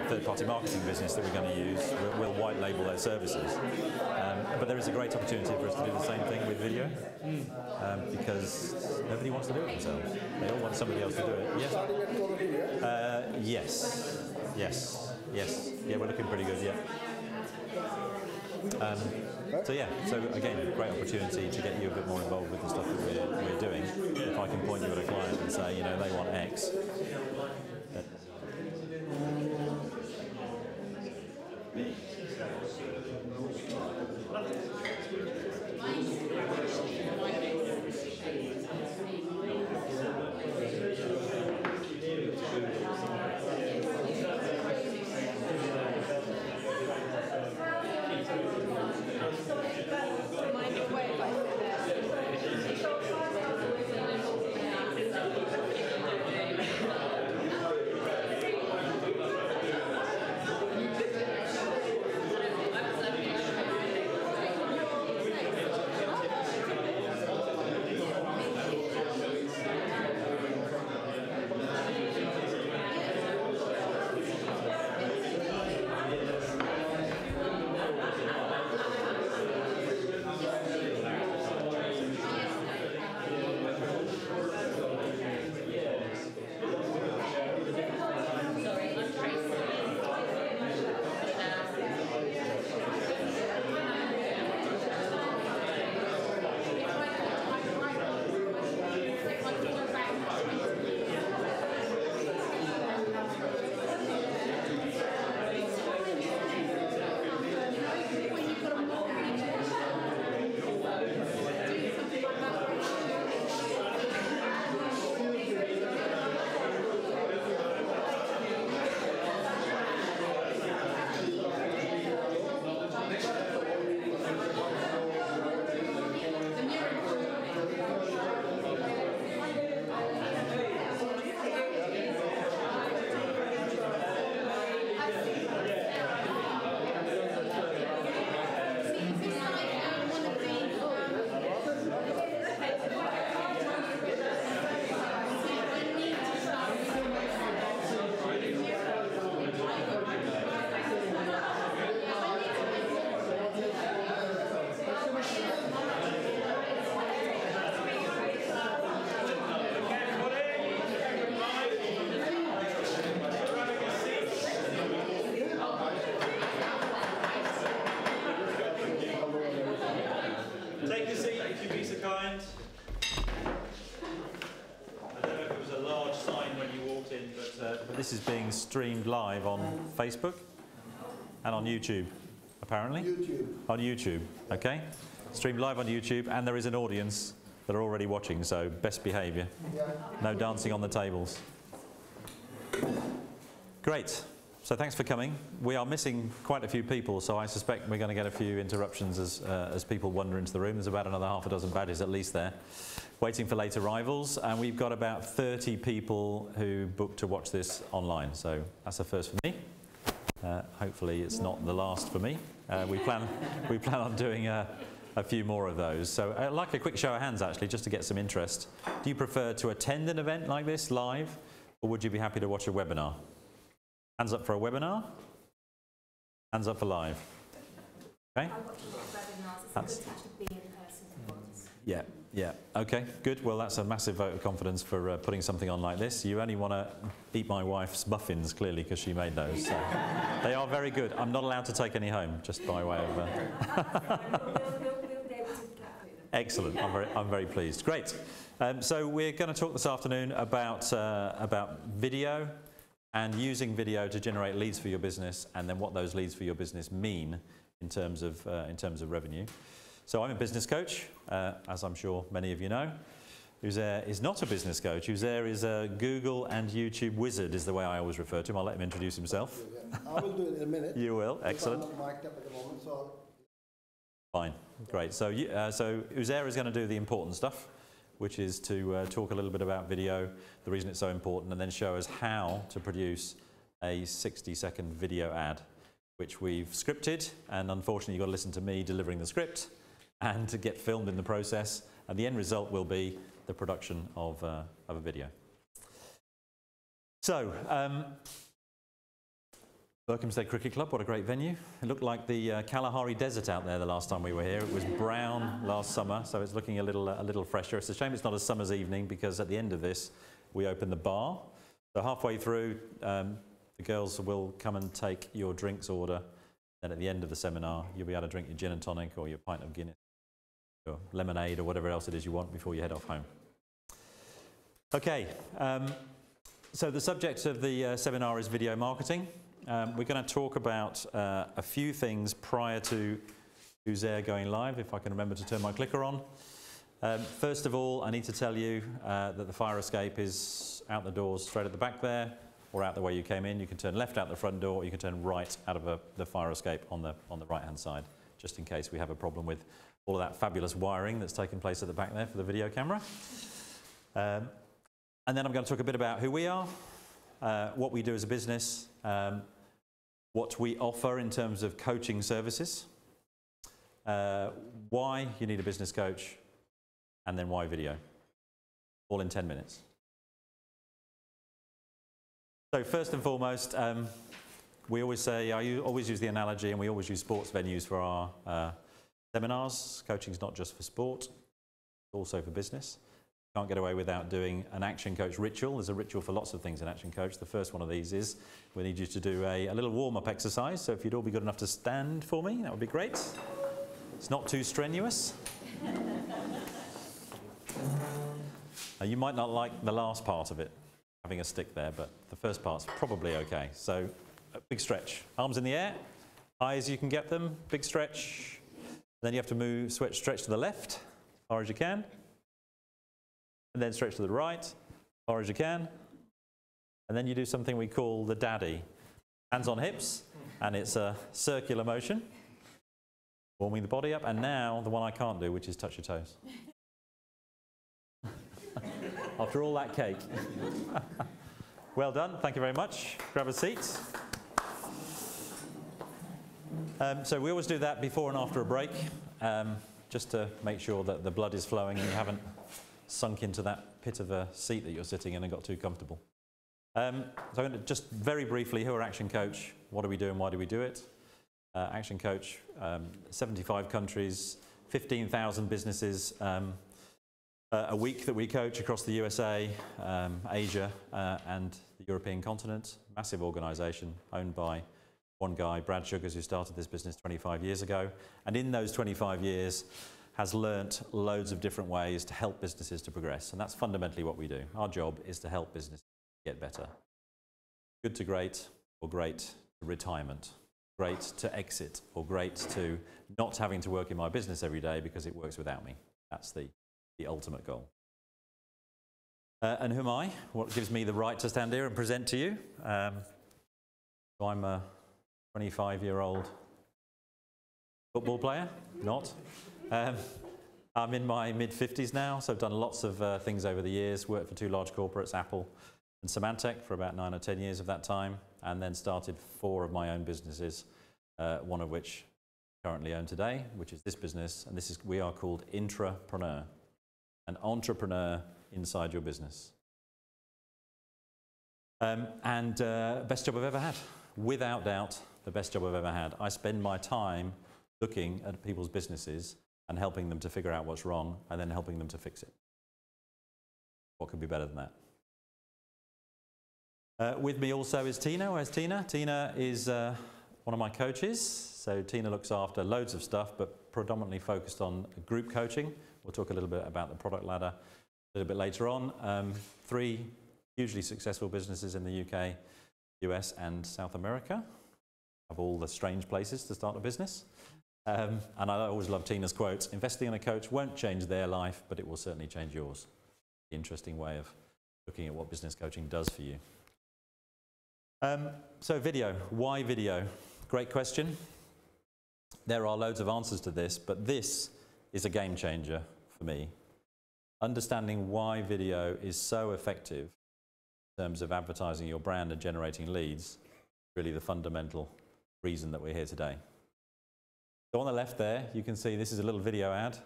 third-party marketing business that we're going to use. We'll white label their services. But there is a great opportunity for us to do the same thing with video, because nobody wants to do it themselves. They all want somebody else to do it. Yes. Yes. Yeah, we're looking pretty good. Yeah. So again, great opportunity to get you a bit more involved with the stuff that we're doing. If I can point you at a client and say, they want X. This is being streamed live on Facebook and on YouTube, apparently. On YouTube, okay. Streamed live on YouTube, and there is an audience that are already watching, so best behaviour. No dancing on the tables. Great. So thanks for coming. We are missing quite a few people, so I suspect we're going to get a few interruptions as people wander into the room. There's about another half a dozen badges at least there, waiting for late arrivals, and we've got about 30 people who booked to watch this online. So that's a first for me. Hopefully it's not the last for me. We plan on doing a few more of those. So I'd like a quick show of hands actually, just to get some interest. Do you prefer to attend an event like this live, or would you be happy to watch a webinar? Hands up for a webinar. Hands up for live. Okay. I watch a lot of webinars. It's good to actually be in person once. Yeah. Okay, good. Well, that's a massive vote of confidence for putting something on like this. You only want to eat my wife's muffins, clearly, because she made those. So. They are very good. I'm not allowed to take any home, just by way of... Excellent. I'm very pleased. Great. So we're going to talk this afternoon about video and using video to generate leads for your business, and then what those leads for your business mean in terms of revenue. So I'm a business coach, as I'm sure many of you know. Uzair is not a business coach. Uzair is a Google and YouTube wizard, is the way I always refer to him. I'll let him introduce himself. I will do it in a minute. You will. Excellent. I'm not mic'd up at the moment, so... Fine. Great. So Uzair is going to do the important stuff, which is to talk a little bit about video, the reason it's so important, and then show us how to produce a 60-second video ad, which we've scripted, and unfortunately you've got to listen to me delivering the script and to get filmed in the process, and the end result will be the production of a video. So, Berkhamsted Cricket Club, what a great venue. It looked like the Kalahari Desert out there the last time we were here. It was brown last summer, so it's looking a little fresher. It's a shame it's not a summer's evening, because at the end of this, we open the bar. So halfway through, the girls will come and take your drinks order. Then at the end of the seminar, you'll be able to drink your gin and tonic or your pint of Guinness or lemonade or whatever else it is you want before you head off home. Okay, so the subject of the seminar is video marketing. We're going to talk about a few things prior to Uzair going live, if I can remember to turn my clicker on. First of all, I need to tell you that the fire escape is out the doors straight at the back there, or out the way you came in. You can turn left out the front door, or you can turn right out of the fire escape on the right-hand side, just in case we have a problem with all of that fabulous wiring that's taken place at the back there for the video camera. And then I'm going to talk a bit about who we are, what we do as a business, what we offer in terms of coaching services, why you need a business coach, and then why video, all in 10 minutes. So first and foremost, we always say, I always use the analogy, and we always use sports venues for our seminars. Coaching is not just for sport, it's also for business. Can't get away without doing an Action Coach ritual. There's a ritual for lots of things in Action Coach. The first one of these is we need you to do a little warm-up exercise. So if you'd all be good enough to stand for me, that would be great. It's not too strenuous. Now, you might not like the last part of it, having a stick there, but the first part's probably okay. So a big stretch. Arms in the air, high as you can get them, big stretch. Then you have to stretch to the left, as far as you can. And then stretch to the right, as far as you can. And then you do something we call the daddy. Hands on hips, and it's a circular motion, warming the body up. And now, the one I can't do, which is touch your toes. After all that cake. Well done, thank you very much. Grab a seat. So we always do that before and after a break, just to make sure that the blood is flowing and you haven't sunk into that pit of a seat that you're sitting in and got too comfortable. So I'm going to just very briefly, who are Action Coach? What do we do and why do we do it? Action Coach, 75 countries, 15,000 businesses a week that we coach across the USA, Asia and the European continent. Massive organisation owned by one guy, Brad Sugars, who started this business 25 years ago. And in those 25 years, has learnt loads of different ways to help businesses to progress. And that's fundamentally what we do. Our job is to help businesses get better. Good to great, or great to retirement. Great to exit, or great to not having to work in my business every day because it works without me. That's the ultimate goal. And who am I? What gives me the right to stand here and present to you? So I'm a 25-year-old football player, not. I'm in my mid-50s now, so I've done lots of things over the years. Worked for two large corporates, Apple and Symantec, for about 9 or 10 years of that time, and then started 4 of my own businesses, one of which I currently own today, which is this business, and we are called Intrapreneur, an entrepreneur inside your business. Best job I've ever had, without doubt, the best job I've ever had. I spend my time looking at people's businesses and helping them to figure out what's wrong, and then helping them to fix it. What could be better than that? With me also is Tina. Where's Tina? Tina is one of my coaches. So Tina looks after loads of stuff, but predominantly focused on group coaching. We'll talk a little bit about the product ladder a little bit later on. 3 hugely successful businesses in the UK, US, and South America. Of all the strange places to start a business. And I always love Tina's quotes: investing in a coach won't change their life, but it will certainly change yours. The interesting way of looking at what business coaching does for you. So video, why video? Great question. There are loads of answers to this, but this is a game changer for me. Understanding why video is so effective in terms of advertising your brand and generating leads is really the fundamental reason that we're here today. So on the left there, you can see this is a little video ad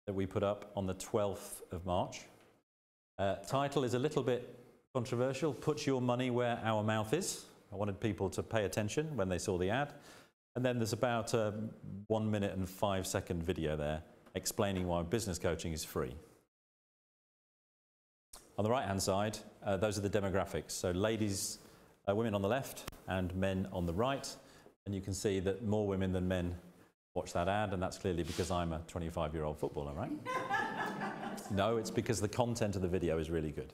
that we put up on the 12th of March. Title is a little bit controversial: put your money where our mouth is. I wanted people to pay attention when they saw the ad. And then there's about a 1 minute and 5 second video there explaining why business coaching is free. On the right-hand side, those are the demographics. So ladies, women on the left and men on the right. And you can see that more women than men watch that ad, and that's clearly because I'm a 25-year-old footballer, right? No, it's because the content of the video is really good.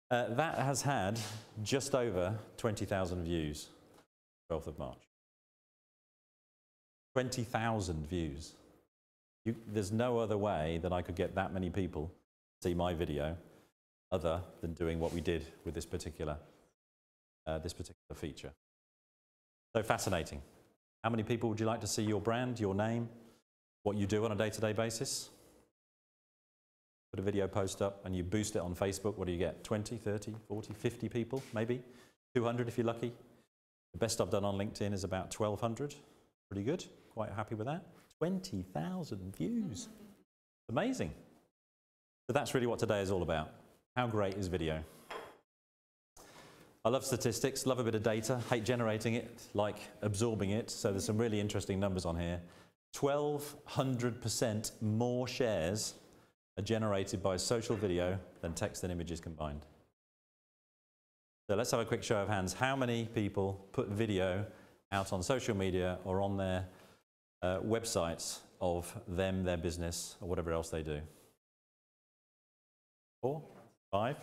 That has had just over 20,000 views, 12th of March. 20,000 views. There's no other way that I could get that many people to see my video other than doing what we did with this particular feature. So fascinating. How many people would you like to see your brand, your name, what you do on a day-to-day basis? Put a video post up and you boost it on Facebook. What do you get? 20, 30, 40, 50 people, maybe? 200 if you're lucky. The best I've done on LinkedIn is about 1,200. Pretty good. Quite happy with that. 20,000 views. Amazing. So that's really what today is all about. How great is video? I love statistics, love a bit of data, hate generating it, like absorbing it. So there's some really interesting numbers on here. 1,200% more shares are generated by social video than text and images combined. So let's have a quick show of hands. How many people put video out on social media or on their websites of them, their business, or whatever else they do? 4, 5,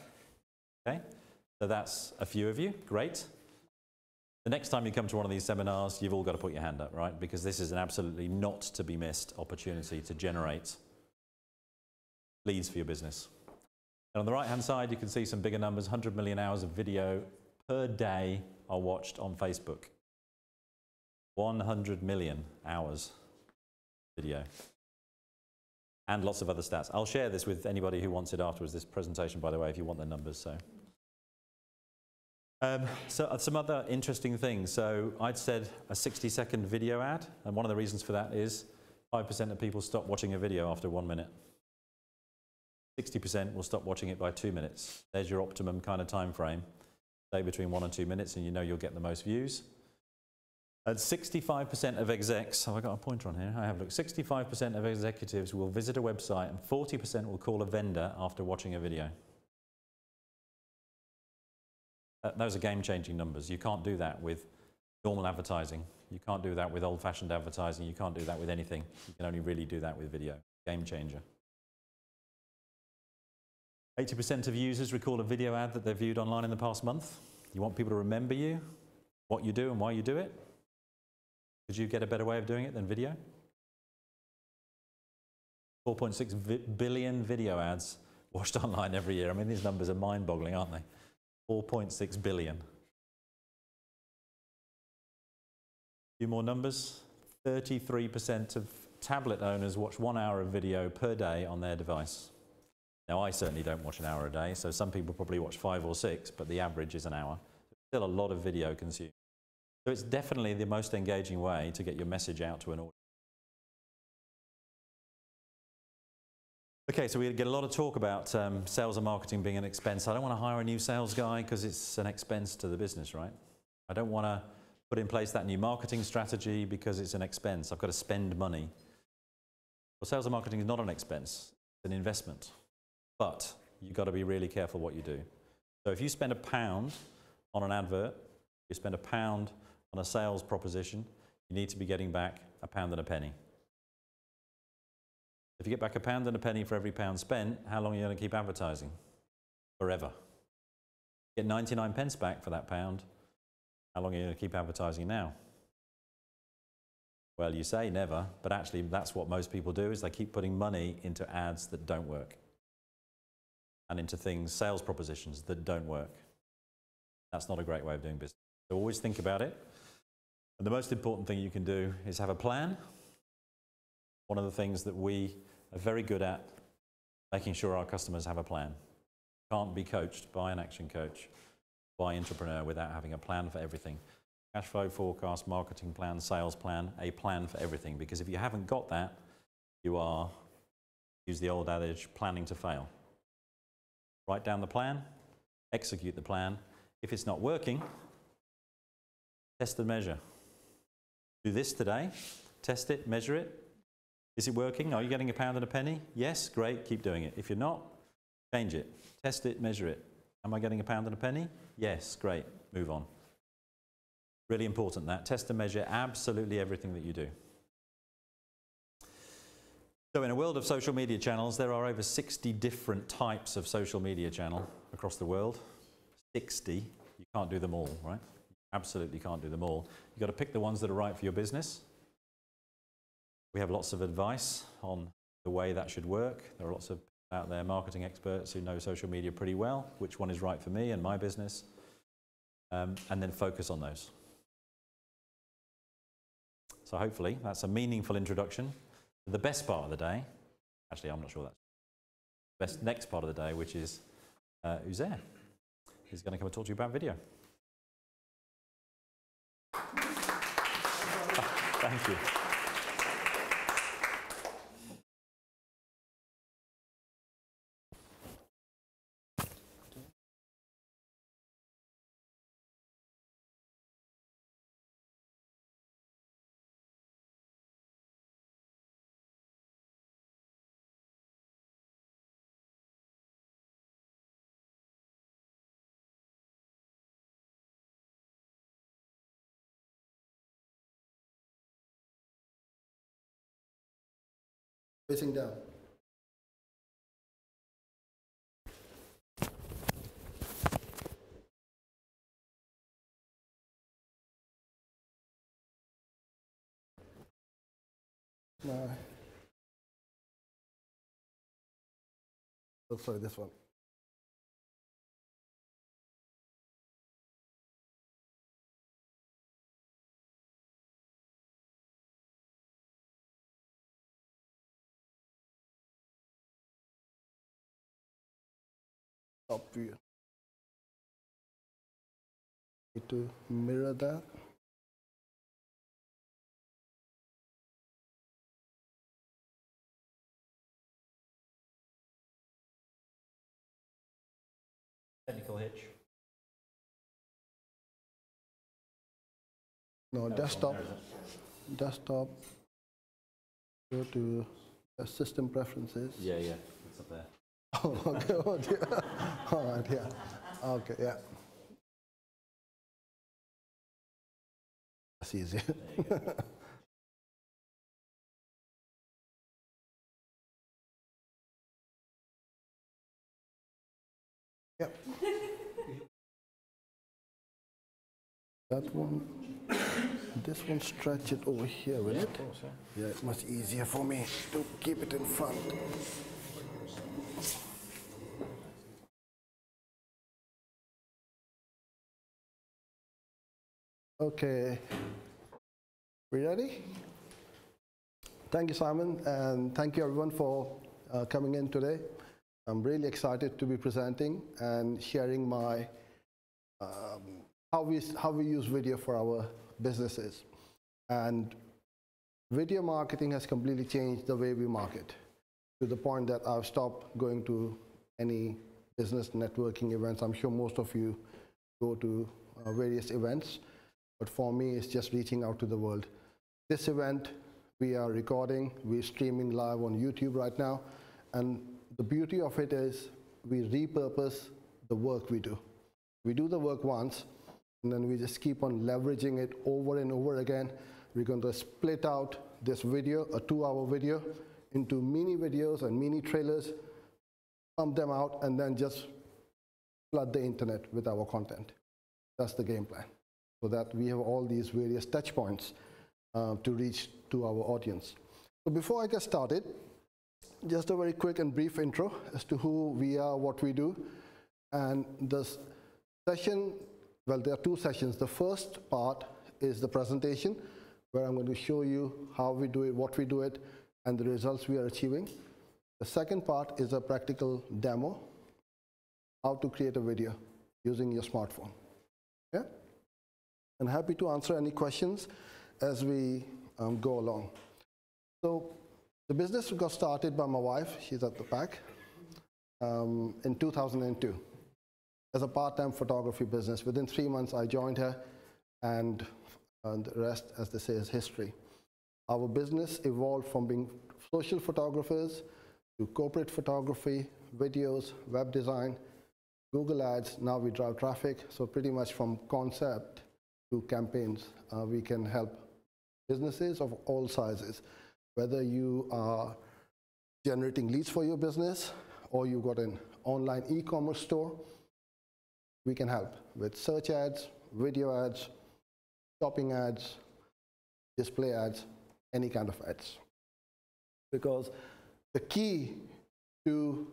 okay. So that's a few of you, great. The next time you come to one of these seminars, you've all got to put your hand up, right? Because this is an absolutely not to be missed opportunity to generate leads for your business. And on the right-hand side, you can see some bigger numbers. 100 million hours of video per day are watched on Facebook. 100 million hours video. And lots of other stats. I'll share this with anybody who wants it afterwards, this presentation, by the way, if you want the numbers. So some other interesting things. So I'd said a 60-second video ad, and one of the reasons for that is 5% of people stop watching a video after 1 minute. 60% will stop watching it by 2 minutes. There's your optimum kind of time frame. Stay between 1 and 2 minutes and you know you'll get the most views. And 65% of execs, have I got a pointer on here? I have, look, 65% of executives will visit a website and 40% will call a vendor after watching a video. Those are game-changing numbers. You can't do that with normal advertising. You can't do that with old-fashioned advertising. You can't do that with anything. You can only really do that with video. Game changer. 80% of users recall a video ad that they've viewed online in the past month. You want people to remember you, what you do and why you do it. Could you get a better way of doing it than video? 4.6 billion video ads watched online every year. I mean, these numbers are mind-boggling, aren't they? 4.6 billion. A few more numbers. 33% of tablet owners watch 1 hour of video per day on their device. Now, I certainly don't watch an hour a day, so some people probably watch 5 or 6, but the average is an hour. Still a lot of video consumed. So it's definitely the most engaging way to get your message out to an audience. Okay, so we get a lot of talk about sales and marketing being an expense. I don't want to hire a new sales guy because it's an expense to the business, right? I don't want to put in place that new marketing strategy because it's an expense. I've got to spend money. Well, sales and marketing is not an expense, it's an investment. But you've got to be really careful what you do. So if you spend £1 on an advert, you spend £1 on a sales proposition, you need to be getting back £1 and a penny. If you get back £1 and a penny for every £1 spent, how long are you going to keep advertising? Forever. Get 99 pence back for that £1, how long are you going to keep advertising now? Well, you say never, but actually that's what most people do, is they keep putting money into ads that don't work. And into things, sales propositions that don't work. That's not a great way of doing business. So always think about it. And the most important thing you can do is have a plan. One of the things that we are very good at, making sure our customers have a plan. Can't be coached by an action coach, by an entrepreneur without having a plan for everything. Cash flow forecast, marketing plan, sales plan, a plan for everything. Because if you haven't got that, you are, use the old adage, planning to fail. Write down the plan, execute the plan. If it's not working, Test and measure. Do this today. Test it, measure it. Is it working? Are you getting a pound and a penny? Yes, great, keep doing it. If you're not, change it. Test it, measure it. Am I getting a pound and a penny? Yes, great, move on. Really important that. Test and measure absolutely everything that you do. So in a world of social media channels, there are over 60 different types of social media channel across the world. 60. You can't do them all, right? Absolutely can't do them all. You've got to pick the ones that are right for your business. We have lots of advice on the way that should work. There are lots of people out there, marketing experts who know social media pretty well, which one is right for me and my business, and then focus on those. So hopefully that's a meaningful introduction to the best part of the day. Actually, I'm not sure that's the best next part of the day, which is Uzair. He's going to come and talk to you about video. Thank you. Facing down. No. Oh, sorry, this one. Top view. Need to mirror that. Technical hitch. No, desktop. Desktop. Go to system preferences. Yeah, it's up there. Oh, okay. Oh, dear. All right, yeah. Okay, yeah. That's easy. Yep. That one, this one, stretch it over here, will it? Of course, yeah. Yeah, it's much easier for me to keep it in front. Okay, we ready? Thank you, Simon, and thank you everyone for coming in today. I'm really excited to be presenting and sharing my how we use video for our businesses. And video marketing has completely changed the way we market, to the point that I've stopped going to any business networking events. I'm sure most of you go to various events, but for me, it's just reaching out to the world. This event we are recording, we're streaming live on YouTube right now, and the beauty of it is we repurpose the work we do. We do the work once, and then we just keep on leveraging it over and over again. We're going to split out this video, a 2-hour video, into mini videos and mini trailers, pump them out, and then just flood the internet with our content. That's the game plan, so that we have all these various touch points to reach to our audience. So before I get started, just a very quick and brief intro as to who we are, what we do. And this session, well, there are 2 sessions. The first part is the presentation, where I'm going to show you how we do it, what we do it, and the results we are achieving. The second part is a practical demo, how to create a video using your smartphone. Yeah? And happy to answer any questions as we go along. So the business got started by my wife, she's at the back, in 2002 as a part-time photography business. Within 3 months, I joined her, and and the rest, as they say, is history. Our business evolved from being social photographers to corporate photography, videos, web design, Google Ads. Now we drive traffic. So pretty much from concept to campaigns, we can help businesses of all sizes. Whether you are generating leads for your business or you got an online e-commerce store, we can help with search ads, video ads, shopping ads, display ads, any kind of ads. Because the key to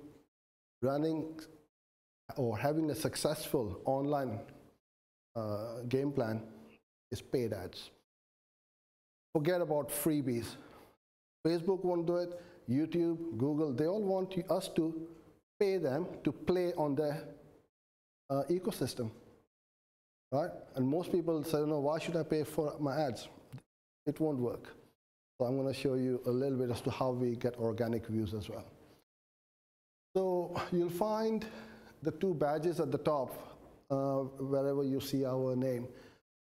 running or having a successful online game plan is paid ads. Forget about freebies. Facebook won't do it, YouTube, Google, they all want us to pay them to play on their ecosystem, right? And most people say, no, why should I pay for my ads? It won't work. So I'm going to show you a little bit as to how we get organic views as well. So you'll find the two badges at the top wherever you see our name.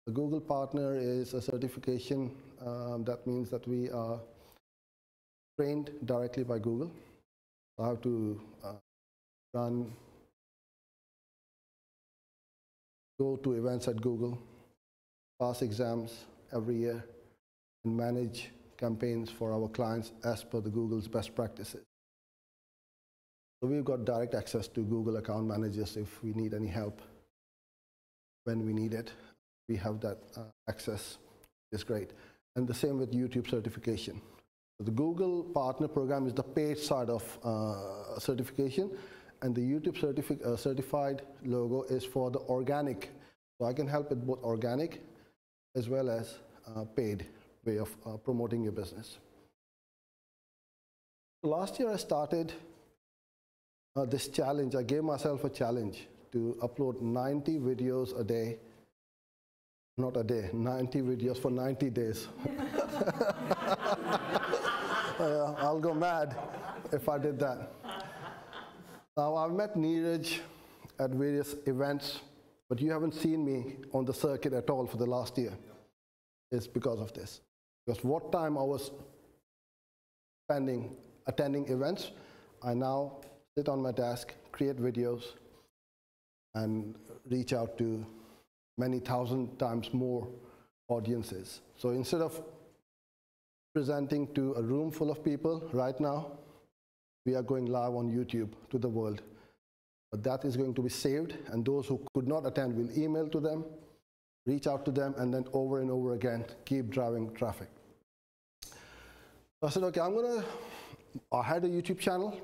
The Google Partner is a certification that means that we are trained directly by Google. I have to go to events at Google, pass exams every year, and manage campaigns for our clients as per the Google's best practices. So we've got direct access to Google account managers if we need any help when we need it. We have that access. It's great. And the same with YouTube certification. So the Google Partner Program is the paid side of certification, and the YouTube certified logo is for the organic. So I can help with both organic as well as paid way of promoting your business. Last year I started this challenge. I gave myself a challenge to upload 90 videos a day. Not a day, 90 videos for 90 days. I'll go mad if I did that. Now, I've met Neeraj at various events, but you haven't seen me on the circuit at all for the last year. It's because of this. Because what time I was spending attending events, I now sit on my desk, create videos, and reach out to many thousand times more audiences. So instead of presenting to a room full of people right now, we are going live on YouTube to the world. But that is going to be saved, and those who could not attend will email to them, reach out to them, and then over and over again, keep driving traffic. So I said, okay, I had a YouTube channel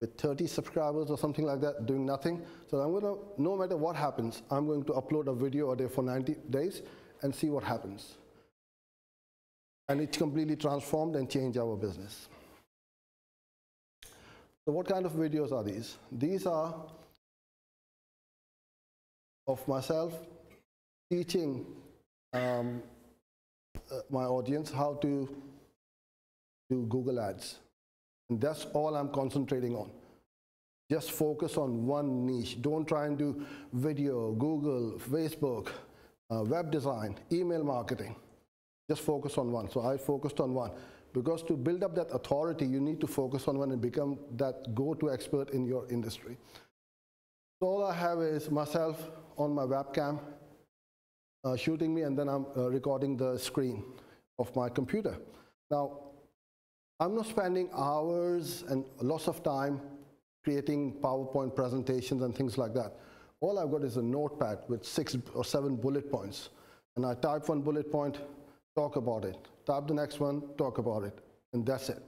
with 30 subscribers or something like that, doing nothing. So I'm going to, no matter what happens, I'm going to upload a video a day for 90 days and see what happens. And it's completely transformed and changed our business. So what kind of videos are these? These are of myself teaching my audience how to do Google Ads. And that's all I'm concentrating on. Just focus on one niche. Don't try and do video, Google, Facebook, web design, email marketing. Just focus on one. So I focused on one. Because to build up that authority, you need to focus on one and become that go-to expert in your industry. So all I have is myself on my webcam shooting me, and then I'm recording the screen of my computer. Now, I'm not spending hours and lots of time creating PowerPoint presentations and things like that. All I've got is a notepad with 6 or 7 bullet points. And I type one bullet point, talk about it. Type the next one, talk about it. And that's it.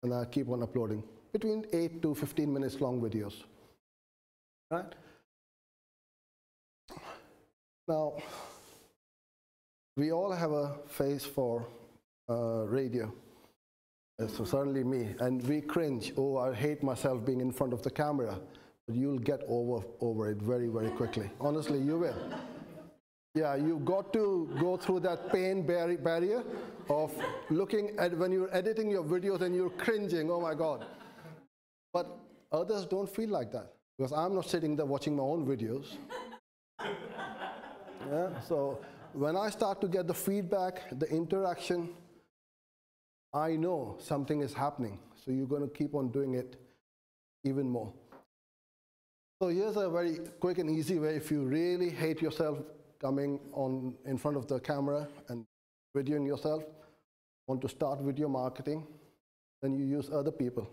And I keep on uploading between 8 to 15 minutes long videos. Right? Now, we all have a face for radio. So certainly me, and we cringe. Oh, I hate myself being in front of the camera. But you'll get over it very, very quickly. Honestly, you will. Yeah, you've got to go through that pain barrier of looking at when you're editing your videos and you're cringing, oh my God. But others don't feel like that, because I'm not sitting there watching my own videos. Yeah, so when I start to get the feedback, the interaction, I know something is happening. So you're going to keep on doing it even more. So here's a very quick and easy way if you really hate yourself coming on in front of the camera and videoing yourself, want to start video marketing, then you use other people.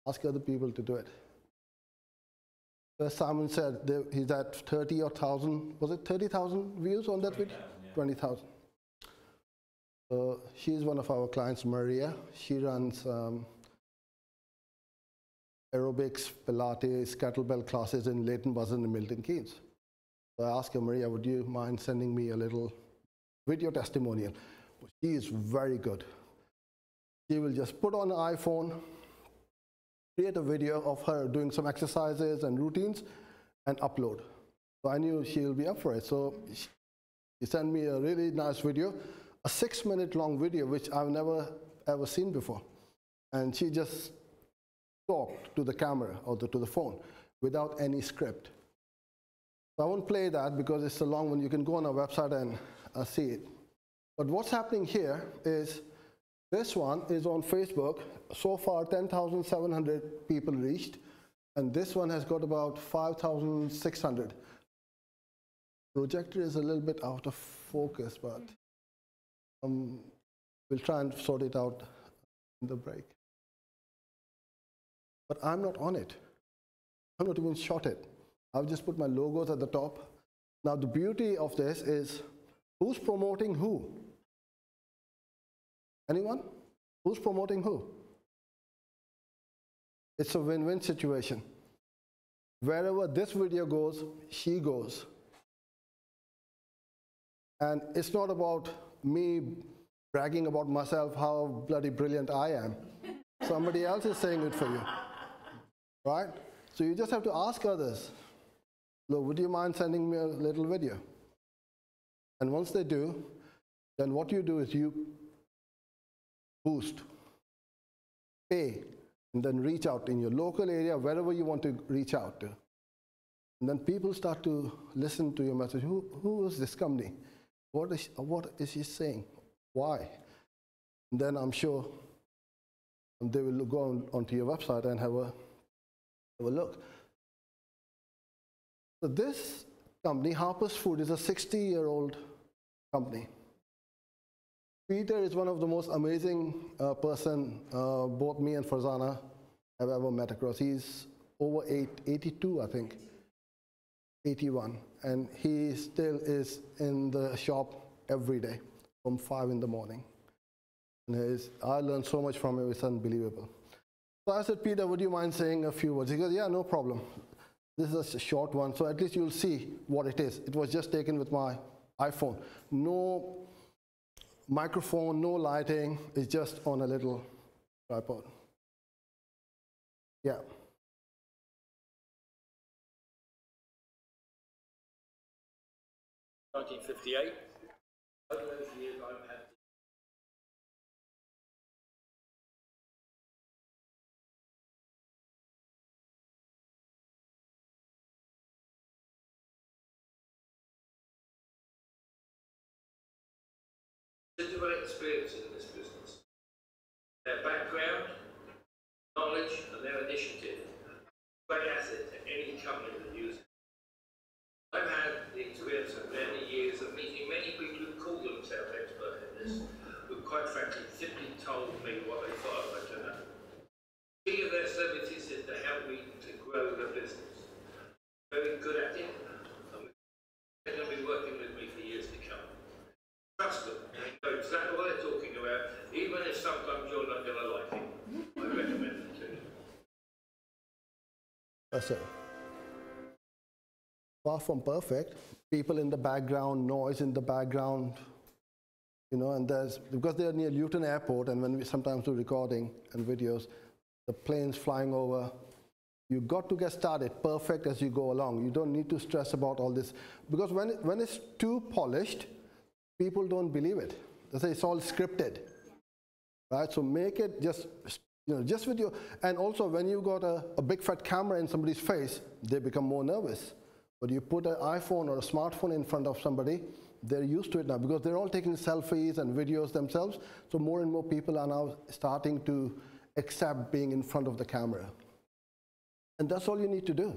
Ask other people to do it. As Simon said, he's at 30 or 1,000, was it 30,000 views on that video? Yeah. 20,000. So she's one of our clients, Maria. She runs aerobics, Pilates, kettlebell classes in Leighton Buzzard and Milton Keynes. So I asked her, Maria, would you mind sending me a little video testimonial? She is very good. She will just put on an iPhone, create a video of her doing some exercises and routines, and upload. So I knew she'll be up for it. So she sent me a really nice video, a 6-minute long video, which I've never ever seen before. And she just talked to the camera or to the phone without any script. So I won't play that because it's a long one. You can go on our website and see it. But what's happening here is this one is on Facebook. So far, 10,700 people reached. And this one has got about 5,600. Projector is a little bit out of focus, but we'll try and sort it out in the break. But I'm not on it. I'm not even shot it. I've just put my logos at the top. Now the beauty of this is, who's promoting who? Anyone? Who's promoting who? It's a win-win situation. Wherever this video goes, she goes. And it's not about me bragging about myself, how bloody brilliant I am. Somebody else is saying it for you, right? So you just have to ask others, look, would you mind sending me a little video? And once they do, then what you do is you boost, pay, and then reach out in your local area, wherever you want to reach out to. And then people start to listen to your message. Who is this company? What is she saying? Why? And then I'm sure they will go onto your website and have a look. So this company, Harper's Food, is a 60-year-old company. Peter is one of the most amazing person both me and Farzana have ever met across. He's over 82, I think, 81. And he still is in the shop every day from 5 in the morning. And I learned so much from him, it's unbelievable. So I said, Peter, would you mind saying a few words? He goes, yeah, no problem. This is a short one, so at least you'll see what it is. It was just taken with my iPhone. No microphone, no lighting. It's just on a little tripod. Yeah. (1958). Over those years, I've had considerable experience in this business. Their background, knowledge, and their initiative, great asset to any company that uses it. I've had the experience of many years of meeting many people who call themselves expert in this, who quite frankly simply told me what they thought I wanted to know. The key of their services is to help me to grow the business. Very good at it, and they're going to be working with me for years to come. Trust them, they know exactly what they're talking about, even if sometimes you're not going to like it. I recommend it to you. That's it. Far from perfect. People in the background, noise in the background, you know, and because they're near Luton Airport, and when we sometimes do recording and videos, the planes flying over, you got to get started perfect as you go along. You don't need to stress about all this, because when it's too polished, people don't believe it. They say it's all scripted, right? So make it just with your, and also when you got a big fat camera in somebody's face, they become more nervous. But you put an iPhone or a smartphone in front of somebody, they're used to it now because they're all taking selfies and videos themselves. So more and more people are now starting to accept being in front of the camera. And that's all you need to do,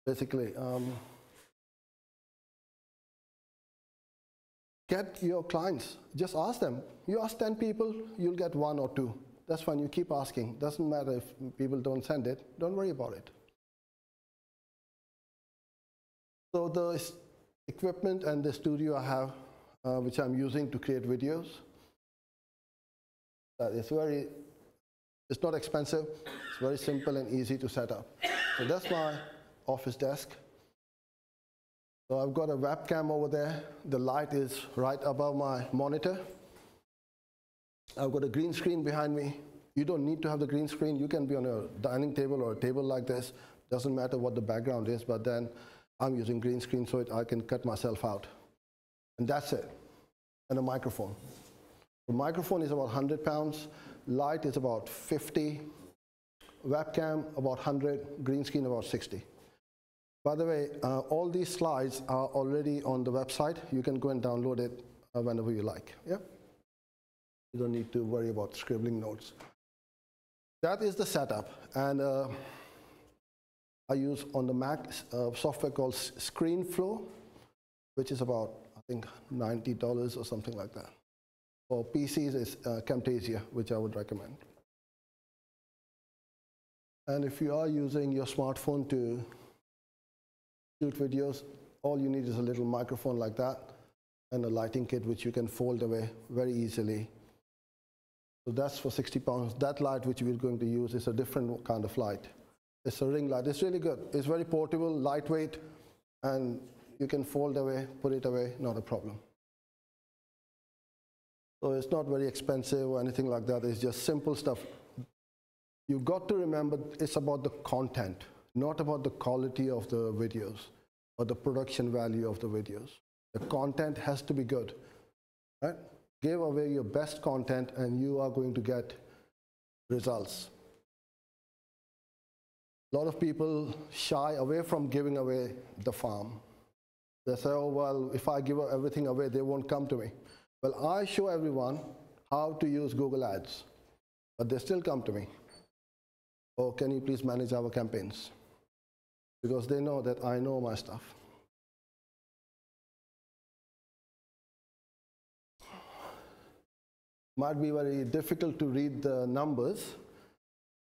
basically. Get your clients, just ask them. You ask 10 people, you'll get 1 or 2. That's fine, you keep asking. Doesn't matter if people don't send it, don't worry about it. So the equipment and the studio I have, which I'm using to create videos, it's not expensive, it's very simple and easy to set up. So that's my office desk. So I've got a webcam over there. The light is right above my monitor. I've got a green screen behind me. You don't need to have the green screen. You can be on a dining table or a table like this. Doesn't matter what the background is, but then I'm using green screen so I can cut myself out. And that's it. And a microphone. The microphone is about 100 pounds. Light is about 50. Webcam about 100. Green screen about 60. By the way, all these slides are already on the website. You can go and download it whenever you like. Yeah? You don't need to worry about scribbling notes. That is the setup. And I use on the Mac software called ScreenFlow, which is about, I think, $90 or something like that. For PCs, it's Camtasia, which I would recommend. And if you are using your smartphone to shoot videos, all you need is a little microphone like that and a lighting kit, which you can fold away very easily. So that's for 60 pounds. That light which we're going to use is a different kind of light. It's a ring light. It's really good. It's very portable, lightweight, and you can fold away, put it away, not a problem. So it's not very expensive or anything like that. It's just simple stuff. You've got to remember it's about the content, not about the quality of the videos or the production value of the videos. The content has to be good, right? Give away your best content and you are going to get results. A lot of people shy away from giving away the farm. They say, oh, well, if I give everything away, they won't come to me. Well, I show everyone how to use Google Ads, but they still come to me. Oh, can you please manage our campaigns? Because they know that I know my stuff. Might be very difficult to read the numbers.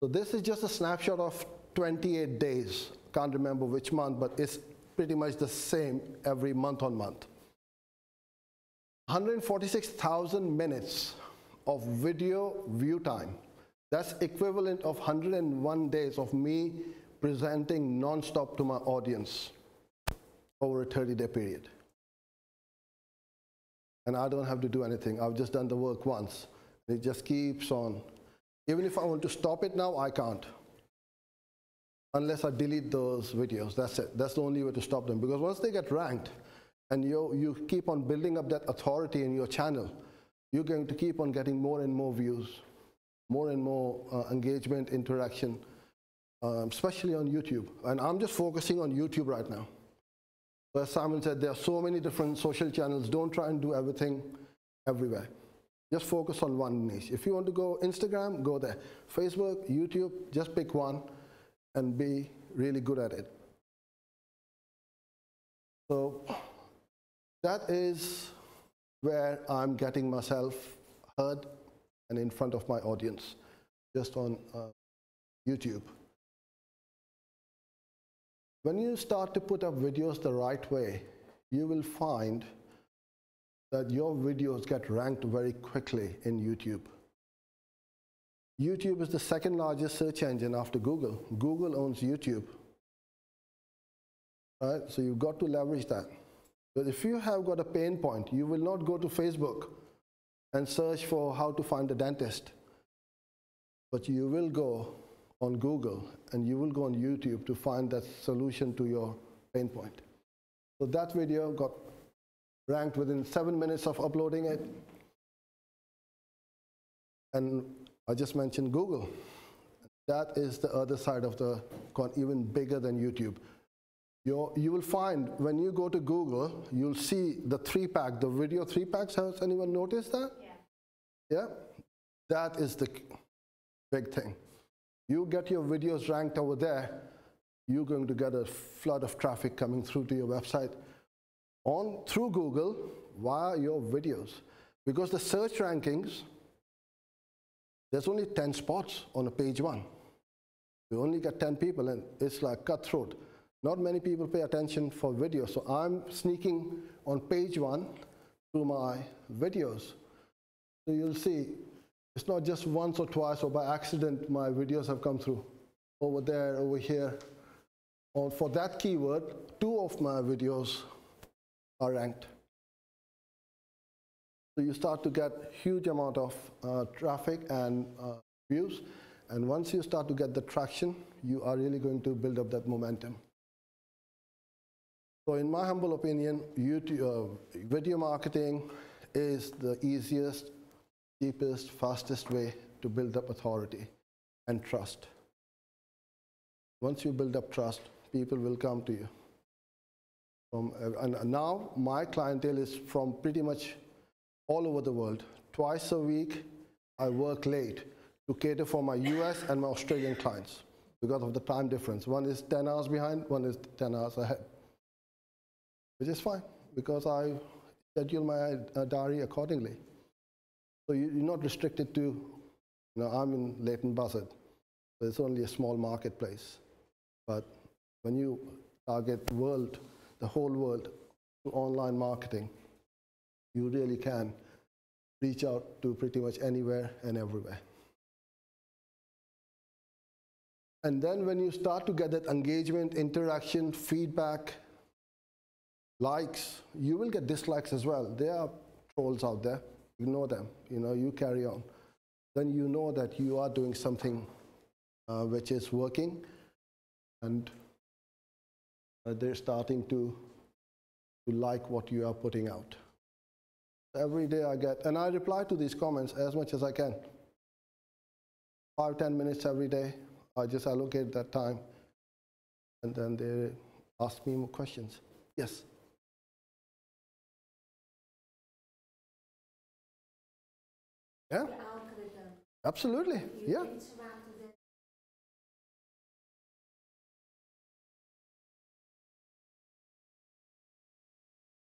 So this is just a snapshot of 28 days. Can't remember which month, but it's pretty much the same every month on month. 146,000 minutes of video view time. That's equivalent of 101 days of me presenting non-stop to my audience over a 30-day period. And I don't have to do anything. I've just done the work once. It just keeps on. Even if I want to stop it now, I can't. Unless I delete those videos, that's it. That's the only way to stop them. Because once they get ranked, and you keep on building up that authority in your channel, you're going to keep on getting more and more views, more and more engagement, interaction, especially on YouTube. And I'm just focusing on YouTube right now. As Simon said, there are so many different social channels. Don't try and do everything everywhere. Just focus on one niche. If you want to go Instagram, go there. Facebook, YouTube, just pick one and be really good at it. So that is where I'm getting myself heard and in front of my audience, just on YouTube. When you start to put up videos the right way, you will find that your videos get ranked very quickly in YouTube. YouTube is the second largest search engine after Google. Google owns YouTube. Right? So you've got to leverage that. But if you have got a pain point, you will not go to Facebook and search for how to find a dentist. But you will go on Google and you will go on YouTube to find that solution to your pain point. So that video got ranked within 7 minutes of uploading it. And I just mentioned Google. That is the other side of the coin, even bigger than YouTube. You will find when you go to Google, you'll see the 3-pack, the video 3-packs. Has anyone noticed that? Yeah. Yeah? That is the big thing. You get your videos ranked over there, you're going to get a flood of traffic coming through to your website through Google via your videos. Because the search rankings, there's only 10 spots on a page 1. You only get 10 people, and it's like cutthroat. Not many people pay attention for videos, so I'm sneaking on page 1 through my videos. So you'll see, it's not just once or twice or by accident my videos have come through. Over there, over here. Or for that keyword, 2 of my videos are ranked. So you start to get huge amount of traffic and views. And once you start to get the traction, you are really going to build up that momentum. So in my humble opinion, YouTube, video marketing is the easiest, cheapest, fastest way to build up authority and trust. Once you build up trust, people will come to you. And now my clientele is from pretty much all over the world. Twice a week, I work late to cater for my US and my Australian clients because of the time difference. One is 10 hours behind, one is 10 hours ahead. Which is fine, because I schedule my diary accordingly. So you're not restricted to, I'm in Leighton Buzzard, so it's only a small marketplace. But when you target the whole world to online marketing, you really can reach out to pretty much anywhere and everywhere. And then when you start to get that engagement, interaction, feedback, likes, you will get dislikes as well. There are trolls out there. Ignore them. You carry on. Then you know that you are doing something which is working, and they're starting to like what you are putting out. Every day I get, and I reply to these comments as much as I can. 5-10 minutes every day. I just allocate that time, and then they ask me more questions. Yes. Yeah. The algorithm. Absolutely. You Yeah. interact with it.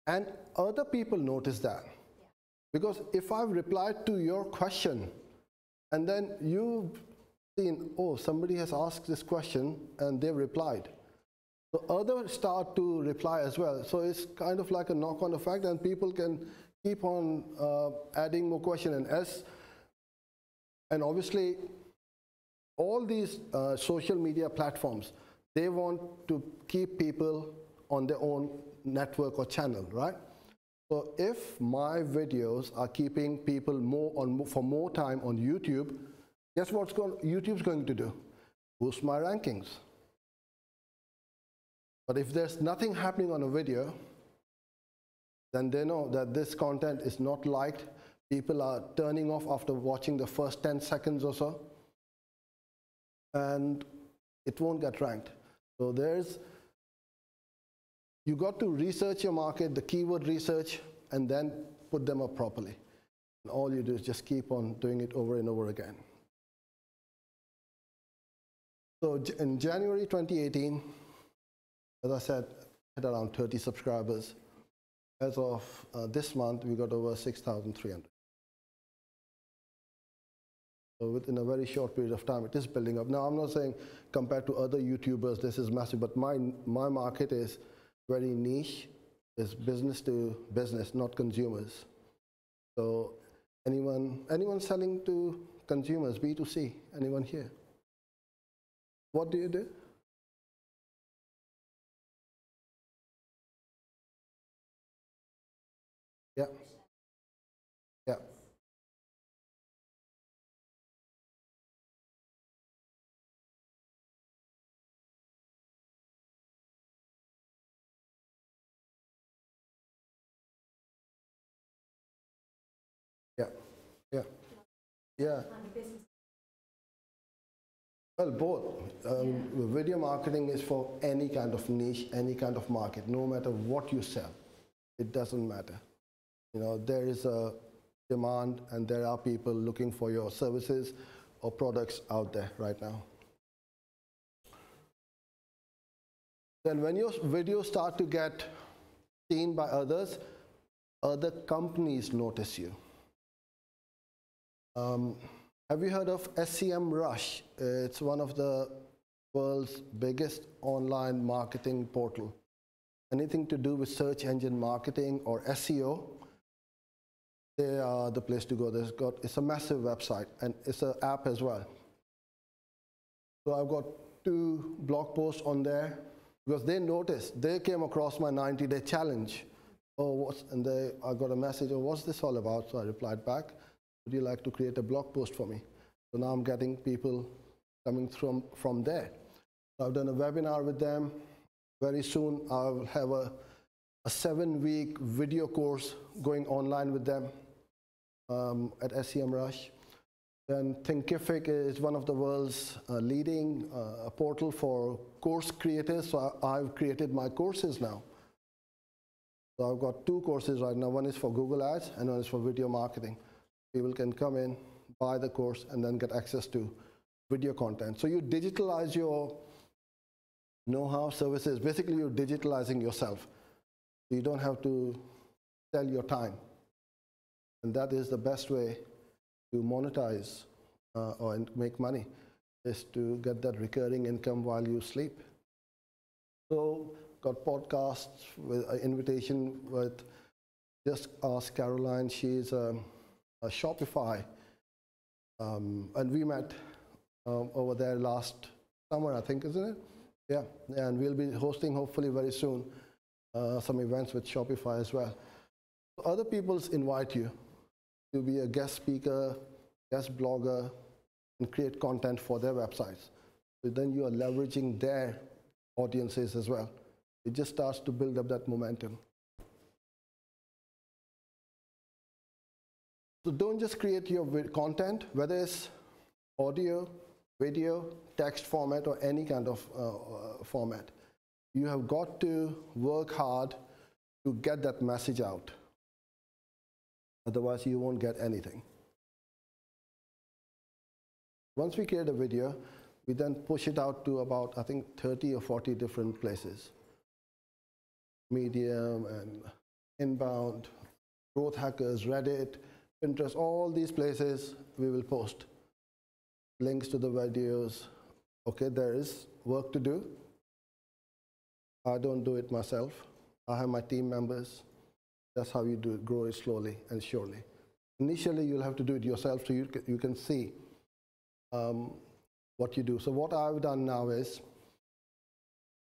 And other people notice that. Yeah. Because if I've replied to your question, and then you've seen, oh, somebody has asked this question and they've replied. So others start to reply as well. So it's kind of like a knock-on effect, and people can keep on adding more questions. And obviously, all these social media platforms, they want to keep people on their own network or channel, right? So if my videos are keeping people for more time on YouTube, guess what YouTube's going to do? Boost my rankings. But if there's nothing happening on a video, then they know that this content is not liked. People are turning off after watching the first 10 seconds or so, and it won't get ranked. So you got to research your market, the keyword research, and then put them up properly. And all you do is just keep on doing it over and over again. So in January 2018, as I said, I had around 30 subscribers. As of this month, we got over 6,300. So within a very short period of time, it is building up. Now, I'm not saying compared to other YouTubers, this is massive, but my market is very niche. It's business to business, not consumers. So anyone selling to consumers, B2C, anyone here? What do you do? Yeah. Yeah. Yeah. Yeah. Yeah. And the business Well, both. Video marketing is for any kind of niche, any kind of market, no matter what you sell. It doesn't matter. You know, there is a demand and there are people looking for your services or products out there right now. Then when your videos start to get seen by others, other companies notice you. Have you heard of SEMrush? It's one of the world's biggest online marketing portal. Anything to do with search engine marketing or SEO, they are the place to go. It's a massive website and it's an app as well. So I've got 2 blog posts on there because they came across my 90-day challenge. And I got a message, what's this all about? So I replied back, would you like to create a blog post for me? So now I'm getting people coming from there. So I've done a webinar with them. Very soon I'll have a 7-week video course going online with them at SEMrush. Then Thinkific is one of the world's leading portal for course creators. So I've created my courses now. So I've got 2 courses right now. One is for Google Ads and one is for video marketing. People can come in, buy the course, and then get access to video content. So you digitalize your know-how services. Basically, you're digitalizing yourself. You don't have to sell your time. And that is the best way to monetize or make money, is to get that recurring income while you sleep. So got podcasts with an invitation with Just Ask Caroline. She's a Shopify. And we met over there last summer, I think, isn't it? Yeah, and we'll be hosting, hopefully very soon, some events with Shopify as well. Other people invite you to be a guest speaker, guest blogger, and create content for their websites. So then you are leveraging their audiences as well. It just starts to build up that momentum. So don't just create your content, whether it's audio, video, text format, or any kind of format. You have got to work hard to get that message out. Otherwise, you won't get anything. Once we create a video, we then push it out to about, I think, 30 or 40 different places. Medium and Inbound, Growth Hackers, Reddit, Pinterest, all these places we will post links to the videos. Okay, there is work to do. I don't do it myself. I have my team members. That's how you do it, grow it slowly and surely. Initially, you'll have to do it yourself so you can see what you do. So what I've done now is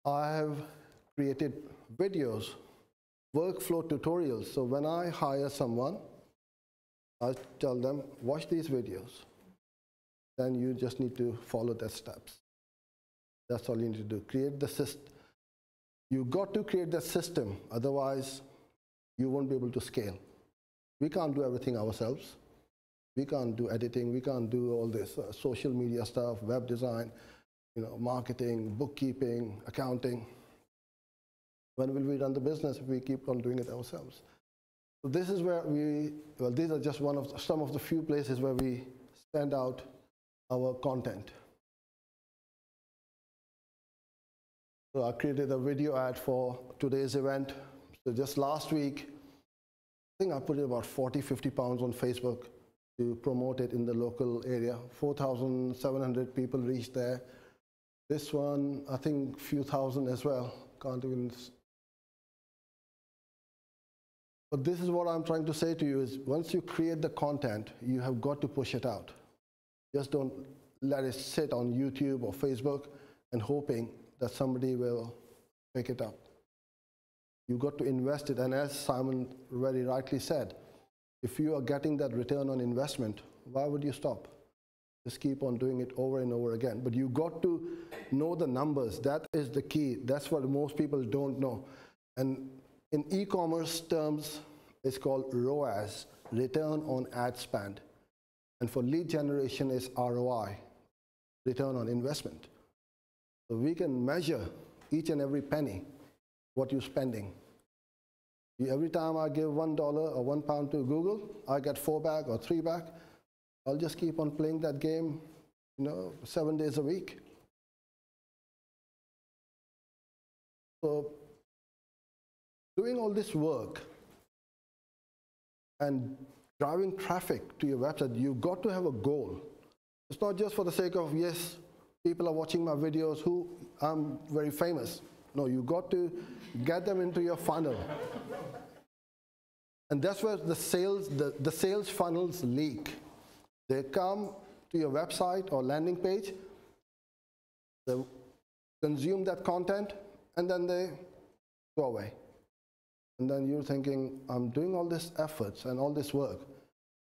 I have created videos, workflow tutorials. So when I hire someone, I tell them, watch these videos. Then you just need to follow the steps. That's all you need to do. Create the system. You've got to create the system, otherwise you won't be able to scale. We can't do everything ourselves. We can't do editing. We can't do all this social media stuff, web design, marketing, bookkeeping, accounting. When will we run the business if we keep on doing it ourselves? So this is where these are just some of the few places where we send out our content. So I created a video ad for today's event. So just last week, I think I put in about 40, 50 pounds on Facebook to promote it in the local area. 4,700 people reached there. This one, I think, few thousand as well. Can't even. But this is what I'm trying to say to you is once you create the content, you have got to push it out. Just don't let it sit on YouTube or Facebook and hoping that somebody will pick it up. You've got to invest it. And as Simon very rightly said, if you are getting that return on investment, why would you stop? Just keep on doing it over and over again. But you've got to know the numbers. That is the key. That's what most people don't know. And in e-commerce terms, it's called ROAS, return on ad spend. And for lead generation is ROI, return on investment. So we can measure each and every penny, what you're spending. Every time I give $1 or £1 to Google, I get 4 back or 3 back. I'll just keep on playing that game, 7 days a week. So doing all this work and driving traffic to your website, you've got to have a goal. It's not just for the sake of, yes, people are watching my videos, I'm very famous. No, you've got to get them into your funnel. And that's where the sales funnels leak. They come to your website or landing page, they consume that content, and then they go away. And then you're thinking, I'm doing all this efforts and all this work,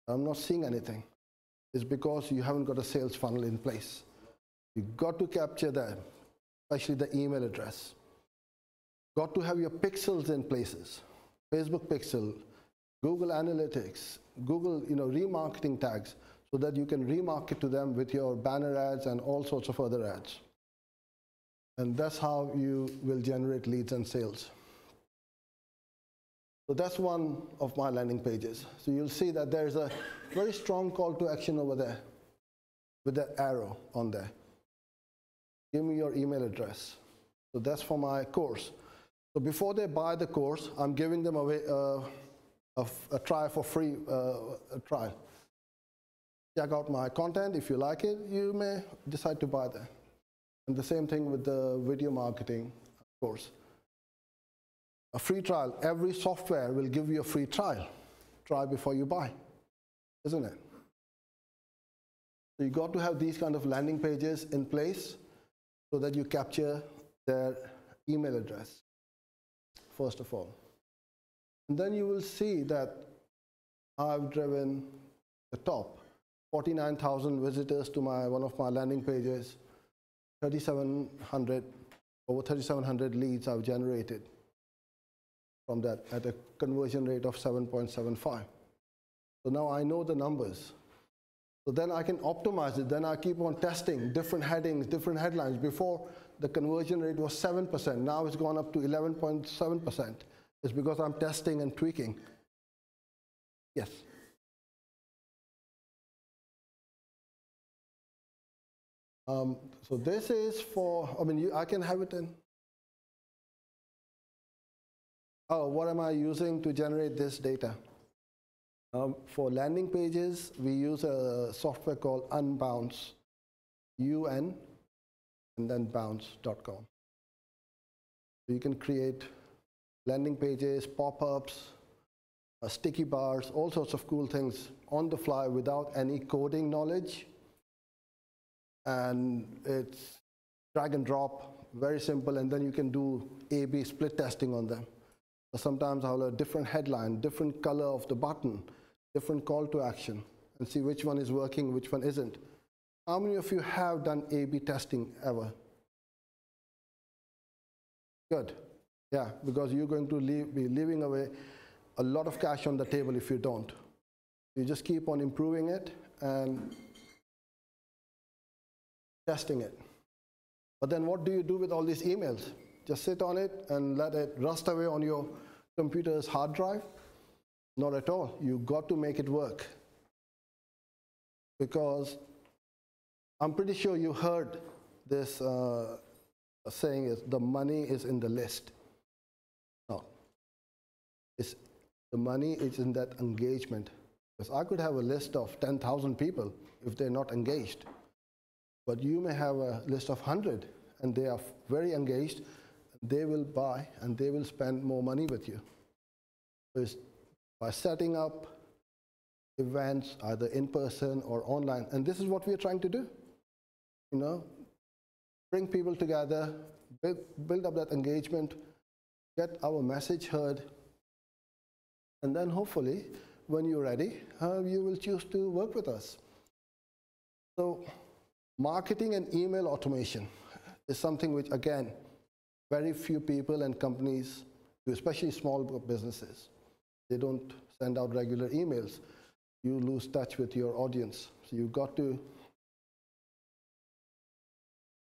I'm not seeing anything. It's because you haven't got a sales funnel in place. You've got to capture that, especially the email address. Got to have your pixels in places. Facebook pixel, Google Analytics, Google remarketing tags, so that you can remarket to them with your banner ads and all sorts of other ads. And that's how you will generate leads and sales. So that's one of my landing pages. So you'll see that there's a very strong call to action over there with the arrow on there. Give me your email address. So that's for my course. So before they buy the course, I'm giving them away a try for free, a trial. Check out my content. If you like it, you may decide to buy that. And the same thing with the video marketing course. A free trial. Every software will give you a free trial. Try before you buy, isn't it? So you got to have these kind of landing pages in place so that you capture their email address, first of all. And then you will see that I've driven the top 49,000 visitors to one of my landing pages, over 3,700 leads I've generated from that at a conversion rate of 7.75. So now I know the numbers. So then I can optimize it. Then I keep on testing different headings, different headlines. Before, the conversion rate was 7%. Now it's gone up to 11.7%. It's because I'm testing and tweaking. Yes? So this is for, I can have it in. Oh, what am I using to generate this data? For landing pages, we use a software called Unbounce, UN, and then bounce.com. So you can create landing pages, pop-ups, sticky bars, all sorts of cool things on the fly without any coding knowledge. And it's drag and drop, very simple, and then you can do A/B split testing on them. So sometimes I'll have a different headline, different color of the button, different call to action, and see which one is working, which one isn't. How many of you have done A/B testing ever? Good. Yeah, because you're going to be leaving away a lot of cash on the table if you don't. You just keep on improving it and testing it. But then what do you do with all these emails? Just sit on it and let it rust away on your computer's hard drive? Not at all. You've got to make it work. Because I'm pretty sure you heard this saying is the money is in the list. No. The money is in that engagement. Because I could have a list of 10,000 people if they're not engaged. But you may have a list of 100 and they are very engaged. They will buy and they will spend more money with you. So it's by setting up events, either in person or online. And this is what we are trying to do. Bring people together, build up that engagement, get our message heard, and then hopefully, when you're ready, you will choose to work with us. So marketing and email automation is something which, again, very few people and companies do, especially small businesses. They don't send out regular emails. You lose touch with your audience. So you've got to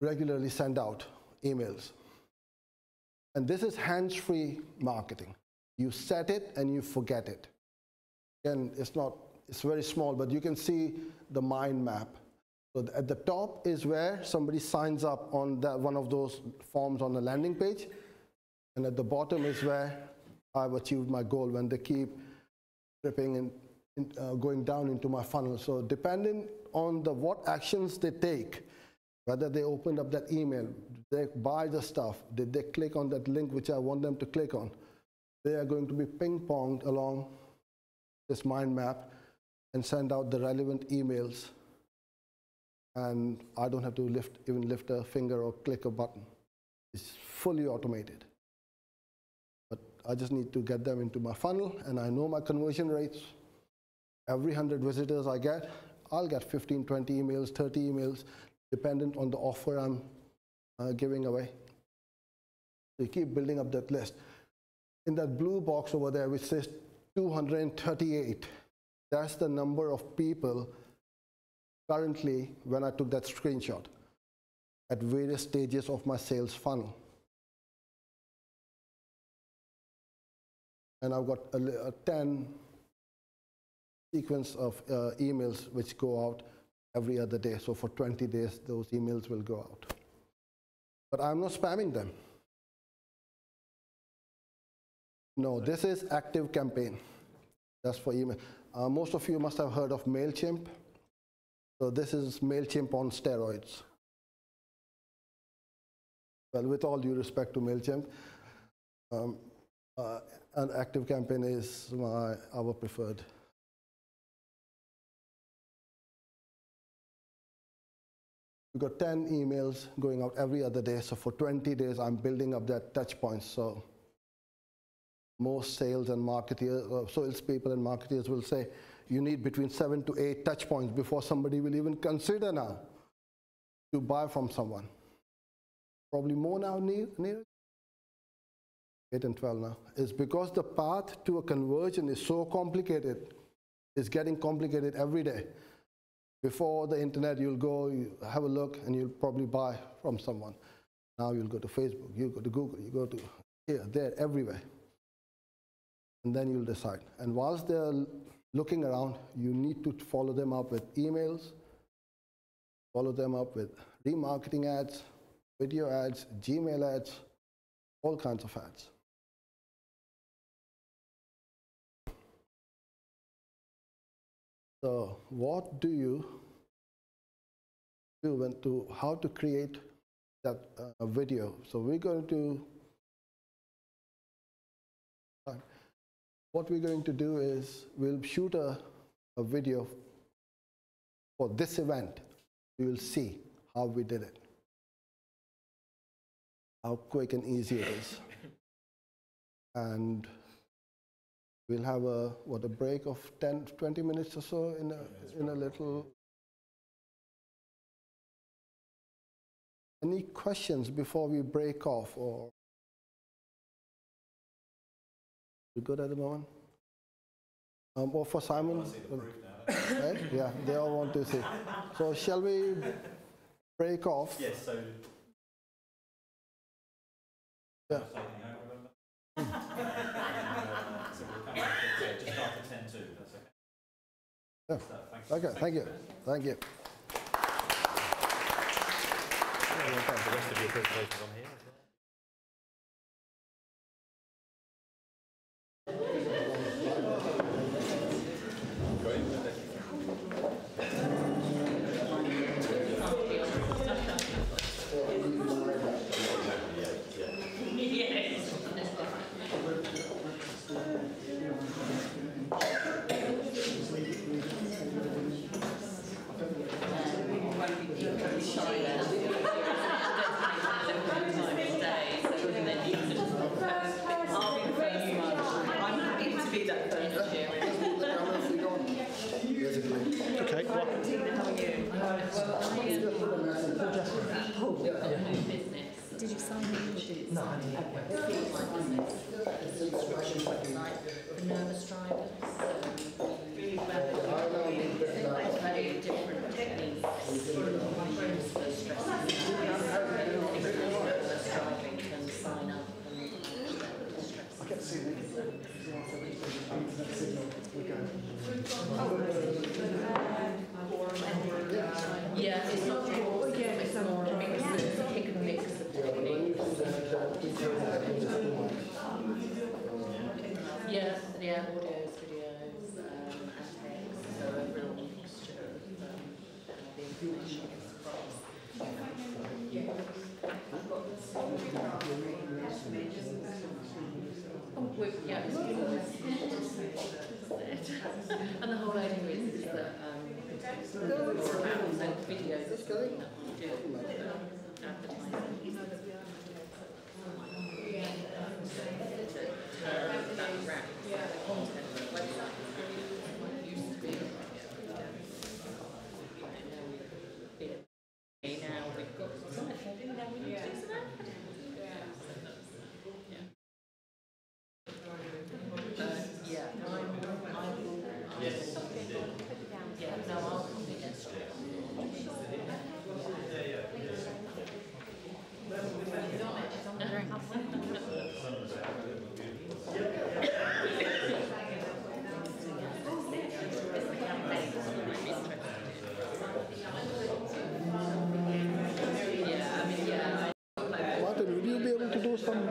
regularly send out emails. And this is hands-free marketing. You set it and you forget it. And it's very small, but you can see the mind map. So at the top is where somebody signs up on one of those forms on the landing page. And at the bottom is where I've achieved my goal when they keep dripping and going down into my funnel. So depending on what actions they take, whether they opened up that email, they buy the stuff, did they click on that link which I want them to click on, they are going to be ping-ponged along this mind map and send out the relevant emails. And I don't have to even lift a finger or click a button. It's fully automated. But I just need to get them into my funnel, and I know my conversion rates. Every 100 visitors I get, I'll get 15, 20 emails, 30 emails, dependent on the offer I'm giving away. So you keep building up that list. In that blue box over there, which says 238, that's the number of people currently, when I took that screenshot, at various stages of my sales funnel. And I've got a 10 sequence of emails which go out every other day. So for 20 days, those emails will go out. But I'm not spamming them. No, this is active campaign. That's for email. Most of you must have heard of MailChimp. So this is MailChimp on steroids. Well, with all due respect to MailChimp, an active campaign is our preferred. We've got 10 emails going out every other day. So for 20 days, I'm building up that touch points. So most sales and marketers, salespeople and marketers will say, you need between 7 to 8 touch points before somebody will even consider now to buy from someone. Probably more now, near 8 and 12 now. It's because the path to a conversion is so complicated. It's getting complicated every day. Before the internet, you'll go, you have a look, and you'll probably buy from someone. Now you'll go to Facebook, you go to Google, you go to here, there, everywhere. And then you'll decide. And whilst they're looking around, you need to follow them up with emails, follow them up with remarketing ads, video ads, Gmail ads, all kinds of ads. So what do you do how to create that video? So we're going to, what we're going to do is we'll shoot a video for this event. You will see how we did it, how quick and easy it is. And we'll have a break of 10, 20 minutes or so in a little. Any questions before we break off, or you good at the moment? Or for Simon? Right? Yeah, they all want to see. So shall we break off? Yes, so. Yeah. So we'll come back at just after 10:02, that's okay. Yeah. So, Okay, thank you. Thank you. The rest of your presentation's on here as well. Did you sign up? No, I didn't. Subscription website for nervous drivers. Very different techniques for stress. videos is something that I do, advertising. To turn that around, the content of the website used to be now we've got some advertising, now we need to do some advertising. Martin, would you be able to do some?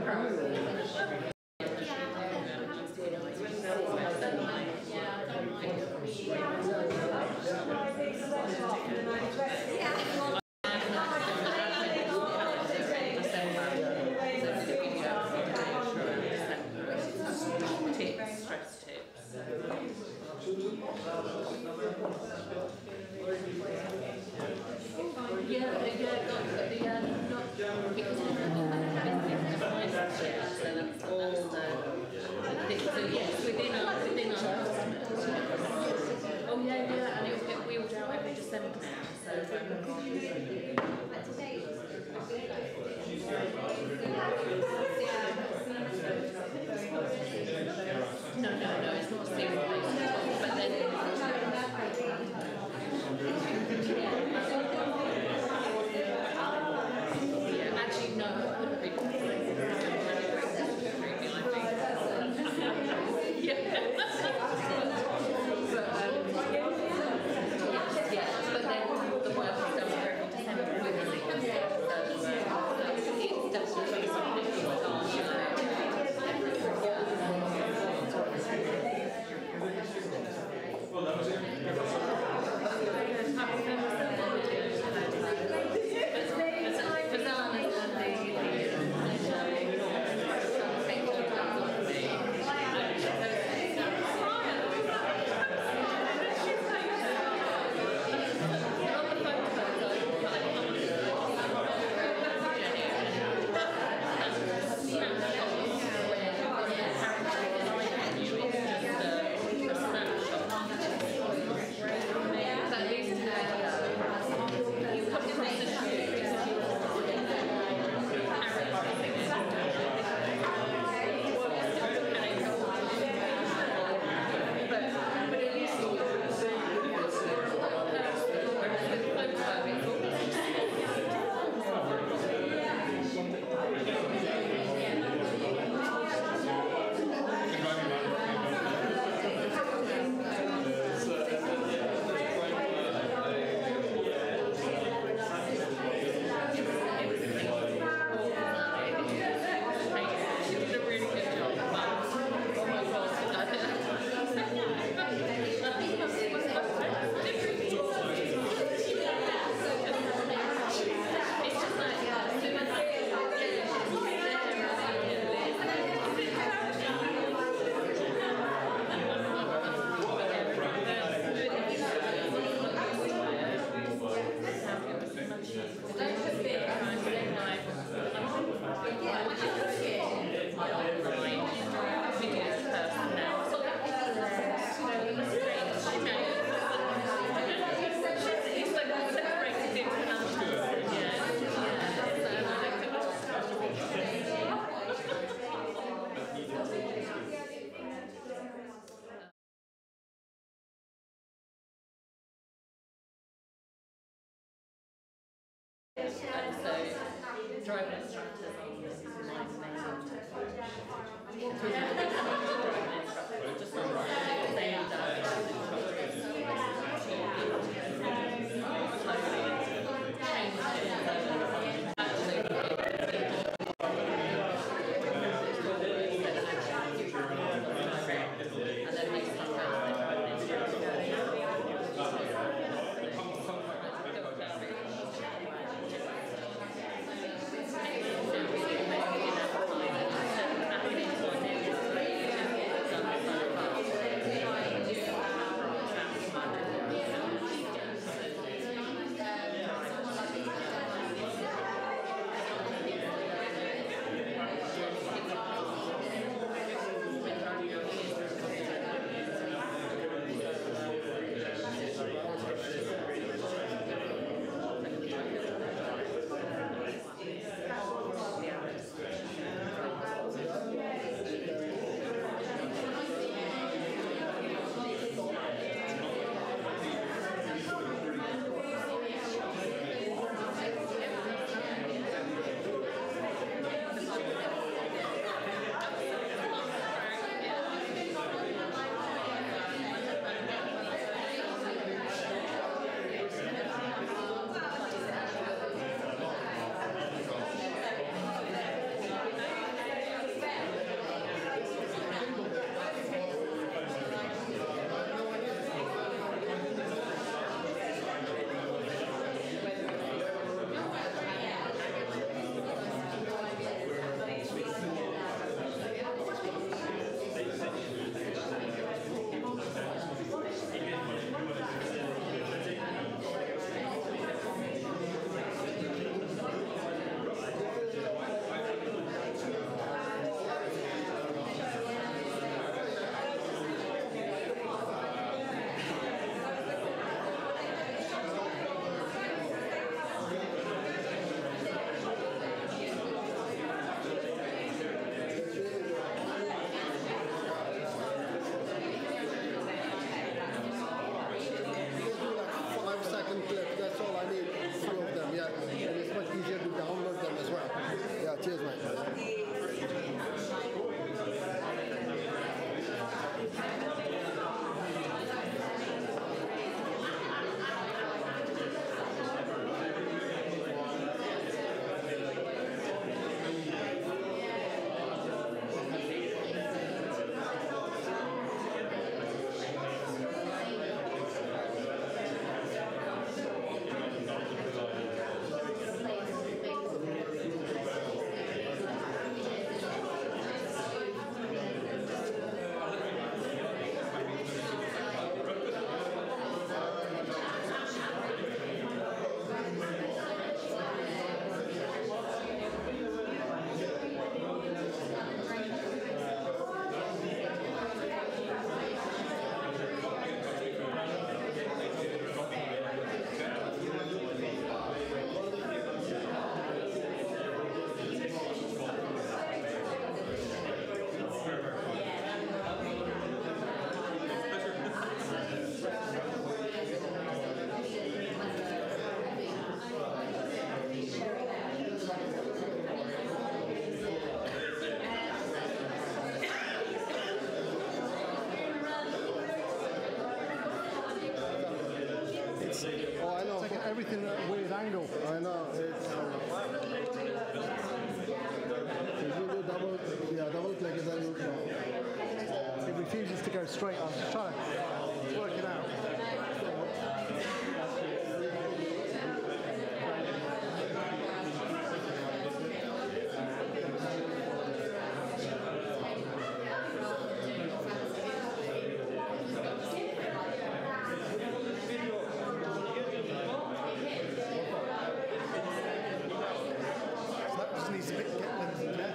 everything at a weird angle. I know. It's, if you do double click, and then you It refuses to go straight. I was just trying to work it out. That just needs to get them there.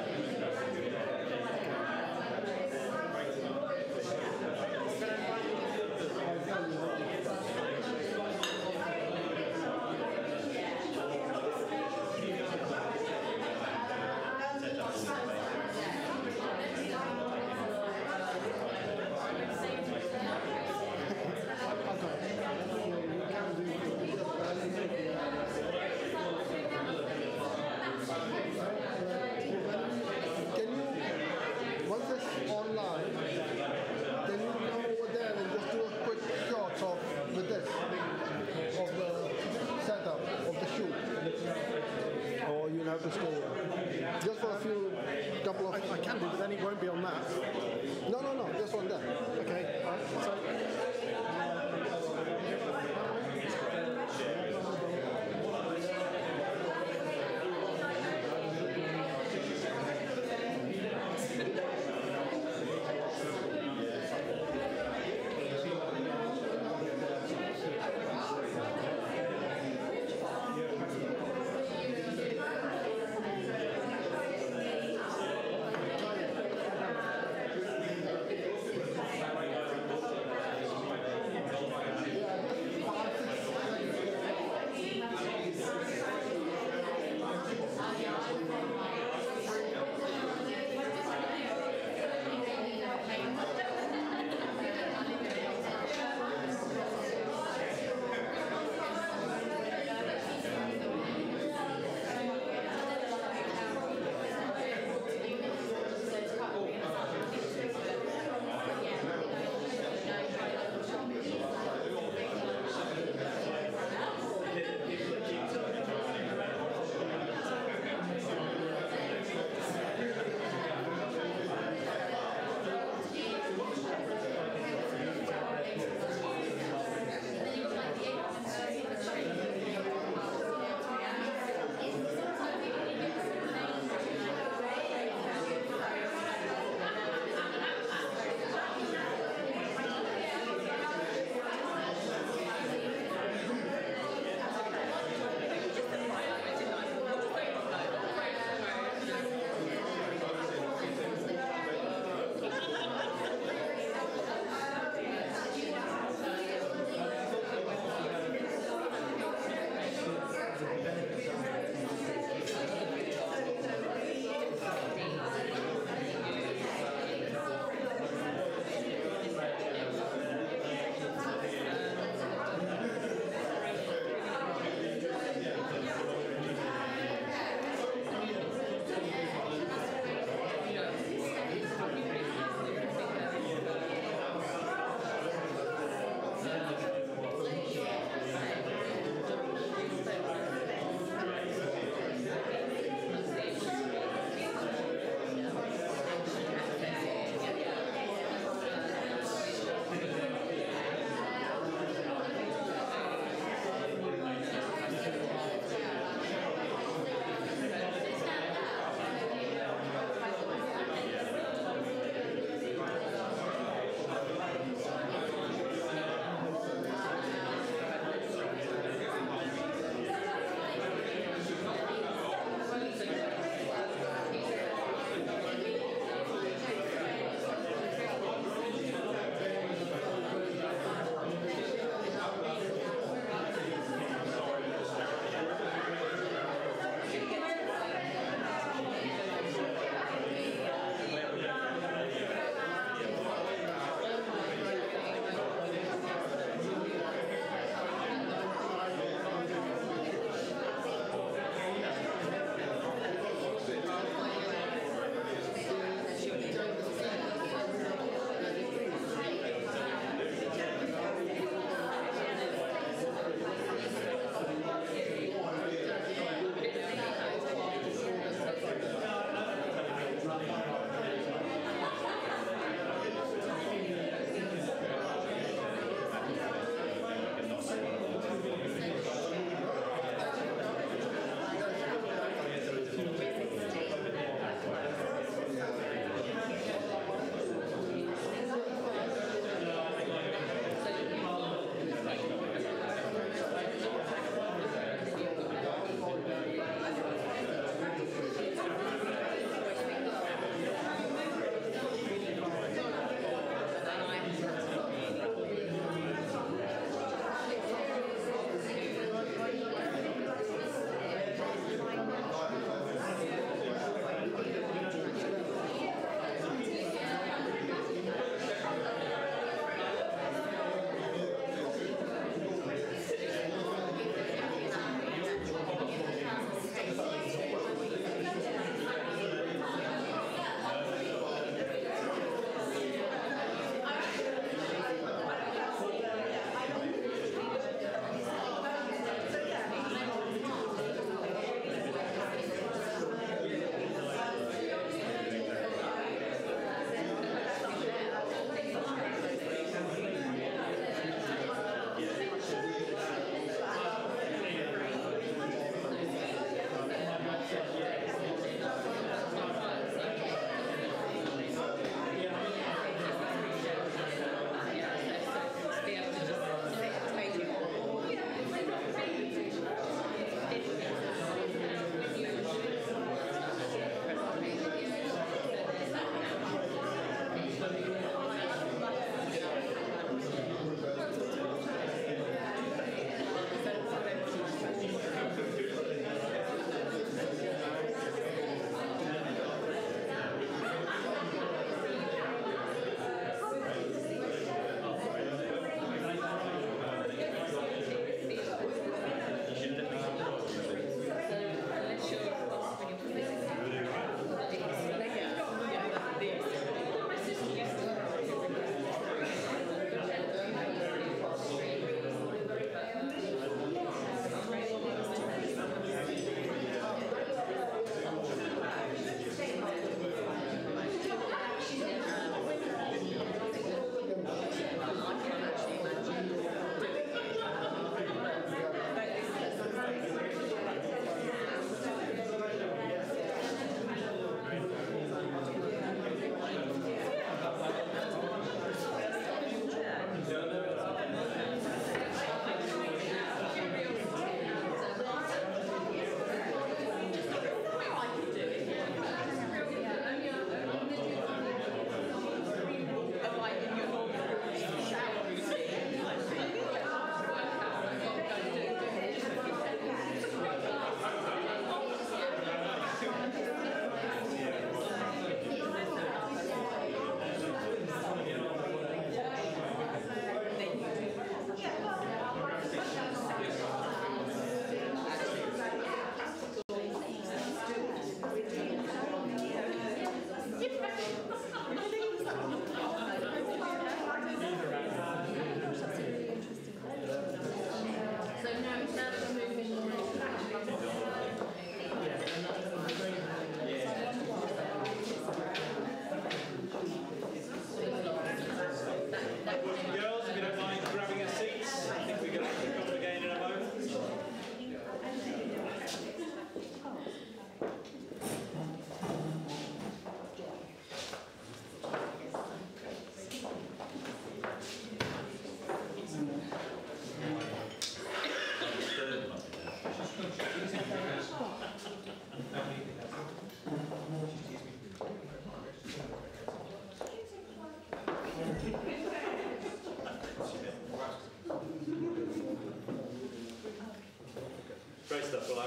can you, once it's online, can you come over there and just do a quick shot of with this of the setup of the shoot, or you'll have to stay here just for a couple of. I can do, but then it won't be on that. No, just on that. Okay. All right. So.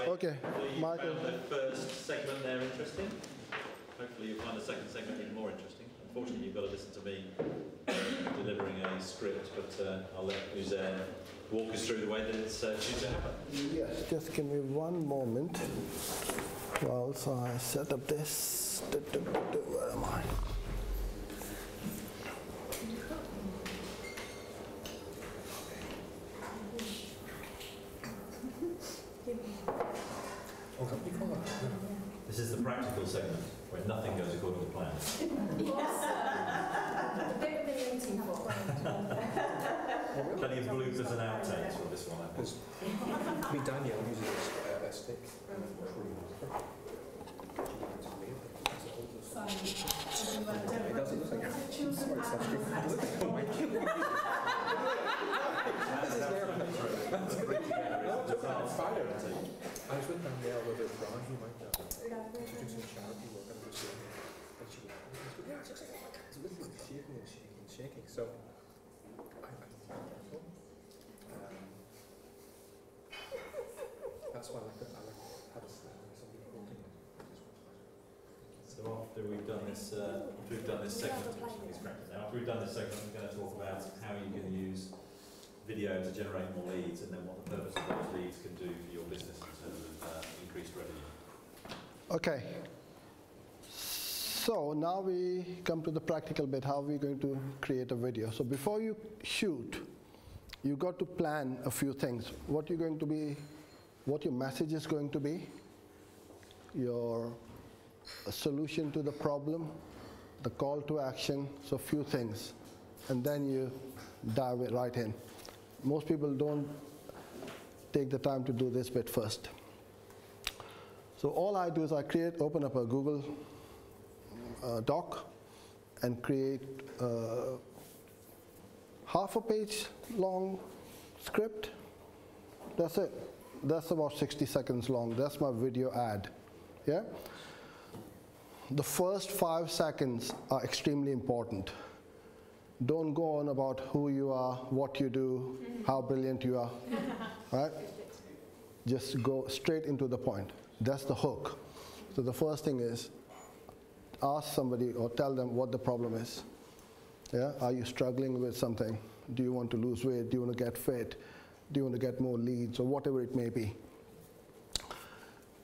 Okay, Michael. found the first segment there interesting. Hopefully you'll find the second segment even more interesting. Unfortunately, you've got to listen to me delivering a script, but I'll let Uzair walk us through the way that it's due to happen. Yes, just give me one moment whilst I set up this. Where am I? This is the practical segment where nothing goes according to plan. Plenty of bloopers and outtakes for this one, I think. Me, Danielle uses a stick. It doesn't look like I was with Danielle with her brand, you might know. She's doing some charity work and and she was yeah, it's just like it's literally shaking and shaking and shaking. So that's why I like have somebody quoting it. So after we've done this segment, after we've done this segment, we're going to talk about how you can use video to generate more leads, and then what the purpose of those leads can do for your business in terms of increased revenue. Okay. So now we come to the practical bit, how we're going to create a video. So before you shoot, you got to plan a few things. What you're going to be, what your message is going to be, your solution to the problem, the call to action, so few things. And then you dive right in. Most people don't take the time to do this bit first. So all I do is I open up a Google doc and create a half a page long script. That's it. That's about 60 seconds long. That's my video ad. Yeah? The first 5 seconds are extremely important. Don't go on about who you are, what you do, how brilliant you are, right? Just go straight into the point. That's the hook. So the first thing is ask somebody or tell them what the problem is. Yeah? Are you struggling with something? Do you want to lose weight? Do you want to get fit? Do you want to get more leads, or whatever it may be?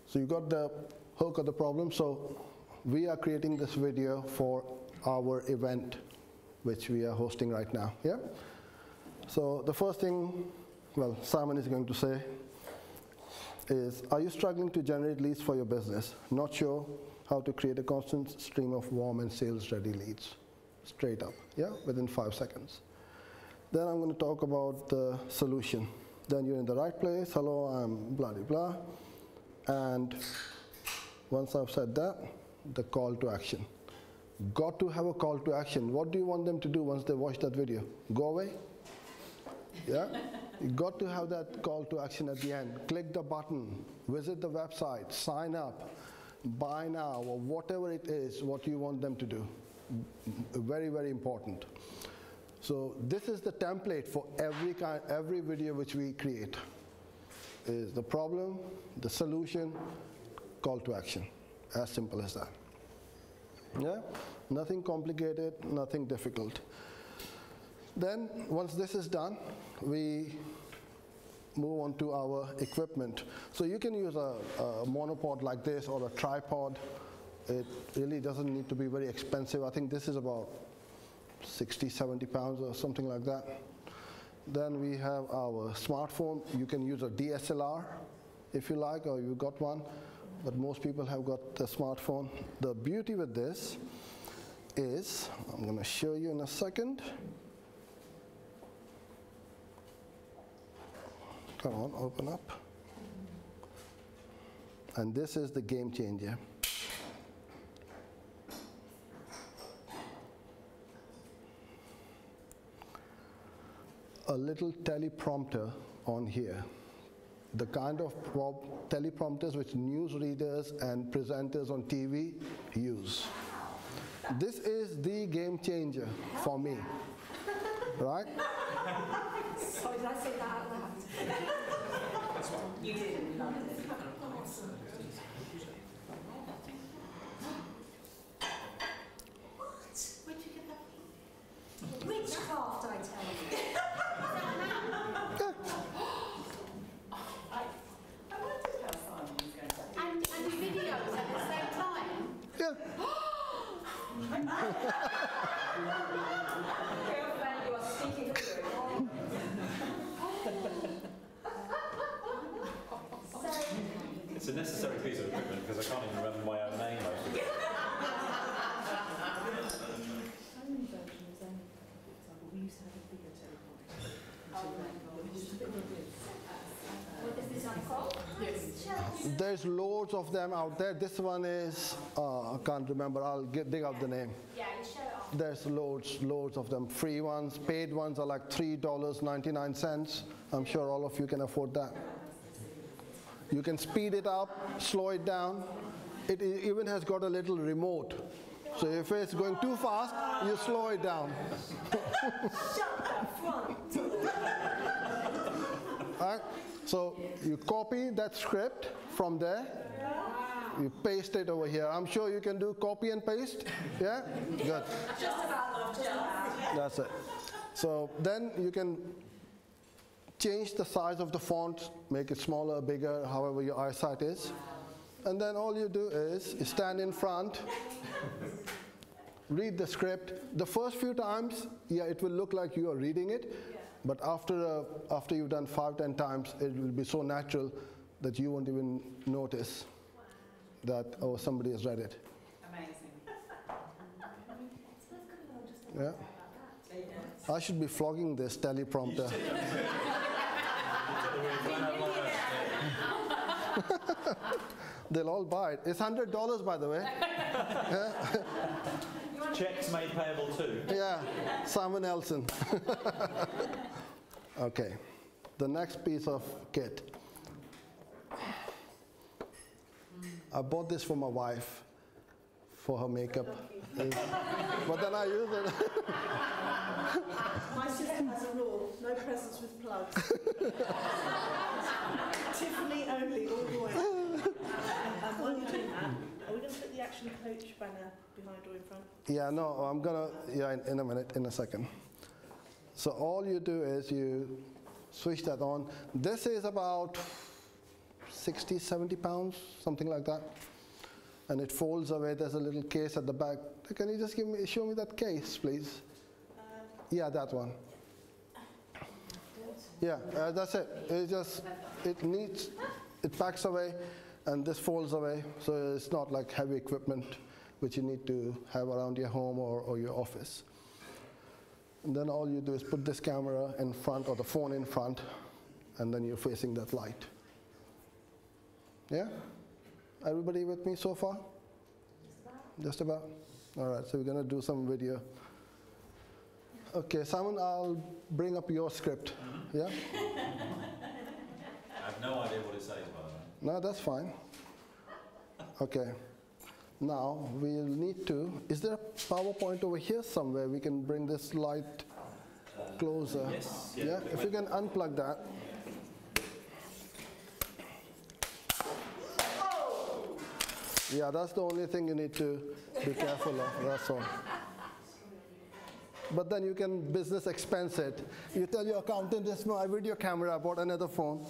So you got the hook of the problem. So we are creating this video for our event, which we are hosting right now. Yeah? So the first thing, well, Simon is going to say is, are you struggling to generate leads for your business? Not sure how to create a constant stream of warm and sales-ready leads? Straight up, yeah, within 5 seconds. Then I'm going to talk about the solution. Then you're in the right place. Hello, I'm blah, blah, blah. And once I've said that, the call to action. Got to have a call to action. What do you want them to do once they watch that video? Go away? Yeah? You got to have that call to action at the end. Click the button, visit the website, sign up, buy now, or whatever it is, what you want them to do. Very, very important. So this is the template for every video which we create. Is the problem, the solution, call to action. As simple as that. Yeah? Nothing complicated, nothing difficult. Then, once this is done, we move on to our equipment. So you can use a monopod like this or a tripod. It really doesn't need to be very expensive. I think this is about 60, 70 pounds or something like that. Then we have our smartphone. You can use a DSLR if you like, or you've got one. But most people have got a smartphone. The beauty with this is, I'm going to show you in a second. Come on, open up. And this is the game changer. A little teleprompter on here. The kind of teleprompters which newsreaders and presenters on TV use. This is the game changer for me, right? Sorry, did I say that out loud? You did in London. Where'd you get that from? Witchcraft, I tell you. I wondered how Simon was going to do. And videos at the same time. Yeah. Girlfriend, you are sticking through. It's a necessary piece of equipment because I can't even remember my own name. Simon's version was only, for example, we used to have a bigger teleprompter. Which is a bit of a bit. What is this on called? Yes. There's loads of them out there. This one is, I can't remember. I'll dig out the name. Yeah, you show it off. There's loads of them. Free ones, paid ones are like $3.99. I'm sure all of you can afford that. You can speed it up, slow it down. It even has got a little remote. So if it's going too fast, you slow it down. All right? So you copy that script from there. You paste it over here. I'm sure you can do copy and paste. Yeah? Good. Just about. That's it. So then you can change the size of the font, make it smaller, bigger, however your eyesight is. And then all you do is you stand in front, read the script. The first few times, yeah, it will look like you are reading it. But after you've done 5-10 times, it will be so natural that you won't even notice that, oh, somebody has read it. Amazing. Yeah. I should be flogging this teleprompter. They'll all buy it. It's $100, by the way. Checks made payable too. Yeah, Simon Elson. Okay, the next piece of kit. I bought this for my wife for her makeup. But then I use it. My system has a rule, no presents with plugs. Tiffany only, all the way. While you're doing that, are we going to put the Action Coach banner behind or in front? Yeah, no, I'm gonna, yeah, in a minute, in a second. So all you do is you switch that on. This is about 60, 70 pounds, something like that. And it folds away. There's a little case at the back. Can you just show me that case, please? Yeah, that one. Yeah, that's it. It packs away, and this folds away. So it's not like heavy equipment, which you need to have around your home or your office. And then all you do is put this camera in front or the phone in front, and then you're facing that light. Yeah? Everybody with me so far? Just about? All right, so we're going to do some video. Okay, Simon, I'll bring up your script. Yeah? I have no idea what it says, by the way. No, that's fine. Okay. Now, we'll need to, is there a PowerPoint over here somewhere? We can bring this light closer. Yes. Yeah, if you can unplug that. Yeah, that's the only thing you need to be careful of, that's all. But then you can business expense it. You tell your accountant, this is my video camera, I bought another phone.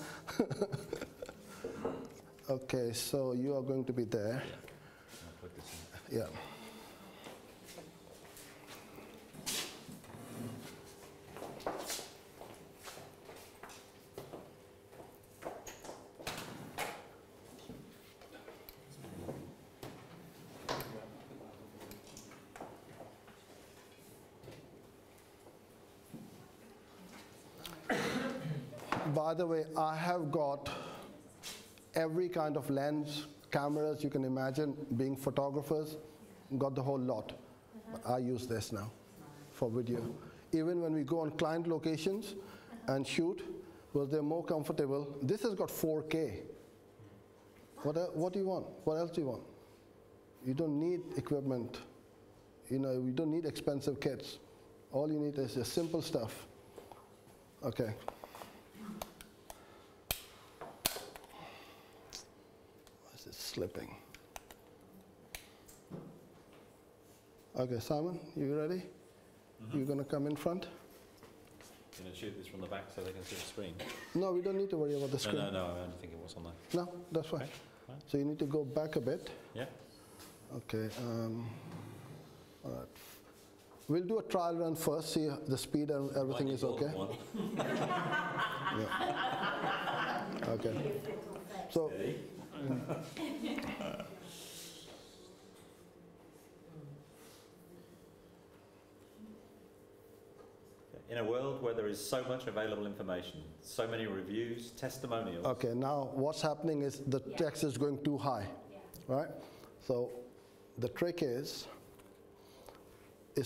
Okay, so you are going to be there. Yeah. By the way, I have got every kind of lens, cameras you can imagine, being photographers, got the whole lot. But I use this now for video. Even when we go on client locations and shoot, well, they're more comfortable. This has got 4K. What do you want? What else do you want? You don't need equipment. You know, you don't need expensive kits. All you need is just simple stuff. Okay. slipping. Okay, Simon, you ready? You're going to come in front? You're going to shoot this from the back so they can see the screen? No, we don't need to worry about the screen. No, I don't think it was on there. No, that's fine. Okay. Right. So you need to go back a bit. Yeah. Okay. All right. We'll do a trial run first, see the speed and everything is okay. Yeah. Okay. So. In a world where there is so much available information, so many reviews, testimonials. Okay, now what's happening is the text is going too high, right? So the trick is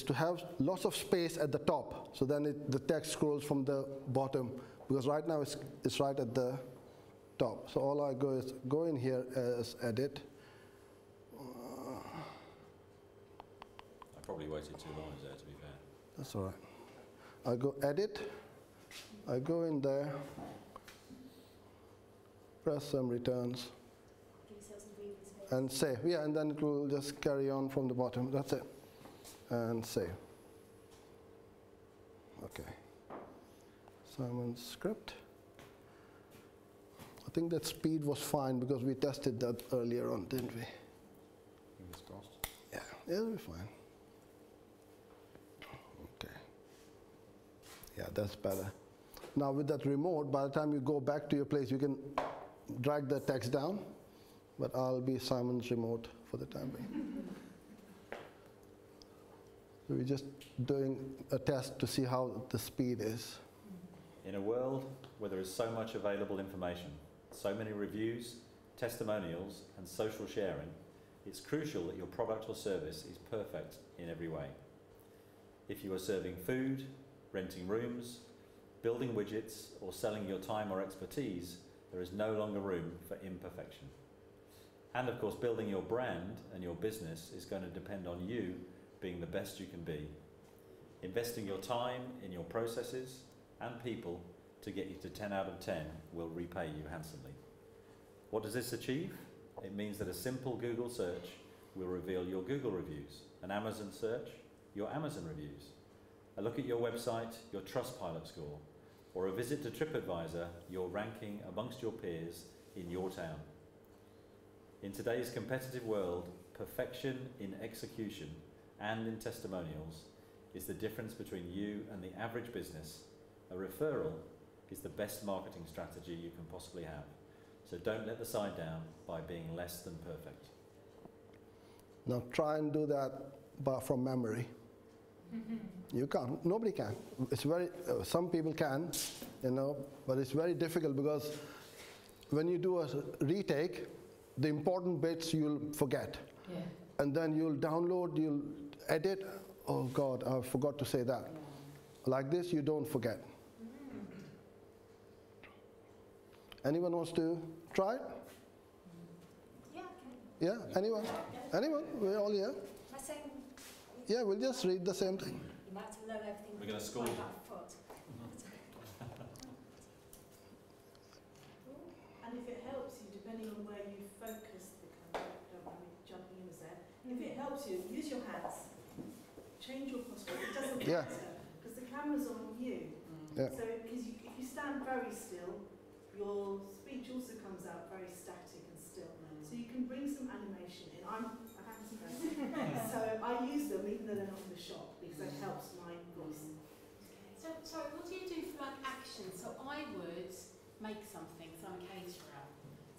to have lots of space at the top, so then the text scrolls from the bottom, because right now it's right at the top. So all I go is go in here as edit. I probably waited too long there, to be fair. That's all right. I go edit, I go in there, press some returns, and save. Yeah, and then it will just carry on from the bottom. That's it. And save. Okay. Simon's script. I think that speed was fine because we tested that earlier on, didn't we? Fingers crossed. Yeah, it'll be fine. Okay. Yeah, that's better. Now with that remote, by the time you go back to your place, you can drag the text down, but I'll be Simon's remote for the time being. So we're just doing a test to see how the speed is. In a world where there is so much available information, so many reviews, testimonials, and social sharing, it's crucial that your product or service is perfect in every way. If you are serving food, renting rooms, building widgets, or selling your time or expertise, there is no longer room for imperfection. And of course, building your brand and your business is going to depend on you being the best you can be. Investing your time in your processes and people to get you to 10 out of 10 will repay you handsomely. What does this achieve? It means that a simple Google search will reveal your Google reviews, an Amazon search, your Amazon reviews, a look at your website, your Trustpilot score, or a visit to TripAdvisor, your ranking amongst your peers in your town. In today's competitive world, perfection in execution and in testimonials is the difference between you and the average business. A referral is the best marketing strategy you can possibly have. So don't let the side down by being less than perfect. Now try and do that from memory. You can't. Nobody can. It's very. Some people can, but it's very difficult because when you do a retake, the important bits you'll forget, and then you'll download, you'll edit. Oh God, I forgot to say that. Like this, you don't forget. Anyone wants to try it? Yeah, okay. Yeah. Anyone? Anyone? We're all here. Am I saying? Yeah, we'll just read the same thing. You might have to lower everything. We're going to score. by about a foot. And if it helps you, depending on where you focus the camera, don't mind me jumping in there. If it helps you, use your hands. Change your posture. It doesn't matter because the camera's on you. Yeah. So because if you stand very still, your speech also comes out very static and still. So you can bring some animation in. I'm a hands person, so I use them even though they're not in the shop because it helps my voice. So, sorry, what do you do for like action? So I would make something, so I'm a caterer.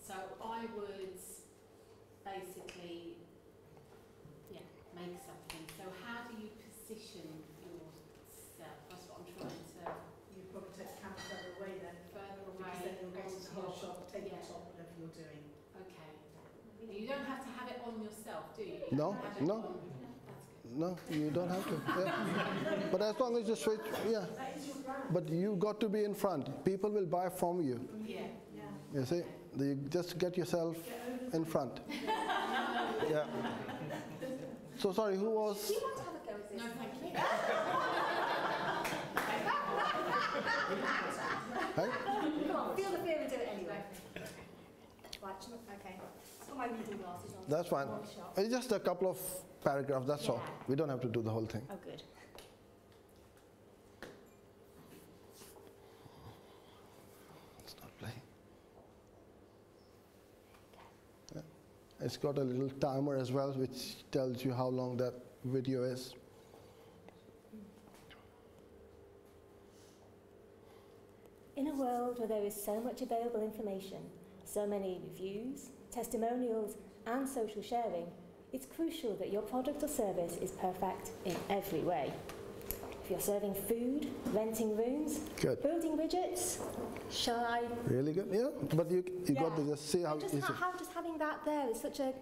So I would basically, make something. So how do you position yourself? That's what I'm trying to... You probably take the camera further away then. Further away. Because then you'll go to the whole top. shop, take the top, whatever you're doing. Okay. You don't have to have it on yourself, do you? You No, have it no. on- That's good. No, you don't have to. Yeah. But as long as you switch, yeah. That is your brand. But you got to be in front. People will buy from you. Yeah. You see, you just get yourself in front. Yeah. So sorry, who was? Do you want to have a go at this? No, thank you. Hey? Come on, feel the fear and do it anyway. Right, okay. It's got my reading glasses on. That's fine. Workshop. It's just a couple of paragraphs, that's all. Yeah. We don't have to do the whole thing. Oh, good. Start playing. Yeah. It's got a little timer as well, which tells you how long that video is. In a world where there is so much available information, so many reviews, testimonials, and social sharing, it's crucial that your product or service is perfect in every way. If you're serving food, renting rooms, Good. building widgets, shall I? Really good, yeah. But you got to just see how just, easy. just having that there is such a.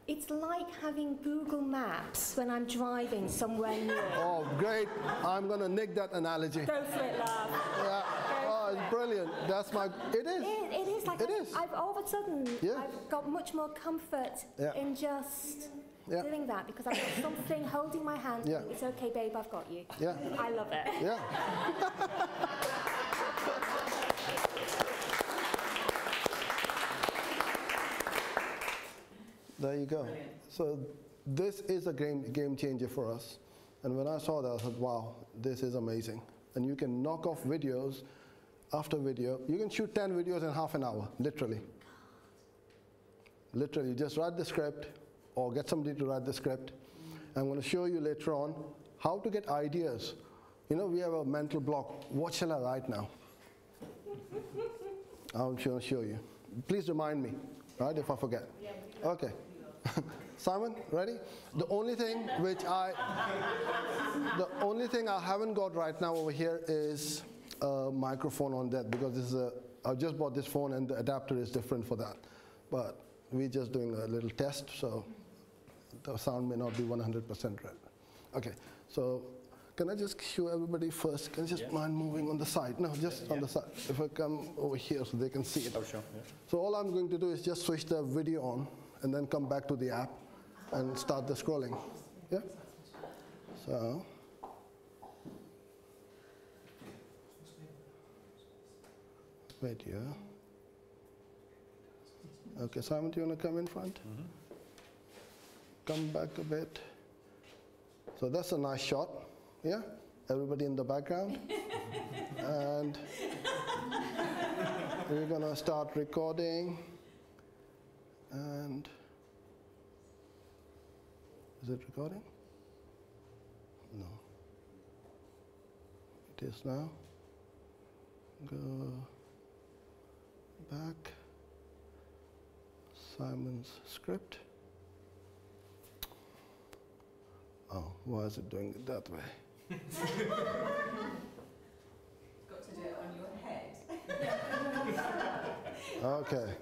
It's like having Google Maps when I'm driving somewhere new. Oh, great. I'm going to nick that analogy. Go for it, love. Yeah. Oh, it's brilliant. That's my. It is. It is like It is. I've all of a sudden Yeah. I've got much more comfort Yeah. in just Yeah. doing that because I've got something holding my hand. Yeah. It's okay, babe. I've got you. Yeah. I love it. Yeah. There you go. So this is a game changer for us. And when I saw that, I thought, wow, this is amazing. And you can knock off videos after video. You can shoot 10 videos in half an hour, literally. Literally, just write the script or get somebody to write the script. I'm going to show you later on how to get ideas. You know, we have a mental block. What shall I write now? I'm going to show you. Please remind me, right, if I forget. Okay. Simon, ready? The only thing I haven't got right now over here is a microphone on that because this is I just bought this phone and the adapter is different for that. But we're just doing a little test, so the sound may not be 100% right. Okay, so can I just show everybody first? Can you just mind moving on the side? No, just on the side. If I come over here so they can see it. Oh, sure. Yeah. So all I'm going to do is just switch the video on and then come back to the app and start the scrolling. Yeah? So. Video. Okay, Simon, do you want to come in front? Come back a bit. So that's a nice shot. Yeah? Everybody in the background. And we're going to start recording. And is it recording? No. It is now. Go back. Simon's script. Oh, why is it doing it that way? Got to do it on your head. Okay.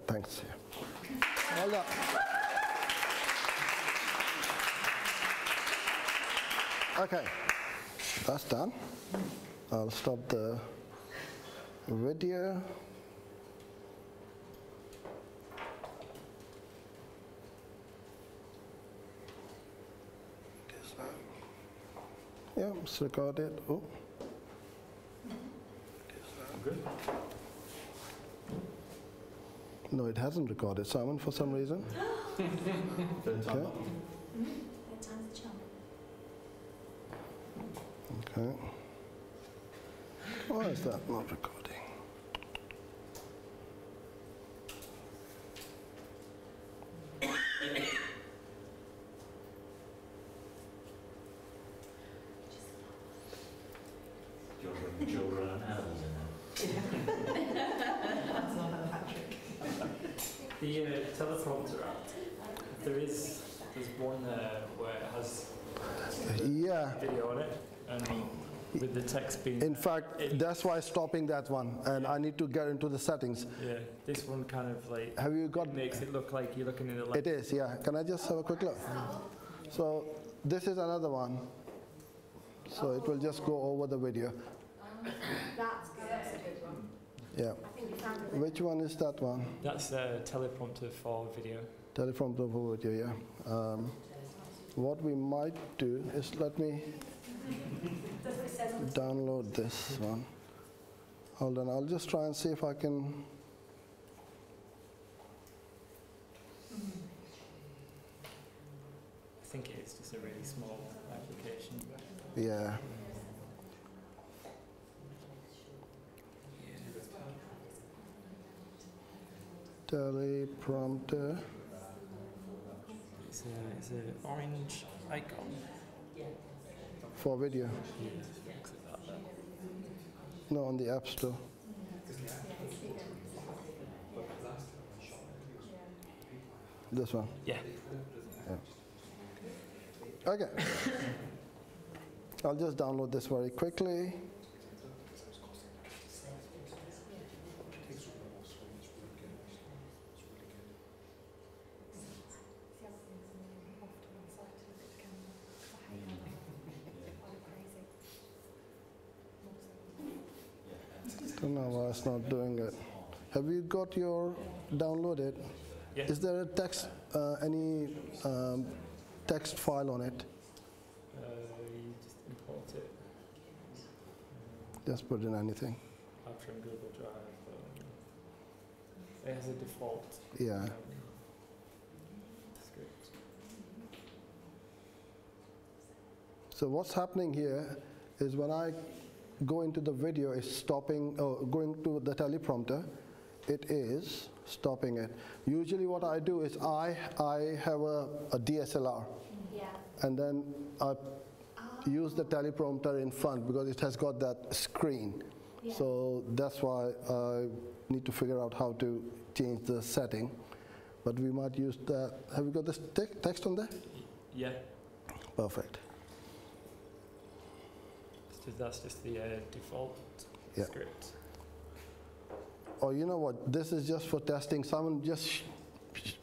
Thanks. Hold up. Okay, that's done. I'll stop the video. Yeah, it's recorded. Oh. Good. No, it hasn't recorded, Simon, for some reason. Okay. Third time's the charm. Okay. Why is that not recording? Children and animals in That's not a hat trick. The Teleprompter app, there's one where it has Yeah. video on it, and with the text being... In fact, that's why stopping that one, and I need to get into the settings. Yeah, this one kind of like... Have you got... makes it look like you're looking in a... It is, yeah. Can I just have a quick look? So this is another one. So it will just go over the video. That's good. That's a good one. Yeah. I think we found it. Which one is that one? That's a Teleprompter for video. Teleprompter for video, yeah. What we might do is let me download this one. Hold on, I'll just try and see if I can. I think it's just a really small application. Yeah. Teleprompter. It's an orange icon. For video? Yeah, looks like that. No, on the App Store. This one? Yeah. Okay. I'll just download this very quickly. Don't know why it's not doing it. Have you got your downloaded? Yeah. Is there a text, any text file on it? You just import it. Just put in anything. From Google Drive. It has a default. Yeah. Script. So what's happening here is when I go into the video, it's stopping, going to the teleprompter, it is stopping it. Usually what I do is I have a DSLR. Yeah. And then I use the teleprompter in front because it has got that screen. Yeah. So that's why I need to figure out how to change the setting. But we might use that. Have you got this text on there? Yeah. Perfect. That's just the default Yeah. script. Oh, you know what? This is just for testing. Someone just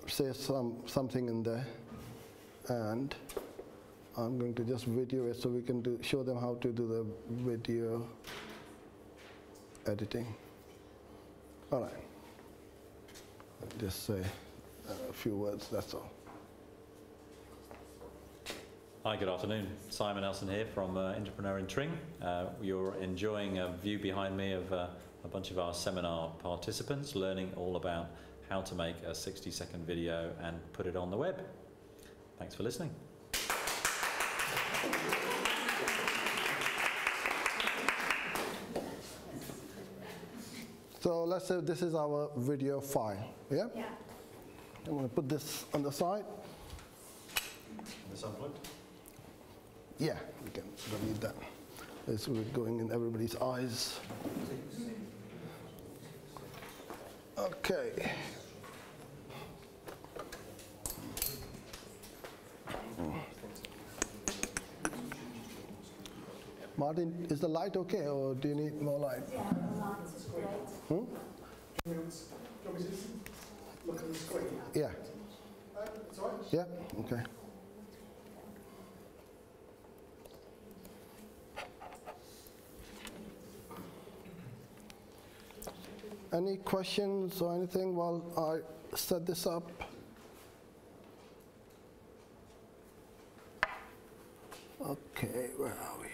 say something in there, and I'm going to just video it so we can show them how to do the video editing. All right. Just say a few words. That's all. Hi, good afternoon. Simon Nelson here from Entrepreneur in Tring. You're enjoying a view behind me of a bunch of our seminar participants learning all about how to make a 60-second video and put it on the web. Thanks for listening. So let's say this is our video file. Yeah? Yeah. I'm going to put this on the side. This unplugged? Yeah, we can delete that. It's going in everybody's eyes. Okay. Martin, is the light okay, or do you need more light? Yeah, the lights is great. Hmm? Look at the screen. Yeah. It's all right. Yeah, okay. Any questions or anything while I set this up? Okay, where are we?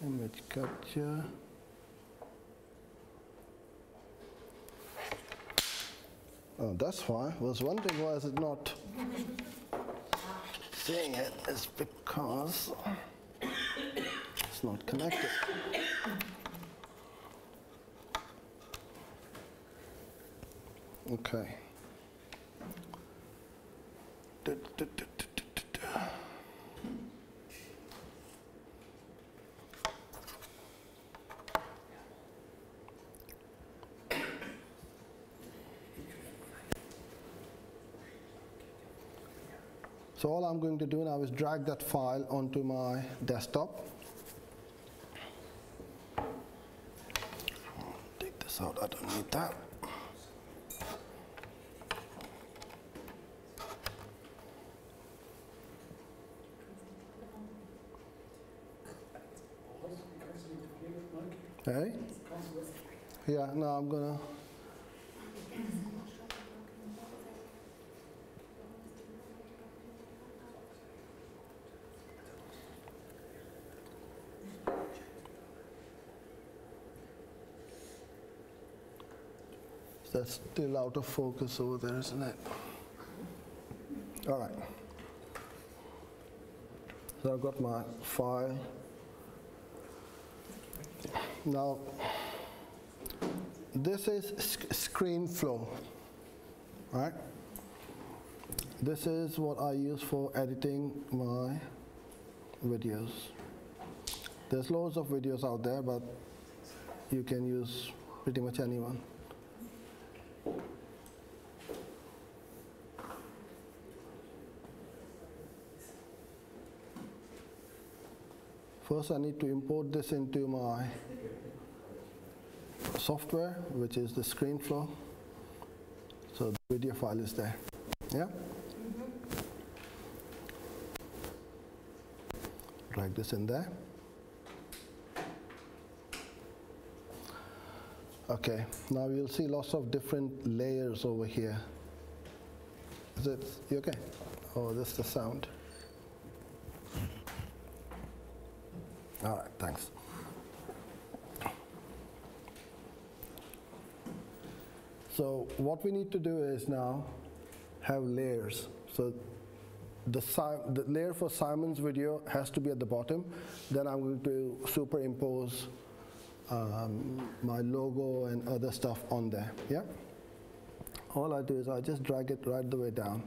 Image capture. Oh, that's why. I was wondering why is it not seeing it. It's because it's not connected. Okay. So all I'm going to do now is drag that file onto my desktop. Take this out, I don't need that. Hey? Yeah, no, I'm gonna. That's still out of focus over there, isn't it? All right. So I've got my file. Now, this is screen flow, right? This is what I use for editing my videos. There's loads of videos out there, but you can use pretty much anyone. First, I need to import this into my software, which is the ScreenFlow. So the video file is there. Yeah? Drag this in there. Okay, now you'll see lots of different layers over here. Is it, you okay? Oh, this is the sound. All right, thanks. So what we need to do is now have layers. So the layer for Simon's video has to be at the bottom. Then I'm going to superimpose my logo and other stuff on there. Yeah. All I do is I just drag it right the way down.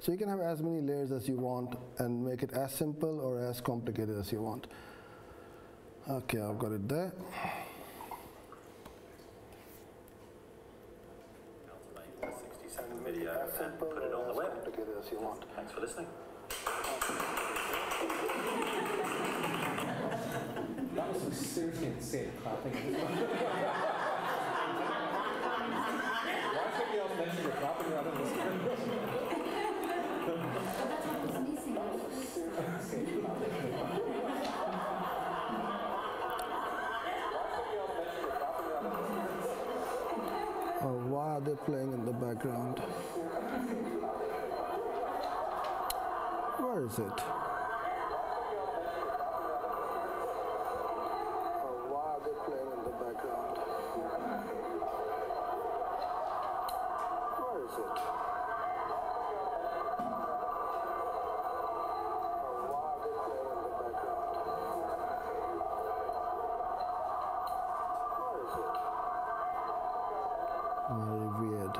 So you can have as many layers as you want and make it as simple or as complicated as you want. Okay, I've got it there. Video and put it on the web. As you want. Thanks for listening. That was some seriously insane clapping. Why should we all mention the clapping rather than listening? That's what was missing. Oh, why are they playing in the background? Where is it? Oh, why are they playing in the background? Where is it? Oh, why are they playing in the background? Where is it? Very weird.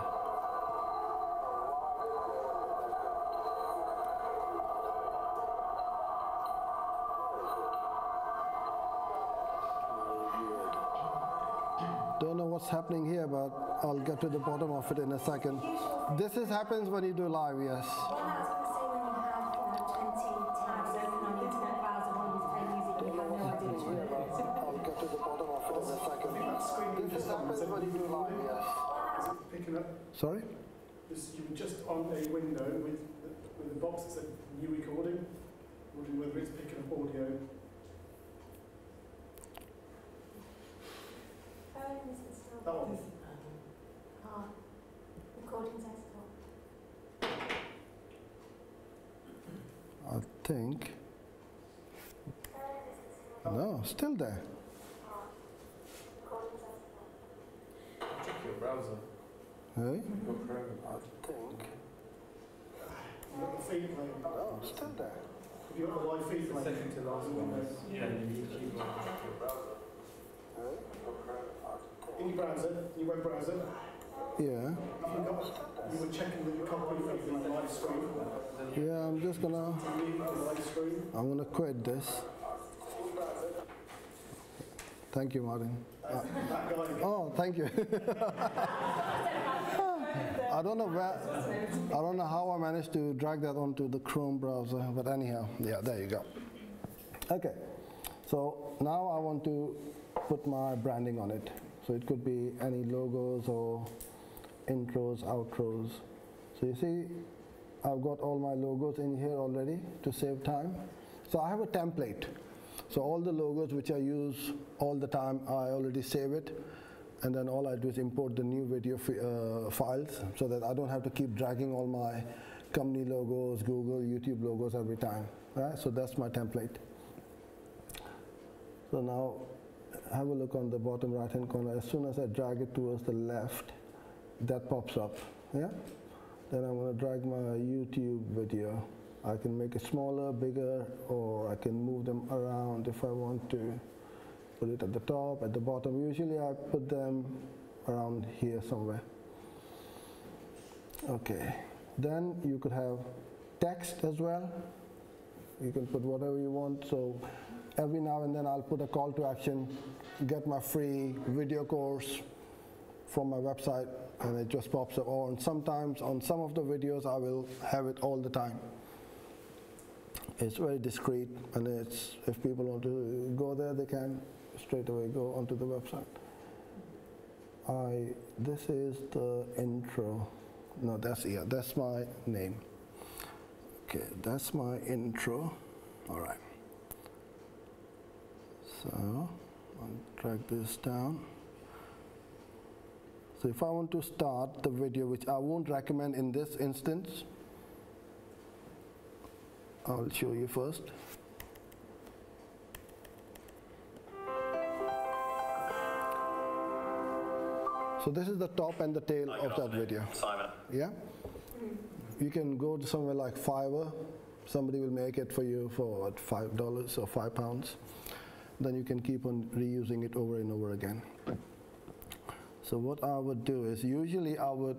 Don't know what's happening here, but I'll get to the bottom of it in a second. This happens when you do live, yes. Well, I was going to say when you have 20 tabs open on the internet browser while you play music, you have no idea which one it is. I'll get to the bottom of it in a second. This happens when you do live, yes. Picking up. Sorry? You were just on a window with the box that said new recording, wondering whether it's picking up audio. That one. Recording desktop. I think. No, still there. Check your browser. Hey? Your Chrome. I think. You've got the feed playing. No, still there. Have you got the live feed The playing? second to last one is YouTube one. In your browser, your web browser, Yeah. you were checking that your copy of the live stream. Yeah, I'm just gonna. Delete the live stream. I'm gonna quit this. Thank you, Martin. That guy. Oh, thank you. I don't know how I managed to drag that onto the Chrome browser, but anyhow, yeah, there you go. Okay, so now I want to put my branding on it. So it could be any logos or intros, outros. So you see, I've got all my logos in here already to save time. So I have a template. So all the logos which I use all the time, I already save it. And then all I do is import the new video files so that I don't have to keep dragging all my company logos, Google, YouTube logos every time. Right? So that's my template. So now have a look on the bottom right hand corner. As soon as I drag it towards the left, that pops up. Yeah? Then I'm going to drag my YouTube video. I can make it smaller, bigger, or I can move them around if I want to. Put it at the top, at the bottom. Usually I put them around here somewhere. Okay. Then you could have text as well. You can put whatever you want. So every now and then I'll put a call to action, get my free video course from my website, and it just pops up. Or sometimes on some of the videos I will have it all the time. It's very discreet, and it's, if people want to go there, they can straight away go onto the website. This is the intro. No, that's my name. Okay, that's my intro. All right. So I'll drag this down. So if I want to start the video, which I won't recommend in this instance, I'll show you first. So this is the top and the tail of that video. Simon. Yeah? You can go to somewhere like Fiverr. Somebody will make it for you for what, $5 or £5. Then you can keep on reusing it over and over again. So what I would do is, usually I would,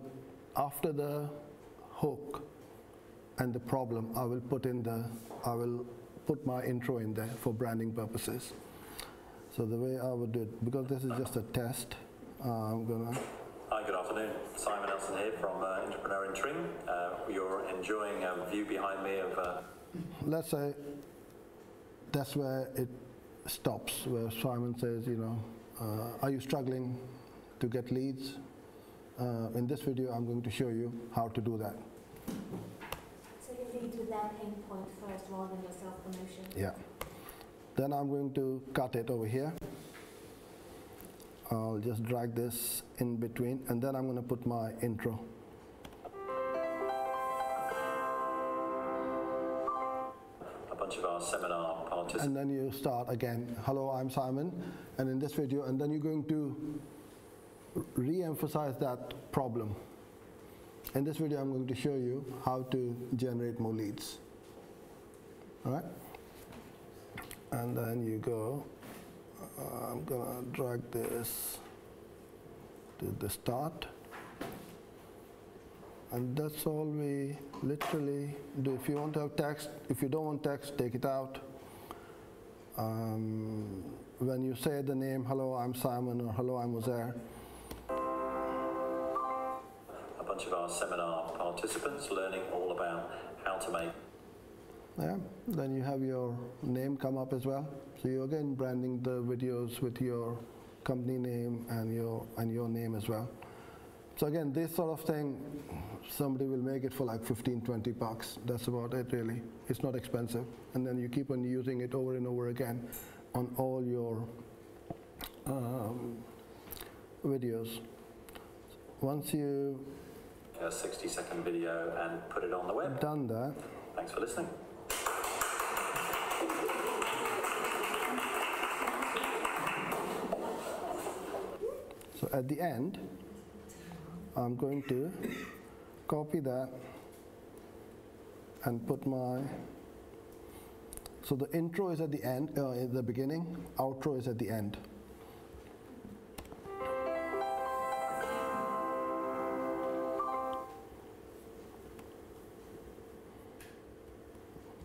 after the hook and the problem, I will put my intro in there for branding purposes. So the way I would do it, because this is just a test, I'm gonna... Hi, good afternoon. Simon Nelson here from Entrepreneur in Tring. You're enjoying a view behind me of... Let's say that's where it stops, where Simon says, you know, are you struggling to get leads? In this video, I'm going to show you how to do that. So you lead with their pain point first rather than your self-promotion? Yeah. Then I'm going to cut it over here. I'll just drag this in between, and then I'm going to put my intro. A bunch of our seminar participants. And then you start again, hello, I'm Simon, and in this video, and then you're going to re-emphasize that problem. In this video, I'm going to show you how to generate more leads. All right? And then you go, I'm going to drag this to the start. And that's all we literally do. If you want to have text, if you don't want text, take it out. When you say the name, hello, I'm Simon, or hello, I'm Uzair. A bunch of our seminar participants learning all about how to make. Yeah, then you have your name come up as well. So you're again branding the videos with your company name and your name as well. So again, this sort of thing, somebody will make it for like 15, 20 bucks. That's about it really. It's not expensive. And then you keep on using it over and over again on all your videos. Once you... A 60-second video and put it on the web. Done that. Thanks for listening. So at the end, I'm going to copy that and put my, so the intro is at the end, in the beginning, outro is at the end.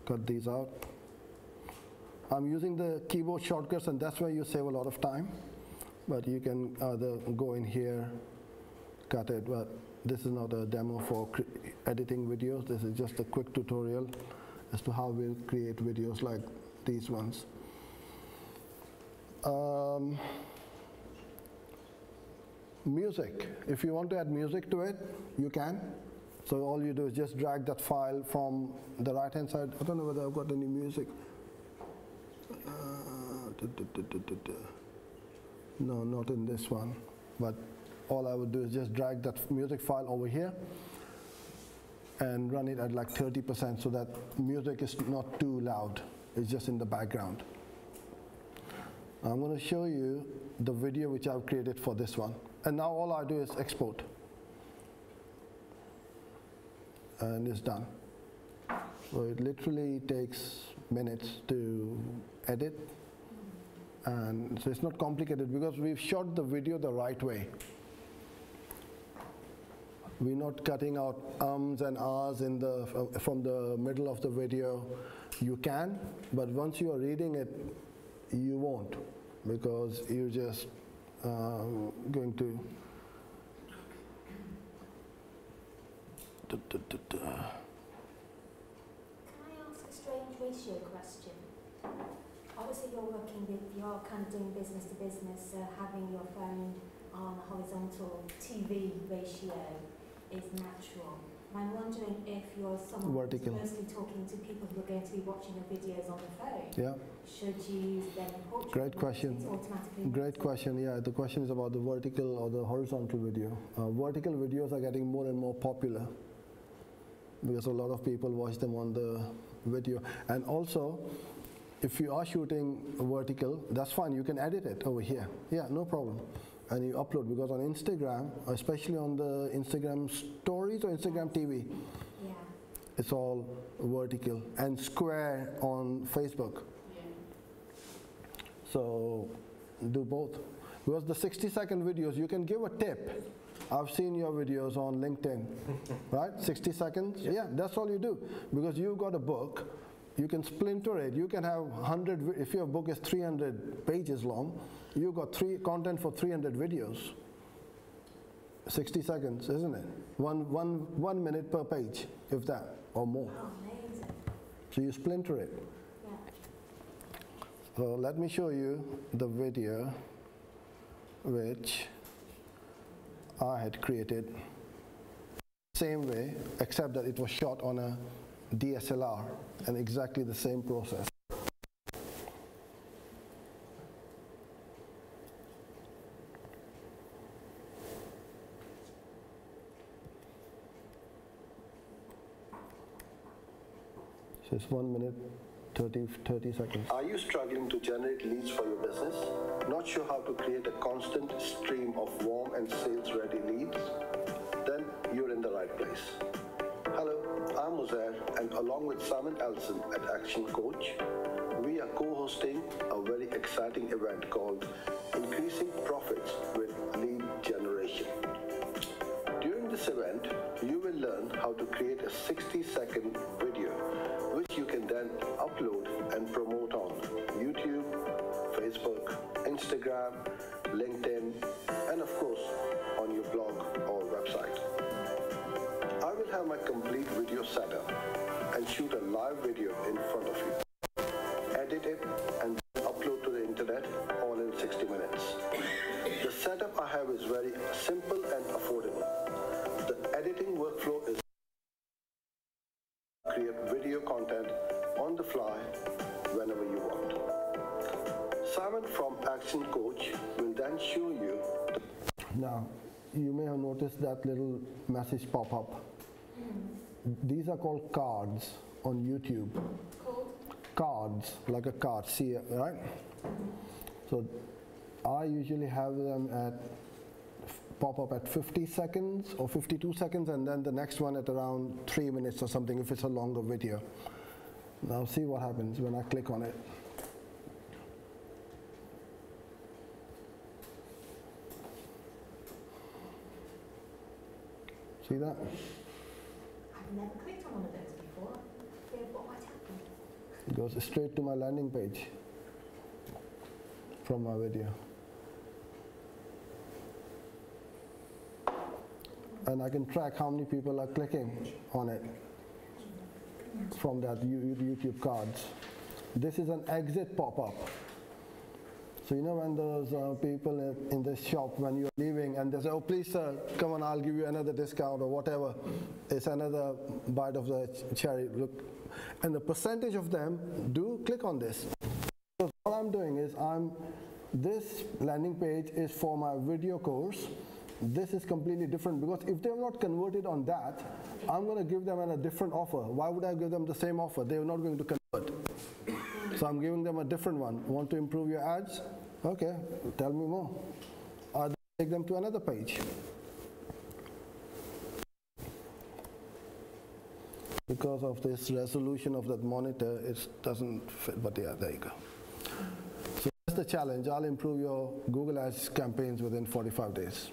Cut these out. I'm using the keyboard shortcuts, and that's where you save a lot of time. But you can either go in here, cut it, but this is not a demo for editing videos. This is just a quick tutorial as to how we'll create videos like these ones. Music. If you want to add music to it, you can. So all you do is just drag that file from the right-hand side. I don't know whether I've got any music. No, not in this one. But all I would do is just drag that music file over here and run it at like 30% so that music is not too loud. It's just in the background. I'm going to show you the video which I've created for this one. And now all I do is export. And it's done. So it literally takes minutes to edit. And so it's not complicated because we've shot the video the right way. We're not cutting out ums and ahs in from the middle of the video. You can, but once you are reading it, you won't, because you're just going to Can I ask a strange ratio question? Obviously you're kind of doing business to business, so having your phone on a horizontal TV ratio is natural. I'm wondering if you're someone who's mostly talking to people who are going to be watching your videos on the phone. Yeah. Should you use them in portrait? Great question. Great question. Yeah, the question is about the vertical or the horizontal video. Vertical videos are getting more and more popular because a lot of people watch them on the video. And also, if you are shooting vertical, that's fine. You can edit it over here. Yeah, no problem. And you upload, because on Instagram, especially on the Instagram stories or Instagram TV, yeah, it's all vertical, and square on Facebook. Yeah. So do both. Because the 60-second videos, you can give a tip. I've seen your videos on LinkedIn, right? 60 seconds. Yeah, that's all you do. Because you've got a book, you can splinter it. You can have 100, if your book is 300 pages long, you've got content for 300 videos. 60 seconds, isn't it? One minute per page, if that, or more. Oh, amazing. So you splinter it. Yeah. So let me show you the video which I had created. Same way, except that it was shot on a DSLR, and exactly the same process. So it's 1 minute, 30 seconds. Are you struggling to generate leads for your business? Not sure how to create a constant stream of warm and sales-ready leads? Then you're in the right place. Hello, I'm Uzair, and along with Simon Elson at Action Coach, we are co-hosting a very exciting event called Increasing Profits with Lead Generation. During this event, you will learn how to create a 60-second video, which you can then upload and promote on YouTube, Facebook, Instagram, LinkedIn, and of course, on your blog or website. I will have my complete video setup and shoot a live video in front of you. Edit it and upload to the internet all in 60 minutes. The setup I have is very simple and affordable. The editing workflow is create video content on the fly whenever you want. Simon from Action Coach will then show you. Now, you may have noticed that little message pop up. These are called cards on YouTube. Called? Cards, like a card, see, right? So I usually have them at pop up at 50 seconds or 52 seconds, and then the next one at around 3 minutes or something if it's a longer video. Now see what happens when I click on it. See that? I've never clicked on one of those before. Yeah, what might happen? It goes straight to my landing page from my video. And I can track how many people are clicking on it from that YouTube cards. This is an exit pop-up. So you know when those people in the shop, when you're leaving and they say, oh please sir, come on, I'll give you another discount or whatever. It's another bite of the cherry. Look, and the percentage of them do click on this. So what I'm doing is this landing page is for my video course. This is completely different because if they're not converted on that, I'm going to give them a different offer. Why would I give them the same offer? They're not going to convert. So I'm giving them a different one. Want to improve your ads? Okay, tell me more. I'll take them to another page. Because of this resolution of that monitor, it doesn't fit, but yeah, there you go. So that's the challenge. I'll improve your Google Ads campaigns within 45 days.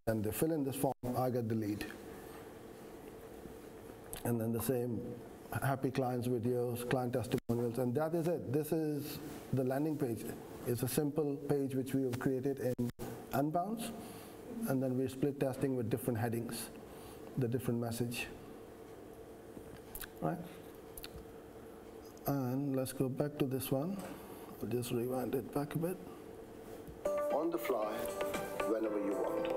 And they fill in this form, I get the lead. And then the same happy clients videos, client testimonials, and that is it. This is the landing page. It's a simple page which we have created in Unbounce, and then we split testing with different headings, the different message. Right? And let's go back to this one. I'll just rewind it back a bit. On the fly, whenever you want.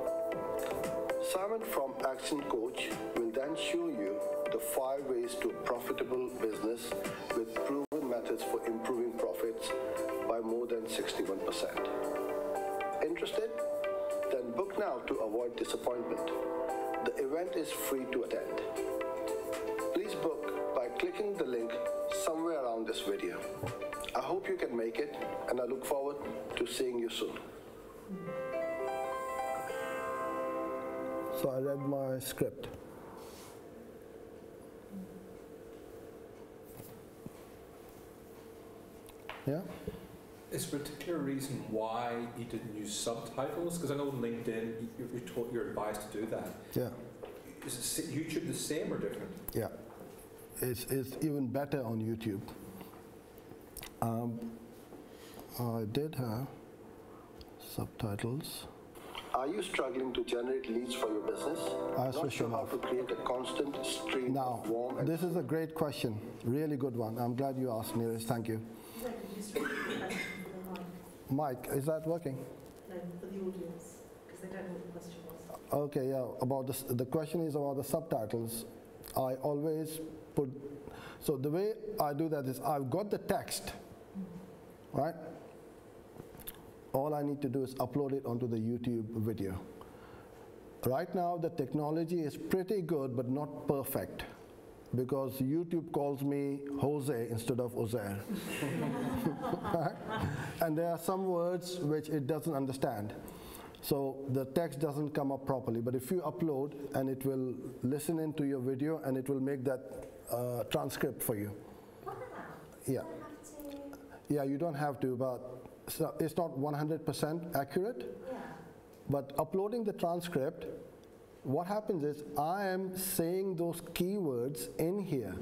Simon from Action Coach will then show you the 5 ways to profitable business with proven methods for improving profits by more than 61%. Interested? Then book now to avoid disappointment. The event is free to attend. Please book by clicking the link somewhere around this video. I hope you can make it, and I look forward to seeing you soon. So I read my script. Yeah? Is there a particular reason why you didn't use subtitles? Because I know on LinkedIn you're advised to do that. Yeah. Is YouTube the same or different? Yeah. It's even better on YouTube. I did have subtitles. Are you struggling to generate leads for your business? Not sure how to create a constant stream of warm. This is a great question, really good one. I'm glad you asked, Neeraj. Thank you. Mike, is that working? No, for the audience, because they don't know what the question was. Okay, yeah. About the question is about the subtitles. I always put. So the way I do that is I've got the text, right? All I need to do is upload it onto the YouTube video. Right now, the technology is pretty good, but not perfect, because YouTube calls me Jose instead of Ozair. And there are some words which it doesn't understand. So the text doesn't come up properly. But if you upload, and it will listen into your video, and it will make that transcript for you. Wow. Yeah. Yeah, you don't have to, but so it's not 100% accurate. Yeah. But uploading the transcript, what happens is I am saying those keywords in here: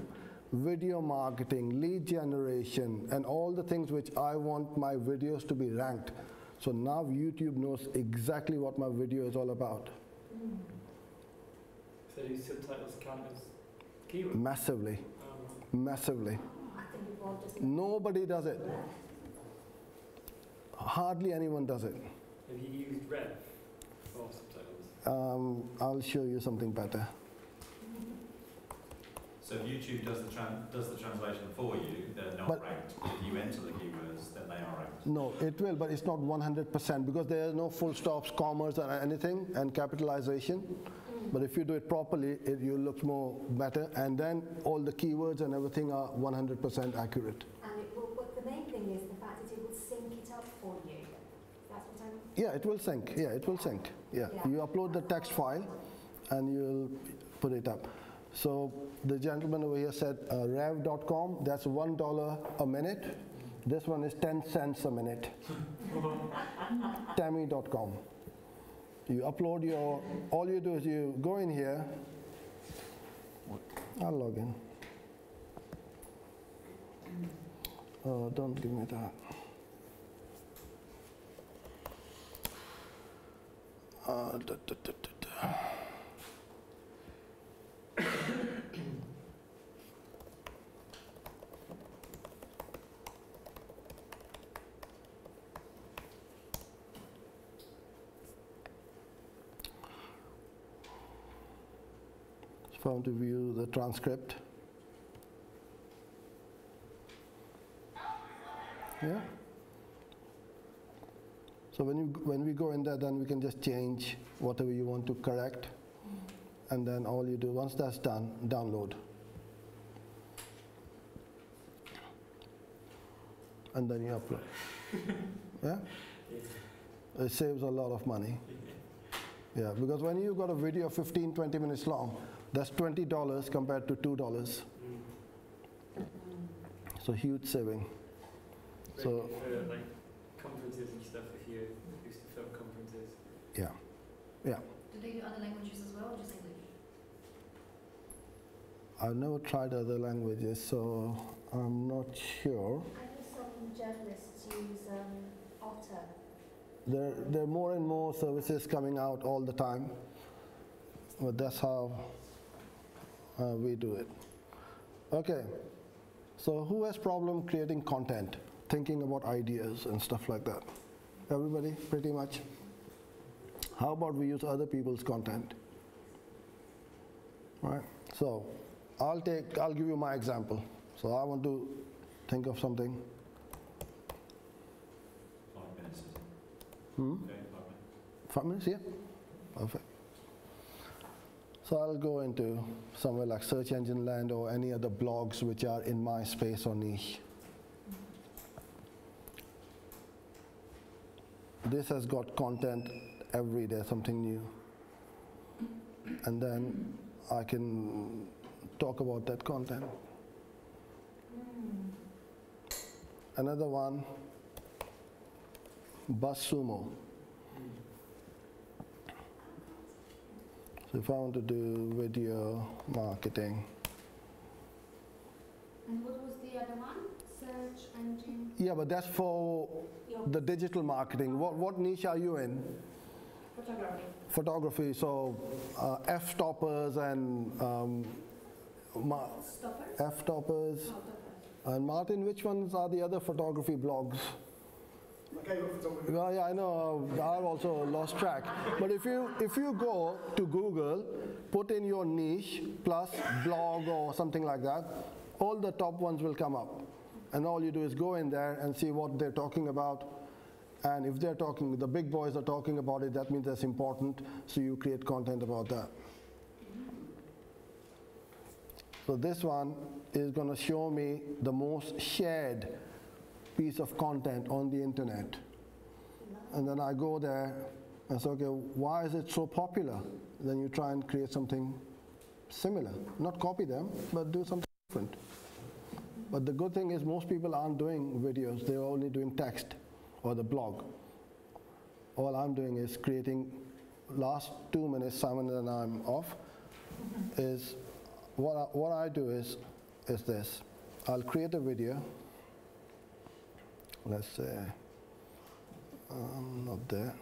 video marketing, lead generation, and all the things which I want my videos to be ranked. So now YouTube knows exactly what my video is all about. So these subtitles count as keywords? Massively. Massively. I think we've all just Nobody does it. Hardly anyone does it. Have you used Rev for subtitles? I'll show you something better. So if YouTube does the translation for you, they're not ranked. If you enter the keywords, then they are ranked. No, it will, but it's not 100% because there are no full stops, commas, or anything, and capitalization. But if you do it properly, you look more better, and then all the keywords and everything are 100% accurate. And it will, but the main thing is the fact that it will sync it up for you. That's what I'm... Yeah, it will sync. Yeah, it will sync. Yeah, you upload the text file and you'll put it up. So the gentleman over here said rev.com, that's $1 a minute. This one is 10 cents a minute. Tammy.com. You upload your, all you do is you go in here. I'll log in. Oh, don't give me that. If I want to view the transcript. Yeah. So when we go in there, then we can just change whatever you want to correct, and then all you do, once that's done, download. And then you upload. Yeah? It saves a lot of money. Yeah, because when you got a video 15, 20 minutes long, that's $20 compared to $2. So huge saving. So like conferences and stuff, if you used to film conferences. yeah, yeah. Do they do other languages as well, or just English? I've never tried other languages, so I'm not sure. I know some journalists use Otter. There are more and more services coming out all the time, but that's how we do it. Okay, so who has problem creating content, thinking about ideas and stuff like that? Everybody, pretty much? How about we use other people's content? Right, so I'll give you my example. So I want to think of something. 5 minutes. Okay, 5 minutes, yeah? Perfect. So I'll go into somewhere like search engine land or any other blogs which are in my space or niche. This has got content every day, something new. And then I can talk about that content. Another one, BuzzSumo. So if I want to do video marketing. And what was the other one? Search engine? Yeah, but that's for the digital marketing. What niche are you in? Photography. Photography, so f-stoppers and Stoppers? f-stoppers. And Martin, which ones are the other photography blogs? Well, yeah, I know. I've also lost track. But if you go to Google, put in your niche plus blog or something like that, all the top ones will come up. And all you do is go in there and see what they're talking about. And if they're talking, the big boys are talking about it, that means that's important. So you create content about that. So this one is going to show me the most shared piece of content on the internet. And then I go there and say, okay, why is it so popular? Then you try and create something similar. Not copy them, but do something different. But the good thing is most people aren't doing videos, they're only doing text or the blog. All I'm doing is creating, last 2 minutes, Simon and I'm off, is what I do is this. I'll create a video. Let's say, not there.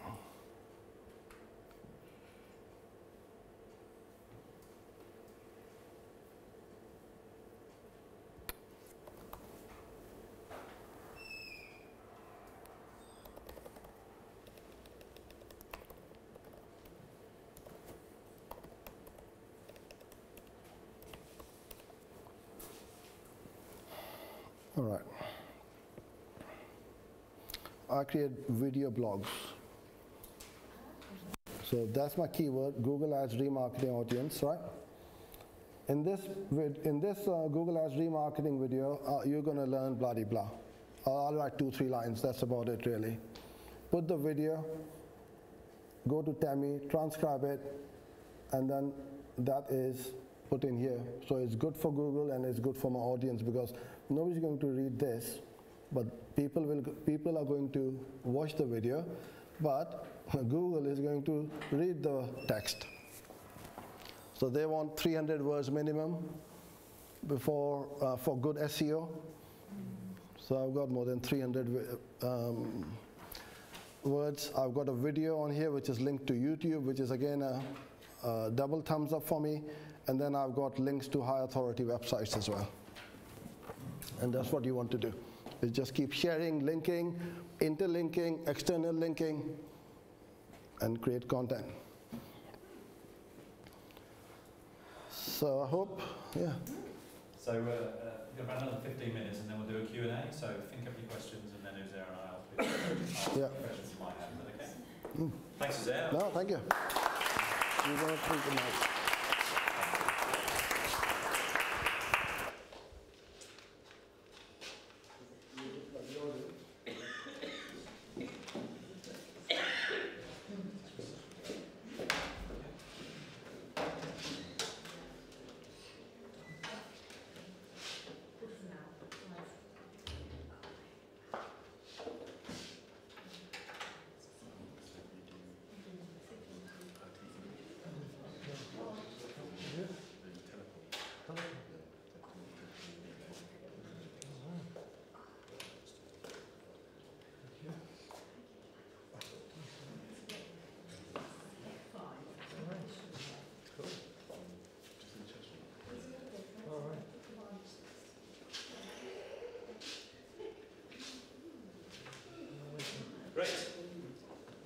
All right. I create video blogs. So that's my keyword, Google Ads remarketing audience, right? In this Google Ads remarketing video, you're going to learn blah, blah, blah. I'll write 2-3 lines, that's about it really. Put the video, go to Tammy, transcribe it, and then that is put in here. So it's good for Google and it's good for my audience, because nobody's going to read this, but people are going to watch the video, but Google is going to read the text. So they want 300 words minimum before for good SEO. So I've got more than 300 words. I've got a video on here which is linked to YouTube, which is again a double thumbs up for me. And then I've got links to high authority websites as well. And that's what you want to do, is just keep sharing, linking, interlinking, external linking, and create content. So I hope, yeah. So we've got about another 15 minutes and then we'll do a Q&A. So think up your questions and then Uzair and I'll ask yeah. questions you might have. Is that okay? Thanks, Uzair. No, thank you. You're going to take the mic. Great.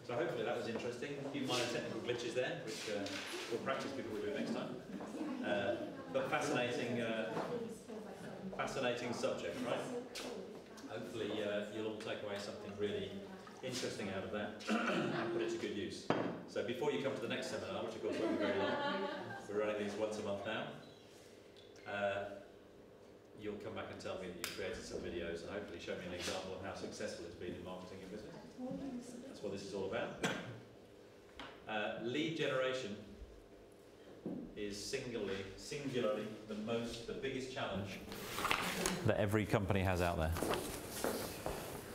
So hopefully that was interesting. A few minor technical glitches there, which we'll practice before we do it next time. But fascinating, fascinating subject, right? Hopefully you'll all take away something really interesting out of that and put it to good use. So before you come to the next seminar, which of course won't be very long, we're running these once a month now, you'll come back and tell me that you've created some videos and hopefully show me an example of how successful it's been in marketing and business. That's what this is all about. Lead generation is singularly the biggest challenge that every company has out there.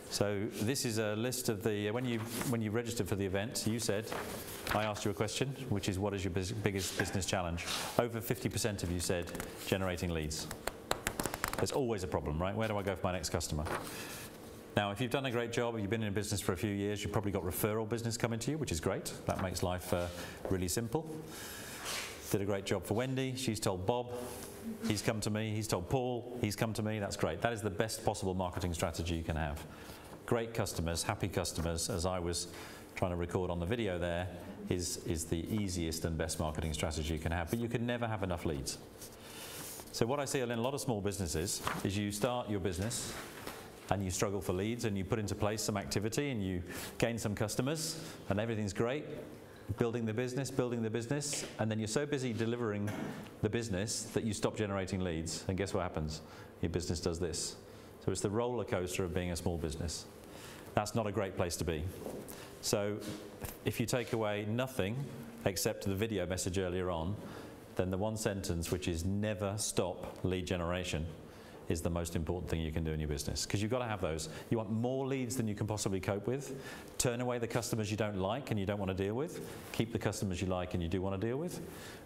So this is a list of the, when you registered for the event, you said, I asked you a question, which is what is your biggest business challenge? Over 50% of you said generating leads. There's always a problem, right? Where do I go for my next customer? Now, if you've done a great job, you've been in business for a few years, you've probably got referral business coming to you, which is great. That makes life really simple. Did a great job for Wendy. She's told Bob, he's come to me. He's told Paul, he's come to me. That's great. That is the best possible marketing strategy you can have. Great customers, happy customers, as I was trying to record on the video there, is the easiest and best marketing strategy you can have. But you can never have enough leads. So what I see in a lot of small businesses is you start your business and you struggle for leads and you put into place some activity and you gain some customers and everything's great, building the business, and then you're so busy delivering the business that you stop generating leads, and guess what happens? Your business does this. So it's the roller coaster of being a small business. That's not a great place to be. So if you take away nothing except the video message earlier on, then the one sentence, which is never stop lead generation, is the most important thing you can do in your business. Because you've got to have those. You want more leads than you can possibly cope with. Turn away the customers you don't like and you don't want to deal with. Keep the customers you like and you do want to deal with.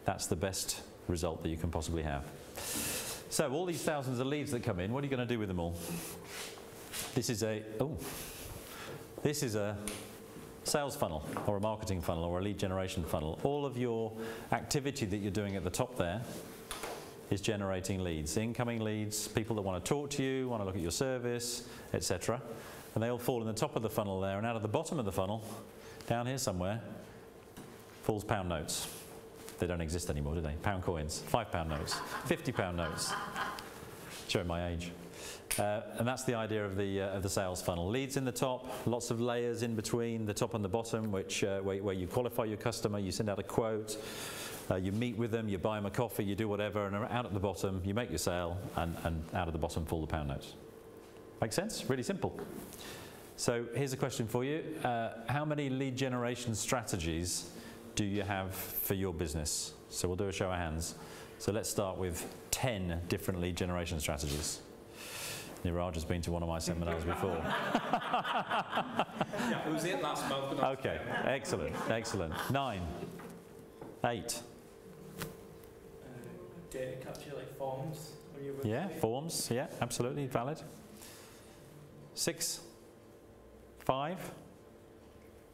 That's the best result that you can possibly have. So all these thousands of leads that come in, what are you going to do with them all? This is a sales funnel or a marketing funnel or a lead generation funnel. All of your activity that you're doing at the top there is generating leads, incoming leads, people that want to talk to you, want to look at your service, etc. And they all fall in the top of the funnel there, and out of the bottom of the funnel, down here somewhere, falls pound notes. They don't exist anymore, do they? Pound coins, £5 notes, £50 notes. Showing my age. And that's the idea of the sales funnel. Leads in the top, lots of layers in between the top and the bottom, which where you qualify your customer, you send out a quote, you meet with them, you buy them a coffee, you do whatever, and out at the bottom you make your sale, and out of the bottom fall the pound notes. Make sense? Really simple. So here's a question for you. How many lead generation strategies do you have for your business? So we'll do a show of hands. So let's start with 10 different lead generation strategies. Niraj has been to one of my seminars before. Yeah, it was it last month. But Okay, excellent, excellent. 9, 8. Data capture, like forms on your website. Yeah, forms, yeah, absolutely valid. 6, 5,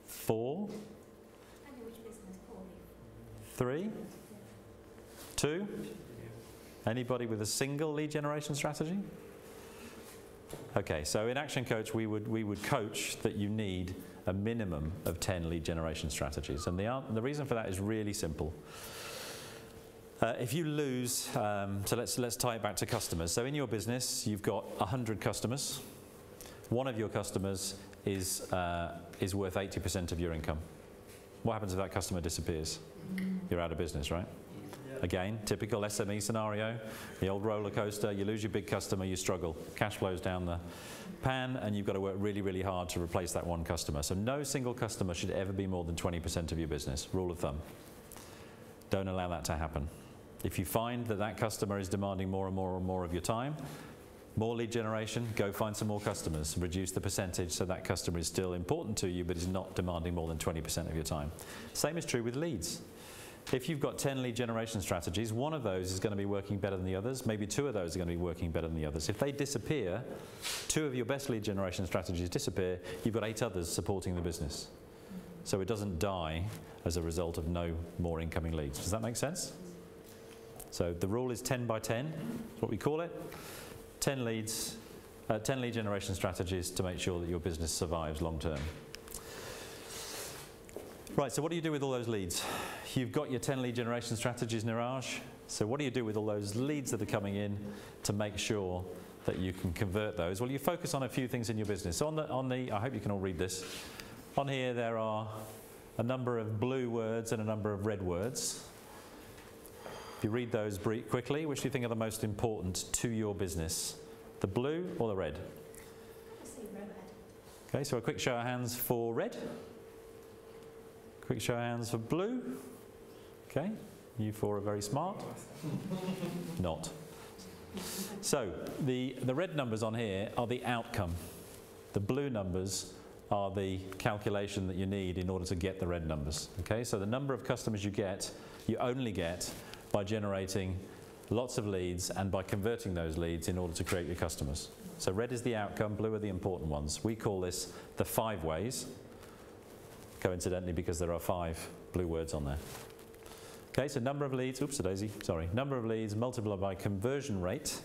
4, I know which business, Paul. 3, 2. Anybody with a single lead generation strategy? Okay, so in Action Coach we would coach that you need a minimum of 10 lead generation strategies, and the reason for that is really simple. If you lose, so let's tie it back to customers. So in your business, you've got 100 customers. One of your customers is worth 80% of your income. What happens if that customer disappears? You're out of business, right? Again, typical SME scenario, the old roller coaster, you lose your big customer, you struggle. Cash flows down the pan, and you've got to work really, really hard to replace that one customer. So no single customer should ever be more than 20% of your business, rule of thumb. Don't allow that to happen. If you find that that customer is demanding more and more and more of your time, more lead generation, go find some more customers, reduce the percentage so that customer is still important to you but is not demanding more than 20% of your time. Same is true with leads. If you've got 10 lead generation strategies, one of those is going to be working better than the others, maybe 2 of those are going to be working better than the others. If they disappear, 2 of your best lead generation strategies disappear, you've got 8 others supporting the business. So it doesn't die as a result of no more incoming leads. Does that make sense? So the rule is 10 by 10, that's what we call it. 10 lead generation strategies to make sure that your business survives long term. Right, so what do you do with all those leads? You've got your 10 lead generation strategies, Niraj. So what do you do with all those leads that are coming in to make sure that you can convert those? Well, you focus on a few things in your business. So on the I hope you can all read this. On here there are a number of blue words and a number of red words. If you read those quickly, which do you think are the most important to your business? The blue or the red? I say red. Okay, so a quick show of hands for red. Quick show of hands for blue. Okay, you 4 are very smart. Not. So the red numbers on here are the outcome. The blue numbers are the calculation that you need in order to get the red numbers. Okay, so the number of customers you only get by generating lots of leads and by converting those leads in order to create your customers. So red is the outcome, blue are the important ones. We call this the 5 ways, coincidentally because there are 5 blue words on there. Okay, so number of leads, number of leads multiplied by conversion rate.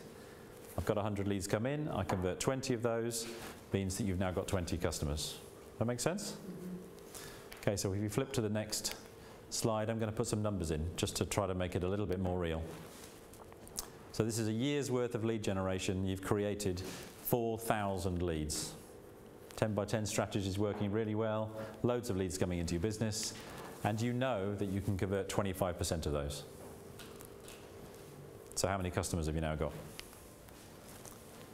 I've got 100 leads come in, I convert 20 of those, means that you've now got 20 customers. That make sense? Okay, so if you flip to the next slide, I'm going to put some numbers in just to try to make it a little bit more real. So this is a year's worth of lead generation. You've created 4,000 leads. 10 by 10 strategy is working really well, loads of leads coming into your business, and you know that you can convert 25% of those. So how many customers have you now got?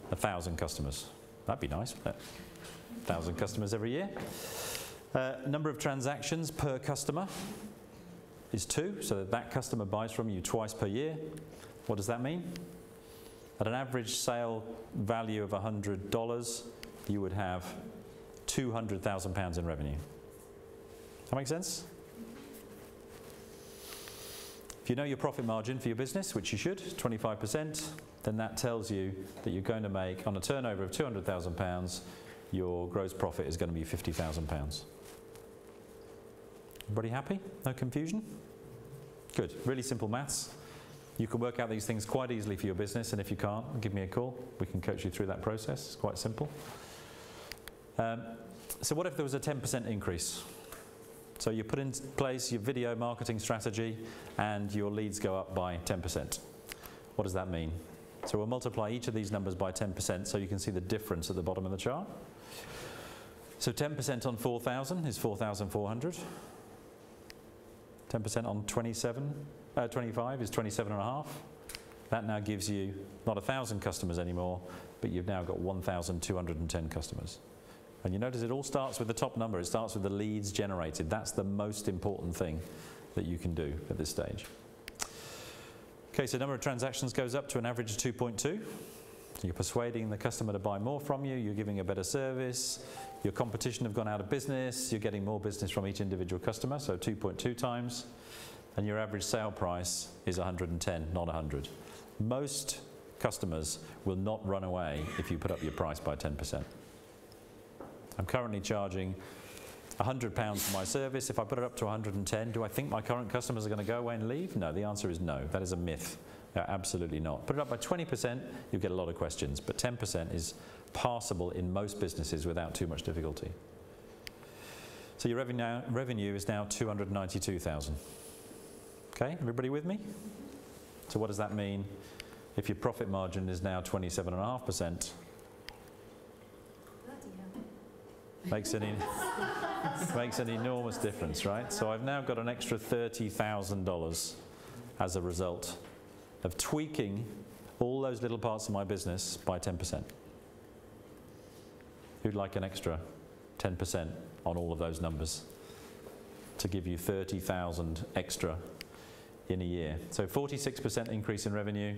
1,000 customers. That'd be nice, wouldn't it? 1,000 customers every year. Number of transactions per customer is 2, so that customer buys from you twice per year. What does that mean? At an average sale value of $100, you would have £200,000 in revenue. That make sense? If you know your profit margin for your business, which you should, 25%, then that tells you that you're going to make, on a turnover of £200,000, your gross profit is going to be £50,000. Everybody happy? No confusion? Good. Really simple maths. You can work out these things quite easily for your business, and if you can't, give me a call. We can coach you through that process. It's quite simple. So what if there was a 10% increase? So you put in place your video marketing strategy and your leads go up by 10%. What does that mean? So we'll multiply each of these numbers by 10% so you can see the difference at the bottom of the chart. So 10% on 4,000 is 4,400. 10% on 25 is 27.5. That now gives you not 1,000 customers anymore, but you've now got 1,210 customers. And you notice it all starts with the top number. It starts with the leads generated. That's the most important thing that you can do at this stage. Okay, so number of transactions goes up to an average of 2.2. So you're persuading the customer to buy more from you. You're giving a better service. Your competition have gone out of business. You're getting more business from each individual customer, so 2.2 times. And your average sale price is 110, not 100. Most customers will not run away if you put up your price by 10%. I'm currently charging £100 for my service. If I put it up to 110, do I think my current customers are going to go away and leave? No, the answer is no. That is a myth. Absolutely not. Put it up by 20%, you get a lot of questions, but 10% is passable in most businesses without too much difficulty. So your revenue is now 292,000. Okay, everybody with me? So what does that mean? If your profit margin is now 27.5%, makes an enormous difference, right? So I've now got an extra $30,000 as a result of tweaking all those little parts of my business by 10%. Who'd like an extra 10% on all of those numbers to give you 30,000 extra in a year? So 46% increase in revenue,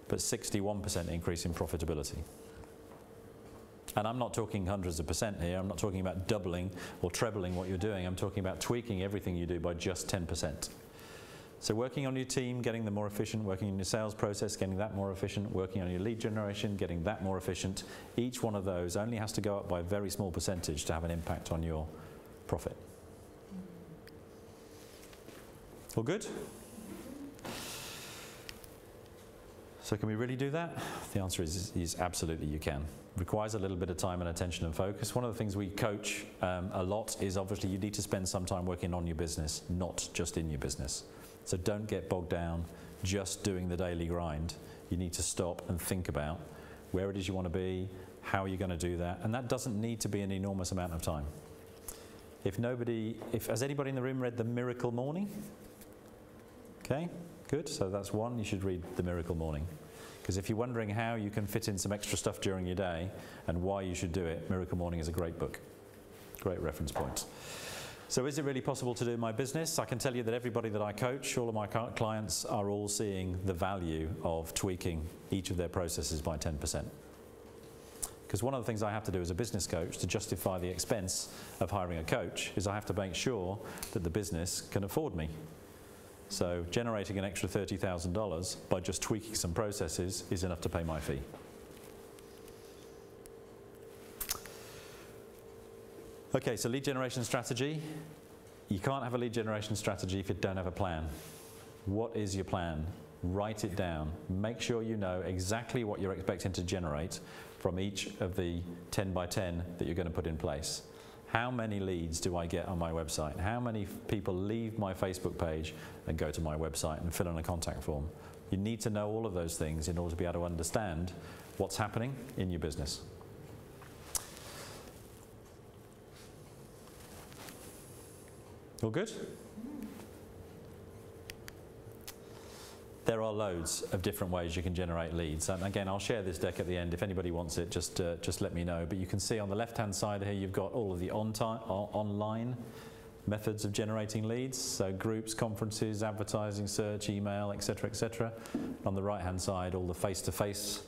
but 61% increase in profitability. And I'm not talking hundreds of percent here. I'm not talking about doubling or trebling what you're doing. I'm talking about tweaking everything you do by just 10%. So working on your team, getting them more efficient, working on your sales process, getting that more efficient, working on your lead generation, getting that more efficient. Each one of those only has to go up by a very small percentage to have an impact on your profit. All good? So can we really do that? The answer is absolutely you can. Requires a little bit of time and attention and focus. One of the things we coach a lot is obviously you need to spend some time working on your business, not just in your business. So don't get bogged down just doing the daily grind. You need to stop and think about where it is you want to be, how are you going to do that, and that doesn't need to be an enormous amount of time. Has anybody in the room read The Miracle Morning? Okay, good. So that's one. You should read The Miracle Morning. Because if you're wondering how you can fit in some extra stuff during your day and why you should do it, Miracle Morning is a great book. Great reference point. So is it really possible to do in my business? I can tell you that everybody that I coach, all of my clients are all seeing the value of tweaking each of their processes by 10%. Because one of the things I have to do as a business coach to justify the expense of hiring a coach is I have to make sure that the business can afford me. So generating an extra $30,000 by just tweaking some processes is enough to pay my fee. Okay, so lead generation strategy. You can't have a lead generation strategy if you don't have a plan. What is your plan? Write it down. Make sure you know exactly what you're expecting to generate from each of the 10 by 10 that you're going to put in place. How many leads do I get on my website? How many people leave my Facebook page and go to my website and fill in a contact form? You need to know all of those things in order to be able to understand what's happening in your business. All good? There are loads of different ways you can generate leads. And again, I'll share this deck at the end. If anybody wants it, just let me know. But you can see on the left-hand side here, you've got all of the online methods of generating leads. So groups, conferences, advertising, search, email, etc., etc. On the right-hand side, all the face-to-face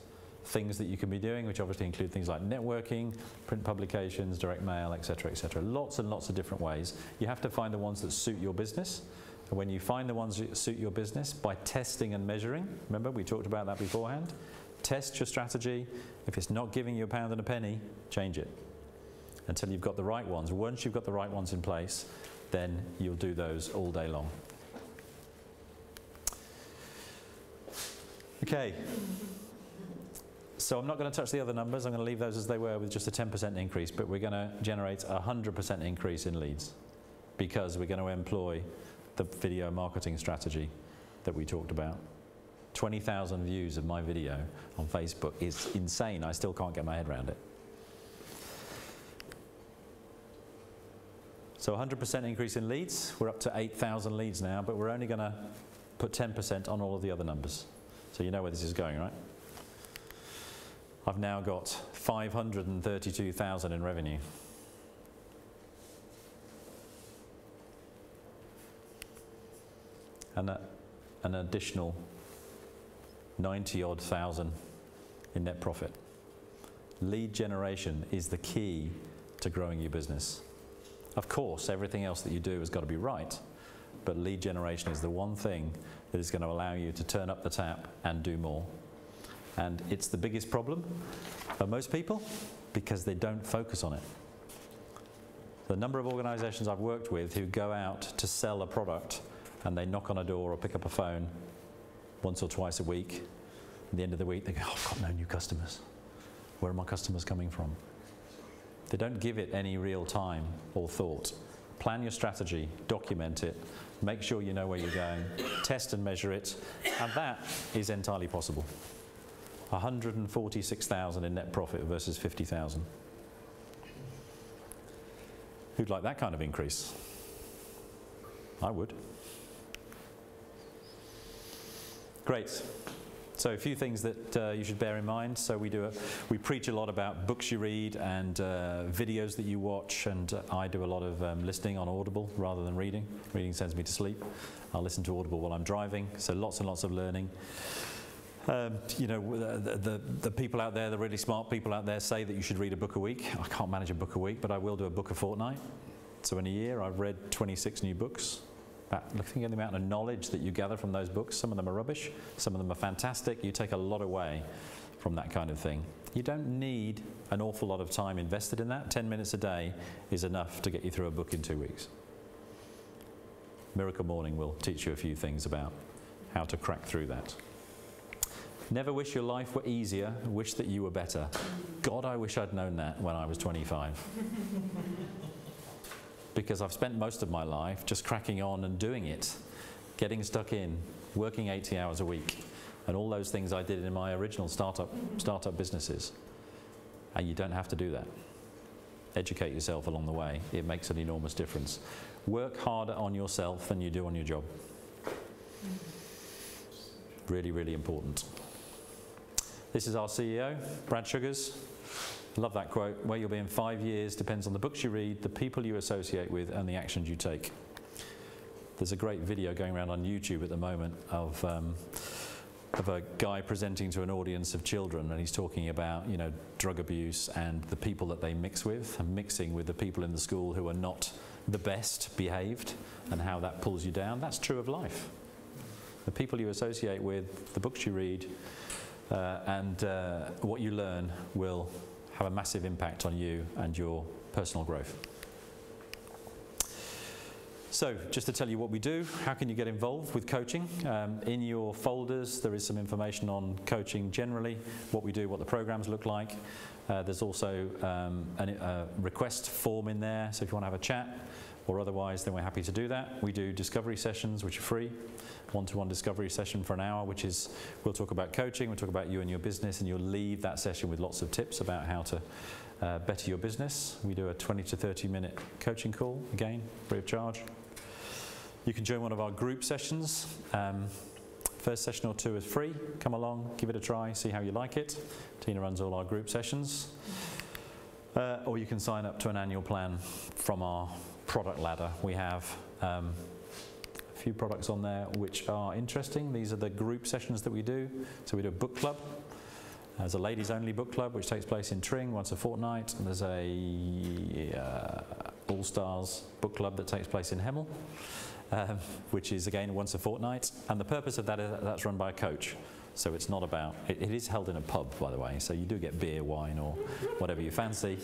things that you can be doing, which obviously include things like networking, print publications, direct mail, etc., etc. Lots and lots of different ways. You have to find the ones that suit your business. And when you find the ones that suit your business, by testing and measuring, remember we talked about that beforehand, test your strategy. If it's not giving you a pound and a penny, change it until you've got the right ones. Once you've got the right ones in place, then you'll do those all day long. Okay. So I'm not going to touch the other numbers. I'm going to leave those as they were with just a 10% increase, but we're going to generate a 100% increase in leads because we're going to employ the video marketing strategy that we talked about. 20,000 views of my video on Facebook is insane. I still can't get my head around it. So 100% increase in leads. We're up to 8,000 leads now, but we're only going to put 10% on all of the other numbers. So you know where this is going, right? I've now got 532,000 in revenue. And an additional 90-odd thousand in net profit. Lead generation is the key to growing your business. Of course, everything else that you do has got to be right, but lead generation is the one thing that is going to allow you to turn up the tap and do more. And it's the biggest problem for most people because they don't focus on it. The number of organizations I've worked with who go out to sell a product and they knock on a door or pick up a phone once or twice a week. At the end of the week, they go, oh, I've got no new customers. Where are my customers coming from? They don't give it any real time or thought. Plan your strategy, document it, make sure you know where you're going, test and measure it, and that is entirely possible. 146,000 in net profit versus 50,000. Who'd like that kind of increase? I would. Great. So a few things that you should bear in mind. So we preach a lot about books you read and videos that you watch, and I do a lot of listening on Audible rather than reading. Reading sends me to sleep. I'll listen to Audible while I'm driving, so lots and lots of learning. You know, the people out there, the really smart people out there say that you should read a book a week. I can't manage a book a week, but I will do a book a fortnight. So in a year, I've read 26 new books. Looking at the amount of knowledge that you gather from those books, some of them are rubbish, some of them are fantastic. You take a lot away from that kind of thing. You don't need an awful lot of time invested in that. 10 minutes a day is enough to get you through a book in 2 weeks. Miracle Morning will teach you a few things about how to crack through that. Never wish your life were easier, wish that you were better. God, I wish I'd known that when I was 25. Because I've spent most of my life just cracking on and doing it, getting stuck in, working 80 hours a week, and all those things I did in my original startup businesses. And you don't have to do that. Educate yourself along the way. It makes an enormous difference. Work harder on yourself than you do on your job. Really, really important. This is our CEO, Brad Sugars. Love that quote. Where you'll be in 5 years depends on the books you read, the people you associate with, and the actions you take. There's a great video going around on YouTube at the moment of a guy presenting to an audience of children, and he's talking about, you know, drug abuse and the people that they mix with, and mixing with the people in the school who are not the best behaved, and how that pulls you down. That's true of life. The people you associate with, the books you read, and what you learn will have a massive impact on you and your personal growth. So, just to tell you what we do, how can you get involved with coaching? In your folders there is some information on coaching generally, what we do, what the programs look like. There's also a request form in there, so if you want to have a chat or otherwise, then we're happy to do that. We do discovery sessions which are free, one-to-one discovery session for an hour, which is, we'll talk about coaching, we'll talk about you and your business, and you'll leave that session with lots of tips about how to better your business. We do a 20 to 30 minute coaching call, again, free of charge. You can join one of our group sessions. First session or two is free. Come along, give it a try, see how you like it. Tina runs all our group sessions. Or you can sign up to an annual plan from our product ladder. We have a few products on there which are interesting. These are the group sessions that we do. So we do a book club. There's a ladies only book club which takes place in Tring once a fortnight. And there's a All Stars book club that takes place in Hemel, which is again once a fortnight. And the purpose of that is that's run by a coach. So it's not about, it is held in a pub, by the way, so you do get beer, wine, or whatever you fancy.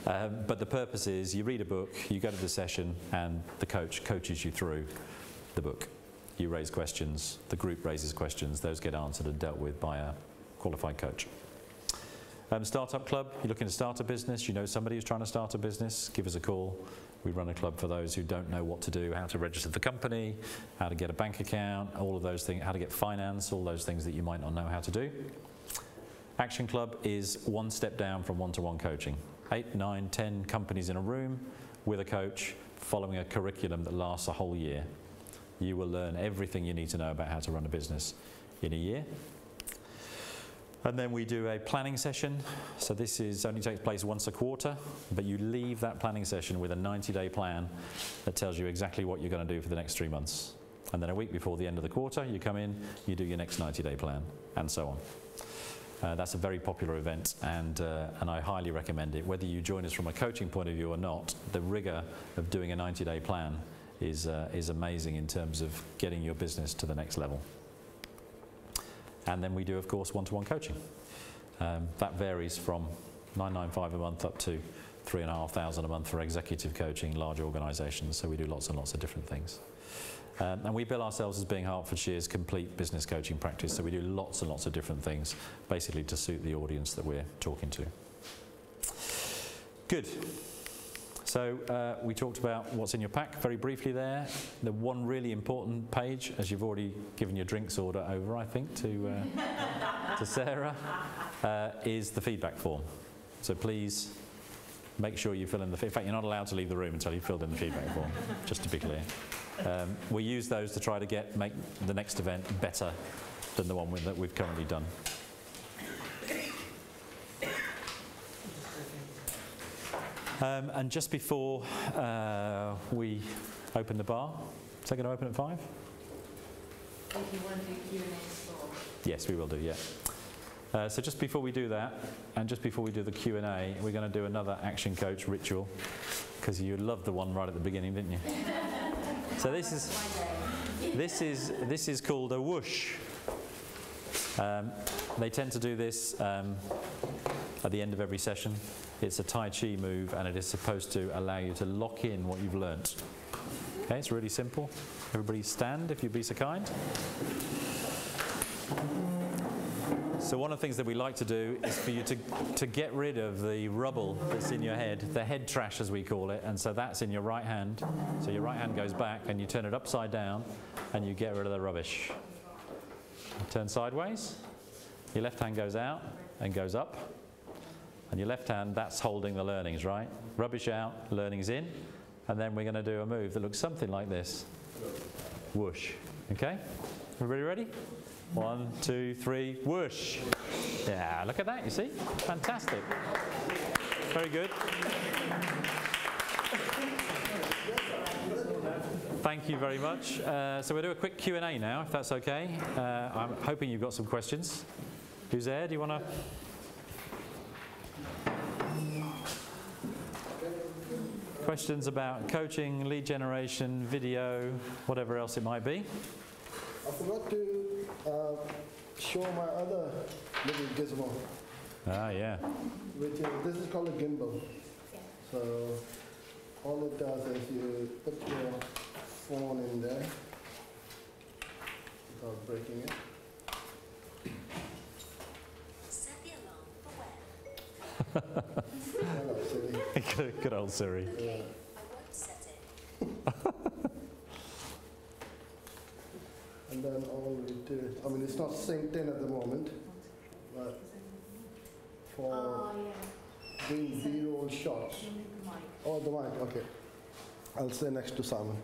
But the purpose is you read a book, you go to the session, and the coach coaches you through the book. You raise questions, the group raises questions, those get answered and dealt with by a qualified coach. Startup Club, you're looking to start a business, you know somebody who's trying to start a business, give us a call. We run a club for those who don't know what to do, how to register the company, how to get a bank account, all of those things, how to get finance, all those things that you might not know how to do. Action Club is one step down from one-to-one coaching. 8, 9, 10 companies in a room with a coach following a curriculum that lasts a whole year. You will learn everything you need to know about how to run a business in a year. And then we do a planning session. So this only takes place once a quarter, but you leave that planning session with a 90-day plan that tells you exactly what you're going to do for the next 3 months. And then a week before the end of the quarter, you come in, you do your next 90-day plan, and so on. That's a very popular event, and I highly recommend it. Whether you join us from a coaching point of view or not, the rigor of doing a 90-day plan is amazing in terms of getting your business to the next level. And then we do, of course, one-to-one coaching. That varies from $995 a month up to $3,500 a month for executive coaching, large organisations. So we do lots and lots of different things. And we bill ourselves as being Hertfordshire's complete business coaching practice. So we do lots and lots of different things, basically to suit the audience that we're talking to. Good. So we talked about what's in your pack very briefly there. The one really important page, as you've already given your drinks order over, I think, to Sarah, is the feedback form. So please make sure you fill in in fact, you're not allowed to leave the room until you've filled in the feedback form, just to be clear. We use those to try to make the next event better than the one that we've currently done. And just before we open the bar, is that going to open at 5? If you want to do Q&A. Yes, we will do, yeah. So just before we do that, and just before we do the Q&A, we're going to do another Action Coach ritual, because you loved the one right at the beginning, didn't you? So this is called a whoosh. They tend to do this at the end of every session. It's a Tai Chi move, and it is supposed to allow you to lock in what you've learnt. Okay, it's really simple. Everybody stand, if you'd be so kind. So one of the things that we like to do is for you to get rid of the rubble that's in your head, the head trash as we call it, and so that's in your right hand. So your right hand goes back and you turn it upside down and you get rid of the rubbish. Turn sideways, your left hand goes out and goes up, and your left hand, that's holding the learnings, right? Rubbish out, learnings in, and then we're going to do a move that looks something like this. Whoosh. Okay? Everybody ready? 1, 2, 3, whoosh. Yeah, look at that, you see? Fantastic. Very good. Thank you very much. So we'll do a quick Q&A now, if that's okay. I'm hoping you've got some questions. Who's there? Do you want to? Questions about coaching, lead generation, video, whatever else it might be. I forgot to show my other little gizmo. Ah, yeah. This is called a gimbal. So all it does is you put your phone in there without breaking it. Set the alarm for when? Hello, Siri. Good old Siri. Yeah. I won't set it. And then all we do, I mean, it's not synced in at the moment, but for doing B-roll shots. Oh, the mic, okay. I'll stay next to Simon.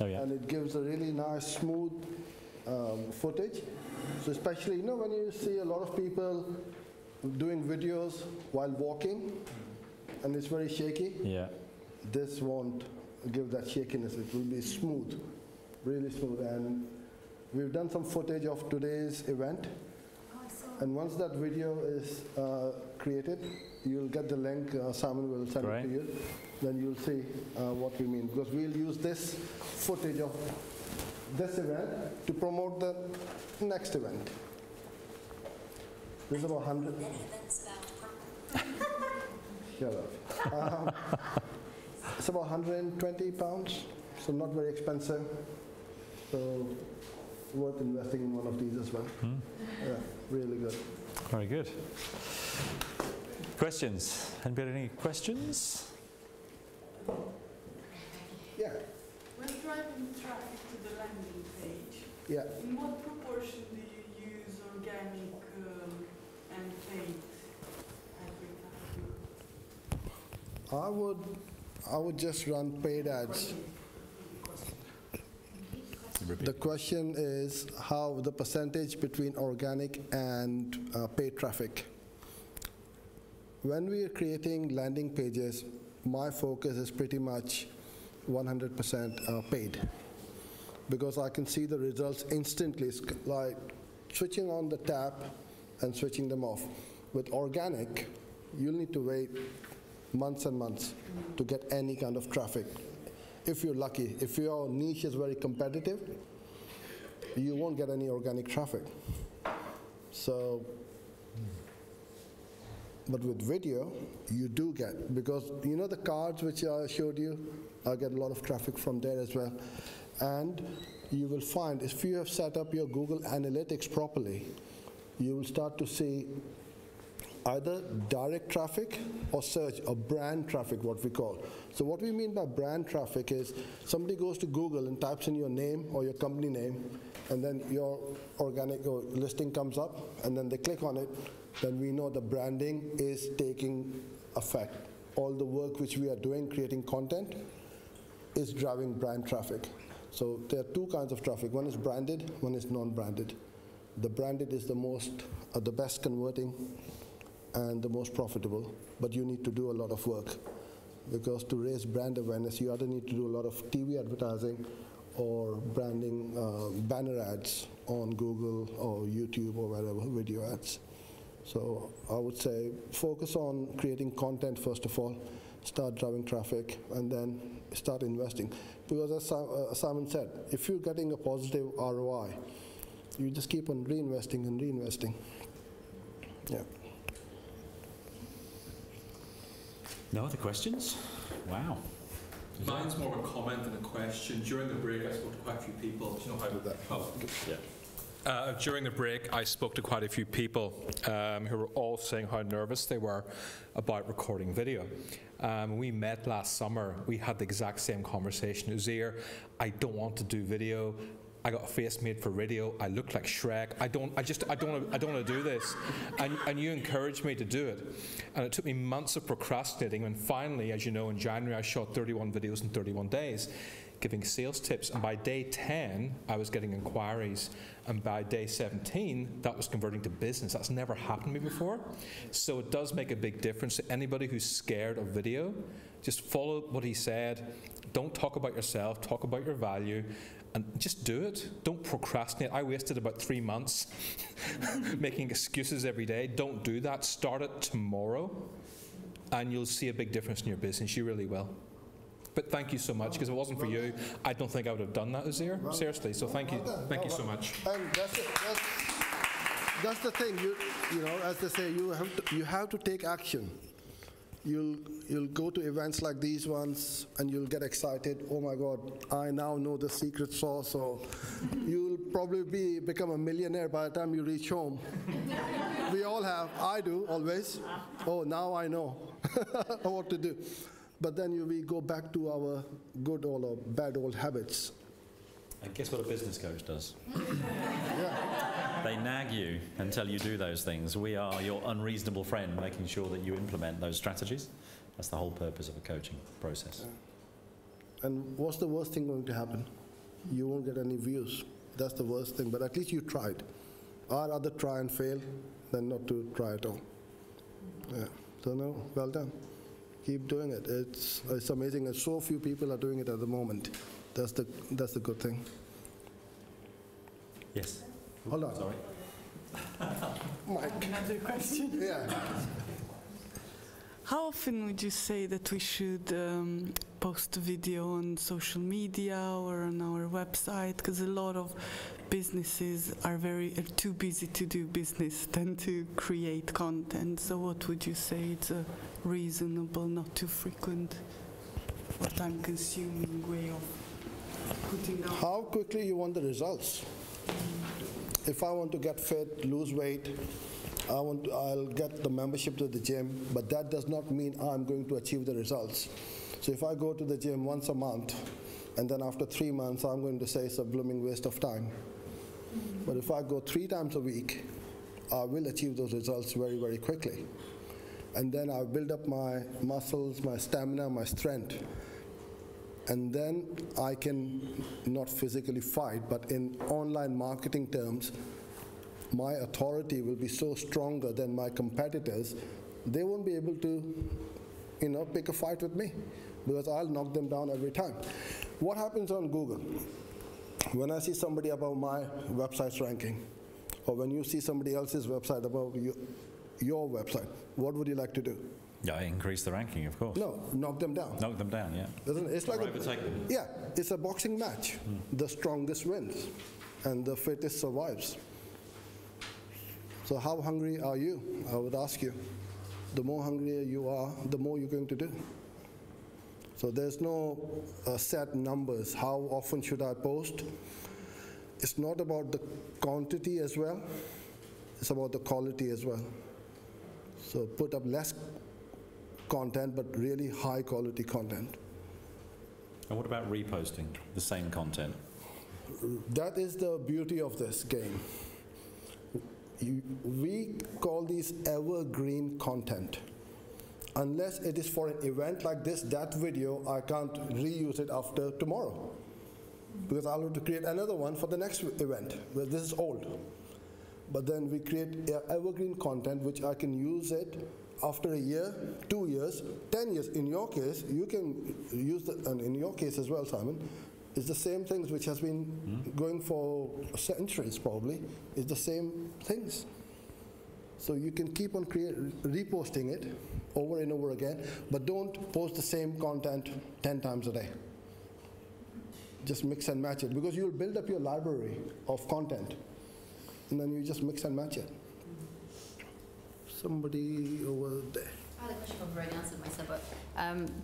Oh, yeah. And it gives a really nice, smooth footage. So especially, you know, when you see a lot of people doing videos while walking, and it's very shaky. Yeah. This won't give that shakiness. It will be smooth, really smooth. And we've done some footage of today's event. And once that video is created, you'll get the link. Simon will send it to you. Then you'll see what we mean. Because we'll use this footage of this event to promote the next event. This is about 100. Shut up. It's about 120 pounds, so not very expensive. So worth investing in one of these as well. Yeah, really good. Very good. Questions? Anybody any questions? Yeah. When driving traffic to the landing page, Yeah. in what proportion do you use organic and paid advertising? I would just run paid ads. The question is how the percentage between organic and paid traffic. When we are creating landing pages, my focus is pretty much 100% paid, because I can see the results instantly. It's like switching on the tap and switching them off. With organic, you'll need to wait months and months to get any kind of traffic. If you're lucky, if your niche is very competitive, you won't get any organic traffic. So, but with video, you do get, because you know the cards which I showed you, I get a lot of traffic from there as well. And you will find, if you have set up your Google Analytics properly, you will start to see either direct traffic or search, or brand traffic, what we call. So what we mean by brand traffic is somebody goes to Google and types in your name or your company name, and then your organic or listing comes up, and then they click on it, then we know the branding is taking effect. All the work which we are doing, creating content, is driving brand traffic. So there are two kinds of traffic. One is branded, one is non-branded. The branded is the most, the best converting and the most profitable, but you need to do a lot of work, because to raise brand awareness, you either need to do a lot of TV advertising or branding, banner ads on Google or YouTube or wherever, video ads. So I would say focus on creating content first of all, start driving traffic, and then start investing. Because as Simon said, if you're getting a positive ROI, you just keep on reinvesting and reinvesting. Yeah. No other questions? Wow. Mine's more of a comment than a question. During the break, I spoke to quite a few people. Do you know how I did that? Oh, yeah. During the break, I spoke to quite a few people who were all saying how nervous they were about recording video. We met last summer. We had the exact same conversation. Uzair, I don't want to do video. I got a face made for radio. I look like Shrek. I don't want to do this. And you encouraged me to do it. And it took me months of procrastinating. And finally, as you know, in January, I shot 31 videos in 31 days, giving sales tips. And by day 10, I was getting inquiries. And by day 17, that was converting to business. That's never happened to me before. So it does make a big difference to anybody who's scared of video. Just follow what he said. Don't talk about yourself. Talk about your value. And just do it. Don't procrastinate. I wasted about 3 months making excuses every day. Don't do that. Start it tomorrow, and you'll see a big difference in your business. You really will. But thank you so much, because if it wasn't for you, I don't think I would have done that, Uzair. Seriously. So thank you. Thank you so much. And that's the thing. You know, as they say, you have to take action. You'll go to events like these ones and you'll get excited. Oh my God, I now know the secret sauce. Or you'll probably become a millionaire by the time you reach home. We all have. I do always. Oh, now I know what to do. But then we go back to our good old or bad old habits. And guess what a business coach does? Yeah. They nag you until you do those things. We are your unreasonable friend, making sure that you implement those strategies. That's the whole purpose of a coaching process. Yeah. And what's the worst thing going to happen? You won't get any views. That's the worst thing, but at least you tried. I'd rather try and fail than not to try at all. Yeah. So no, well done. Keep doing it. It's amazing, and so few people are doing it at the moment. That's the good thing. Yes. Hold on. Sorry. Mike. Another question. Yeah. How often would you say that we should post a video on social media or on our website? Because a lot of businesses are too busy to do business than to create content. So what would you say it's a reasonable, not too frequent, or time-consuming way of putting out? How quickly you want the results? If I want to get fit, lose weight, I'll get the membership to the gym, but that does not mean I'm going to achieve the results. So if I go to the gym once a month, and then after 3 months, I'm going to say it's a blooming waste of time. But if I go 3 times a week, I will achieve those results very, very quickly. And then I'll build up my muscles, my stamina, my strength. and then I can not physically fight, but in online marketing terms, my authority will be so stronger than my competitors, they won't be able to, pick a fight with me, because I'll knock them down every time. What happens on Google? When I see somebody above my website's ranking, or when you see somebody else's website above your website, what would you like to do? Yeah, increase the ranking, of course. No, knock them down. Knock them down, yeah. It's like overtake them. Yeah, it's a boxing match. The strongest wins, and the fittest survives. So how hungry are you? I would ask you. The more hungrier you are, the more you're going to do. So there's no set numbers. How often should I post? It's not about the quantity as well. It's about the quality as well. So put up less content, but really high quality content. And what about reposting the same content? That is the beauty of this game. We call these evergreen content. Unless it is for an event like this, that video, I can't reuse it after tomorrow, because I'll have to create another one for the next event, where this is old. But then we create evergreen content, which I can use it after a year, 2 years, 10 years. In your case, you can use it, and in your case as well, Simon, it's the same things which has been going for centuries probably. It's the same things. So you can keep on reposting it over and over again, but don't post the same content 10 times a day. Just mix and match it, because you'll build up your library of content, and then you just mix and match it. Somebody over there. I had a question I've already answered myself, but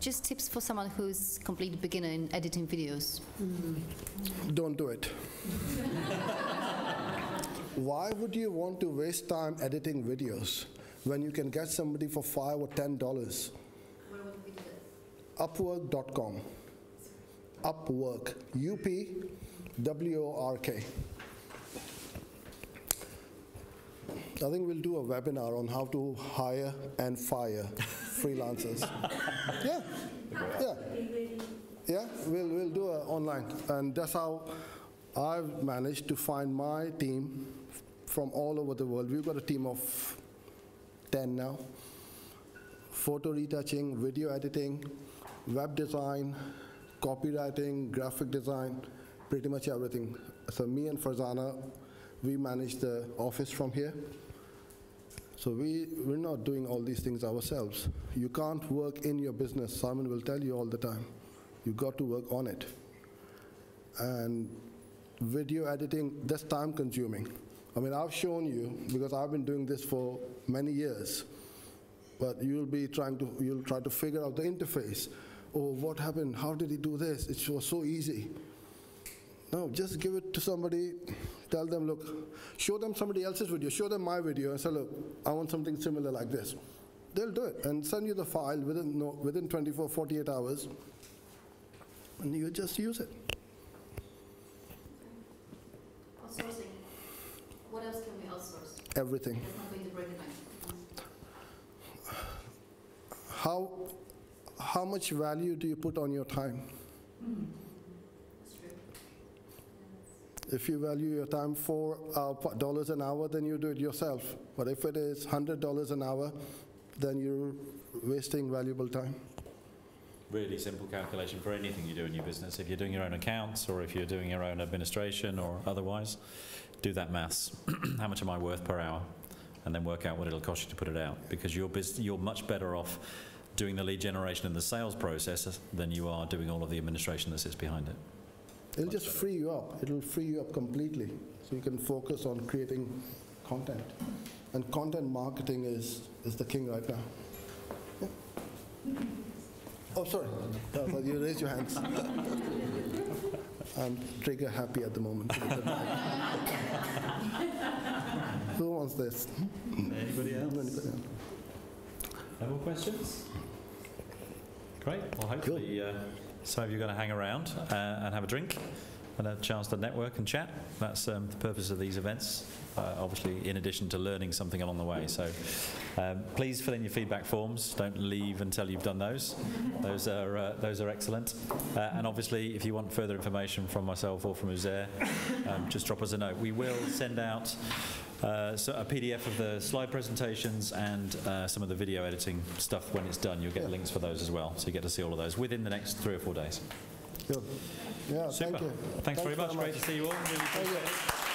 just tips for someone who's complete beginner in editing videos. Don't do it. Why would you want to waste time editing videos when you can get somebody for $5 or $10? Where would we do that? Upwork.com. Upwork. UPWORK. I think we'll do a webinar on how to hire and fire freelancers. Yeah, we'll do it online, and that's how I've managed to find my team from all over the world. We've got a team of 10 now. Photo retouching, video editing, web design, copywriting, graphic design, pretty much everything. So me and Farzana, we manage the office from here. So we're not doing all these things ourselves. You can't work in your business. Simon will tell you all the time. You've got to work on it. And video editing, that's time consuming. I mean, I've shown you, because I've been doing this for many years, but you'll try to figure out the interface. Oh, what happened? How did he do this? It was so easy. No, just give it to somebody, tell them, look, show them somebody else's video, show them my video, and say, look, I want something similar like this. They'll do it, and send you the file within 24, 48 hours, and you just use it. Outsourcing. What else can we outsource? Everything. That's not going to break the bank. How much value do you put on your time? If you value your time $4 an hour, then you do it yourself. But if it is $100 an hour, then you're wasting valuable time. Really simple calculation for anything you do in your business. If you're doing your own accounts, or if you're doing your own administration or otherwise, do that maths. How much am I worth per hour? And then work out what it'll cost you to put it out. Because you're much better off doing the lead generation and the sales process than you are doing all of the administration that sits behind it. It'll just free you up. It'll free you up completely, so you can focus on creating content. And content marketing is the king right now. Yeah. Oh, sorry. You raised your hands. I'm trigger happy at the moment. Who wants this? Anybody else? No more questions? Great. Well, hopefully some of you are going to hang around and have a drink. and a chance to network and chat. That's the purpose of these events, obviously in addition to learning something along the way. So please fill in your feedback forms. Don't leave until you've done those. Those are excellent. And obviously, if you want further information from myself or from Uzair, just drop us a note. We will send out so a PDF of the slide presentations and some of the video editing stuff when it's done. You'll get links for those as well, so you get to see all of those within the next 3 or 4 days. Good. Yeah, Super. thank you. Thanks very much. Great to see you all. Really appreciate it.